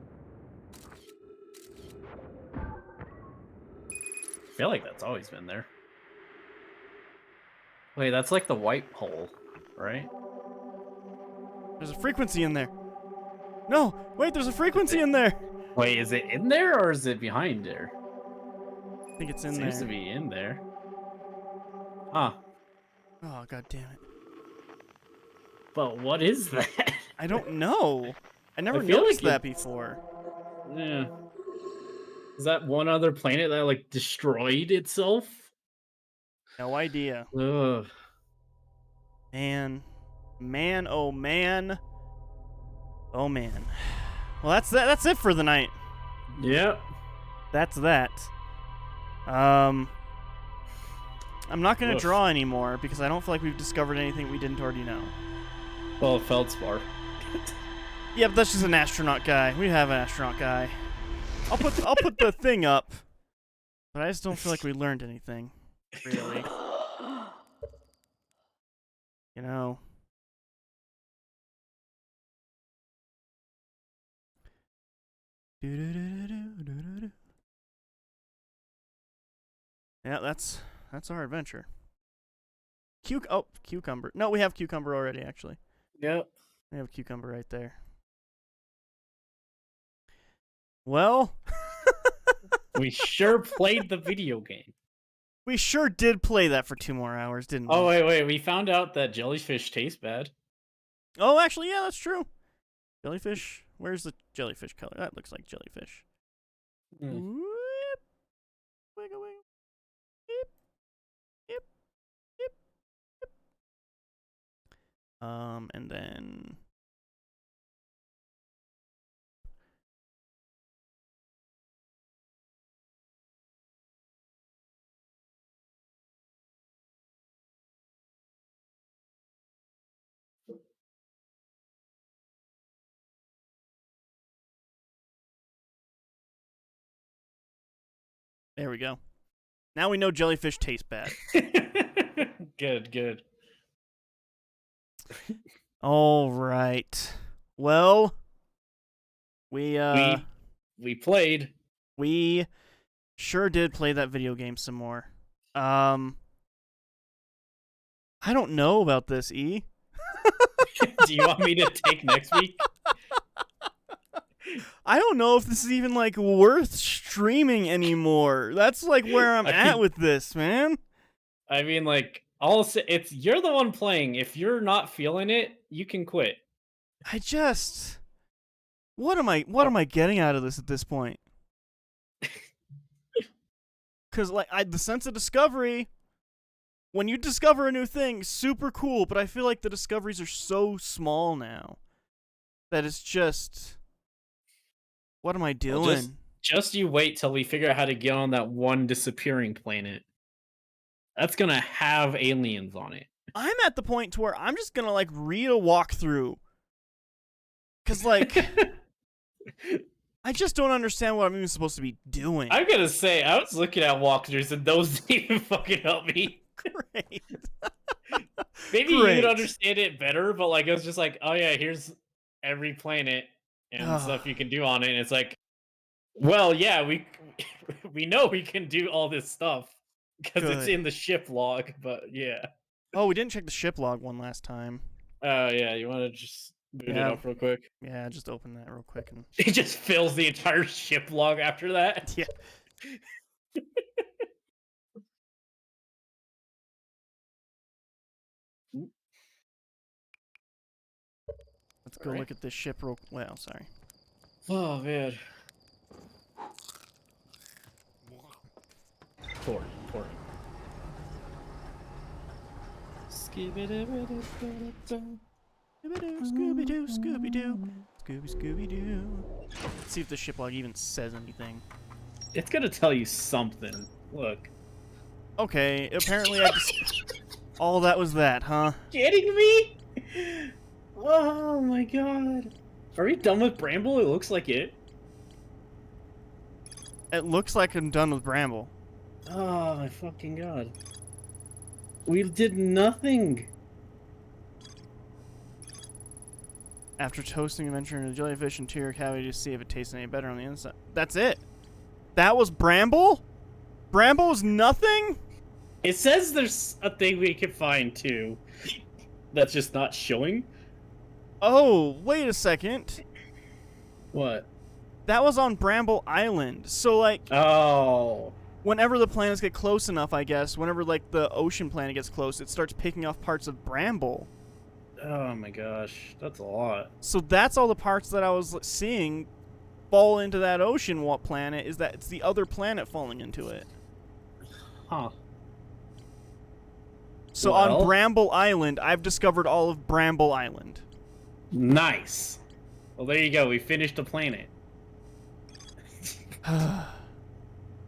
I feel like that's always been there. Wait, that's like the white hole, right? There's a frequency in there. No! Wait, there's a frequency in there! Wait, is it in there or is it behind there? I think it's in Seems there. to be in there. Huh. Oh, god damn it. But what is that? I don't know. I never feel noticed like that before. Yeah. Is that one other planet that like destroyed itself? No idea. Ugh. Man. Man, oh man. Oh man. Well, that's it for the night. Yep. That's that. I'm not gonna Oof. draw anymore because I don't feel like we've discovered anything we didn't already know. Well, Feldspar. Yeah, but that's just an astronaut guy. We have an astronaut guy. I'll put the thing up, but I just don't feel like we learned anything, really. You know. Yeah, that's our adventure. Cucumber. No, we have cucumber already, actually. Yep. We have a cucumber right there. Well, We sure played the video game. we sure did play that for 2 more hours, didn't we? Oh, wait. We found out that jellyfish taste bad. Oh, actually, yeah, that's true. Jellyfish. Where's the jellyfish color? That looks like jellyfish. Mm. Whoop. Wiggle, wiggle. Yip. Yip. Yip. Yip. And then... There we go. Now we know jellyfish taste bad. Good. All right. Well, we played. we sure did play that video game some more. I don't know about this, E. Do you want me to take next week? I don't know if this is even like worth streaming anymore. That's like where I'm at with this, man. I mean, like, I'll say it's you're the one playing. If you're not feeling it, you can quit. I just what am I getting out of this at this point? Cuz like the sense of discovery, when you discover a new thing, super cool, but I feel like the discoveries are so small now that it's just what am I doing? Well, just you wait till we figure out how to get on that one disappearing planet. That's gonna have aliens on it. I'm at the point to where I'm just gonna like read a walkthrough, cause like I just don't understand what I'm even supposed to be doing. I'm gonna say I was looking at walkthroughs and those didn't even fucking help me. Great. Maybe Great. you'd understand it better, but like it was just like, oh yeah, here's every planet and stuff you can do on it, and it's like, well, yeah, we know we can do all this stuff because it's Good. in the ship log, but yeah. Oh, we didn't check the ship log one last time. Oh yeah, you want to just boot it up real quick? Yeah, just open that real quick and It just fills the entire ship log after that. yeah. Let's go look at this ship real. Well, sorry. Oh man. Four. Scooby-Doo, Scooby-Doo, Scooby-Doo. Let's see if the ship log even says anything. It's gonna tell you something. Look. Okay, apparently I just... All that was that, huh? Kidding me? Oh my god. Are we done with Bramble? It looks like it. It looks like I'm done with Bramble. Oh my fucking god. We did nothing. After toasting and venturing into the jellyfish interior cavity to see if it tastes any better on the inside. That's it. That was Bramble? Bramble was nothing? It says there's a thing we can find too. That's just not showing. Oh, wait a second. What? That was on Bramble Island. So, like, Oh. whenever the planets get close enough, I guess, whenever, like, the ocean planet gets close, it starts picking off parts of Bramble. Oh my gosh. That's a lot. So that's all the parts that I was seeing fall into that ocean planet, is that it's the other planet falling into it. Huh. So Well. on Bramble Island, I've discovered all of Bramble Island. Nice. Well, there you go. We finished the planet.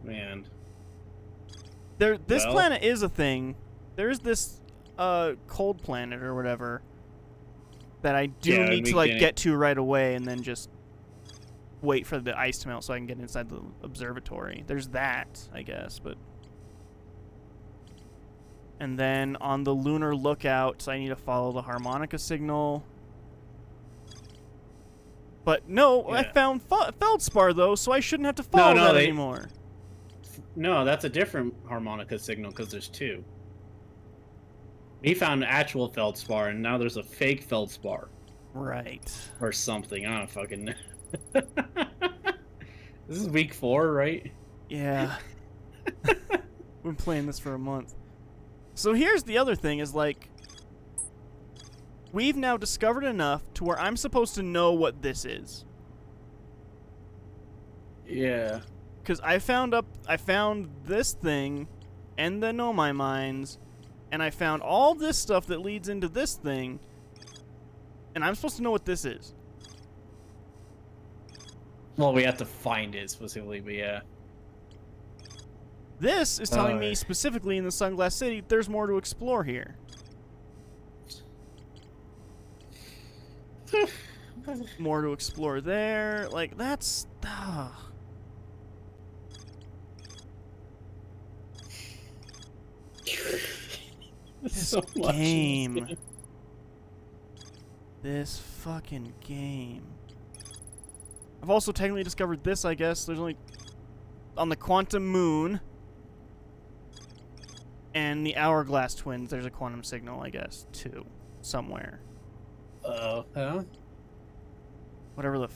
Man. This Well. planet is a thing. There's this cold planet or whatever that I do Yeah, need we to like can- get to right away and then just wait for the ice to melt so I can get inside the observatory. There's that, I guess, but and then on the lunar lookout, I need to follow the harmonica signal. But no, I Yeah. found feldspar though, so I shouldn't have to follow that anymore. No, that's a different harmonica signal because there's two. We found actual feldspar, and now there's a fake feldspar Right. or something. I don't fucking know. This is week 4, right? Yeah. We've been playing this for a month. So here's the other thing is like we've now discovered enough to where I'm supposed to know what this is. Yeah. Cuz I found this thing and the Know My Mines, and I found all this stuff that leads into this thing, and I'm supposed to know what this is. Well, we have to find it specifically, but yeah. This is telling me Alright. specifically in the Sunglass City there's more to explore here. More to explore there. Like, that's... This So much in game. this This fucking game. I've also technically discovered this, I guess. There's only... On the Quantum Moon. And the Hourglass Twins, there's a quantum signal, I guess, too, somewhere. Huh? Whatever the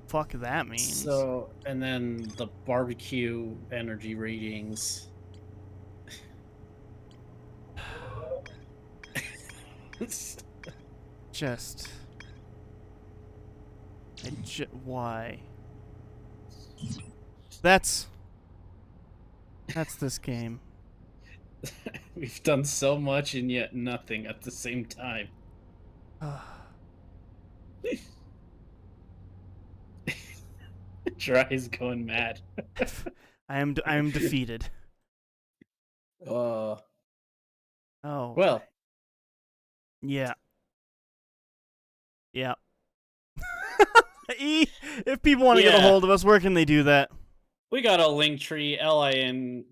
fuck that means. So, and then the barbecue energy readings. Just... why? That's this game. We've done so much and yet nothing at the same time. Dry is going mad. I am defeated. Oh. Well. Yeah. Yeah. If people want to get a hold of us, where can they do that? We got a link tree, linktr.ee/LOIP.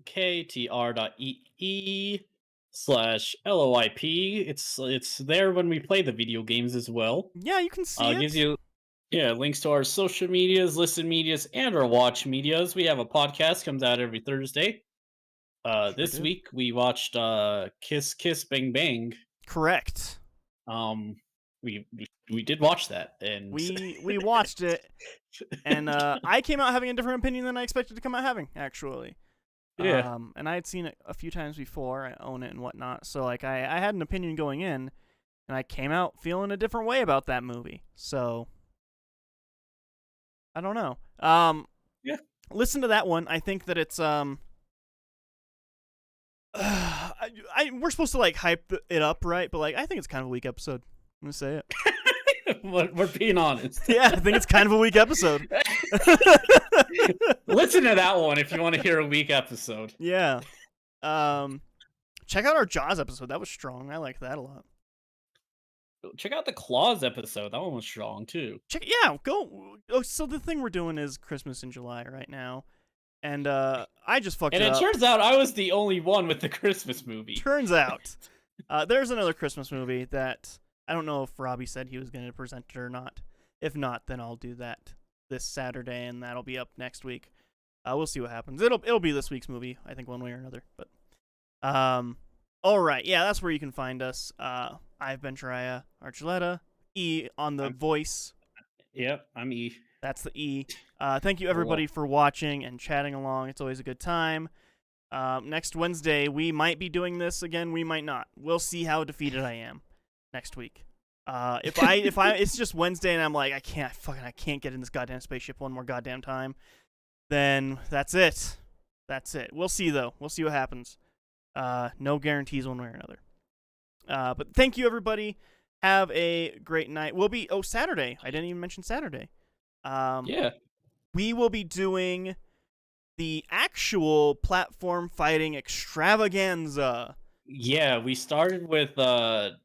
It's there when we play the video games as well. Yeah, you can see it. Gives you links to our social medias, listen medias, and our watch medias. We have a podcast, comes out every Thursday. This week we watched Kiss Kiss Bang Bang. Correct. We did watch that, and we watched it, and I came out having a different opinion than I expected to come out having, actually. Yeah. And I had seen it a few times before. I own it and whatnot, so like I had an opinion going in, and I came out feeling a different way about that movie. So I don't know. Yeah. Listen to that one. I think that it's we're supposed to like hype it up, right? But like I think it's kind of a weak episode. I'm gonna say it. We're being honest. Yeah, I think it's kind of a weak episode. Listen to that one if you want to hear a weak episode. Yeah. Check out our Jaws episode. That was strong. I like that a lot. Check out the Claws episode. That one was strong too. Go. Oh, so the thing we're doing is Christmas in July right now. And I just fucked it up. And it turns out I was the only one with the Christmas movie. Turns out. There's another Christmas movie that I don't know if Robbie said he was going to present it or not. If not, then I'll do that this Saturday, and that'll be up next week. We'll see what happens. It'll be this week's movie, I think, one way or another. But all right, yeah, that's where you can find us. I've been Jiraiya Archuleta. E on the voice. Yep, I'm E. That's the E. Thank you everybody for watching and chatting along. It's always a good time. Next Wednesday we might be doing this again. We might not. We'll see how defeated I am next week. If it's just Wednesday and I'm like I can't get in this goddamn spaceship one more goddamn time, then that's it. We'll see though. We'll see what happens. No guarantees one way or another. But thank you everybody. Have a great night. We'll be Saturday. I didn't even mention Saturday. We will be doing the actual platform fighting extravaganza. Yeah, we started with at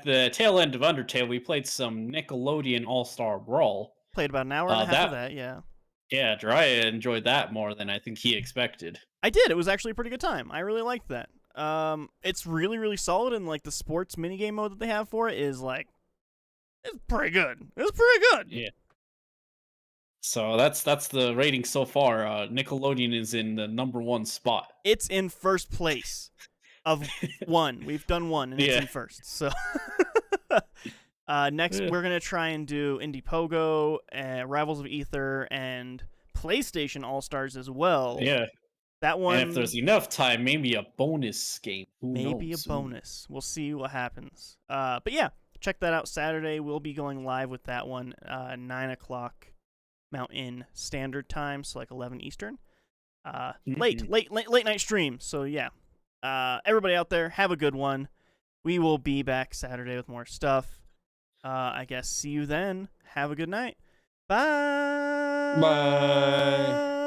the tail end of Undertale, we played some Nickelodeon All-Star Brawl. Played about an hour and a half of that, yeah. Yeah, Jiraiya enjoyed that more than I think he expected. I did. It was actually a pretty good time. I really liked that. It's really, really solid, and like the sports minigame mode that they have for it is like, it's pretty good. It's pretty good. Yeah. So that's the rating so far. Nickelodeon is in the #1 spot. It's in first place of one. We've done one, and it's in first. So next, we're gonna try and do Indiepogo, Rivals of Ether, and PlayStation All Stars as well. Yeah. That one. And if there's enough time, maybe a bonus game. Maybe a bonus. We'll see what happens. But yeah, check that out Saturday. We'll be going live with that one, 9 o'clock Mountain Standard Time, so like 11 Eastern. Late night stream. So yeah, everybody out there, have a good one. We will be back Saturday with more stuff. I guess see you then. Have a good night. Bye. Bye.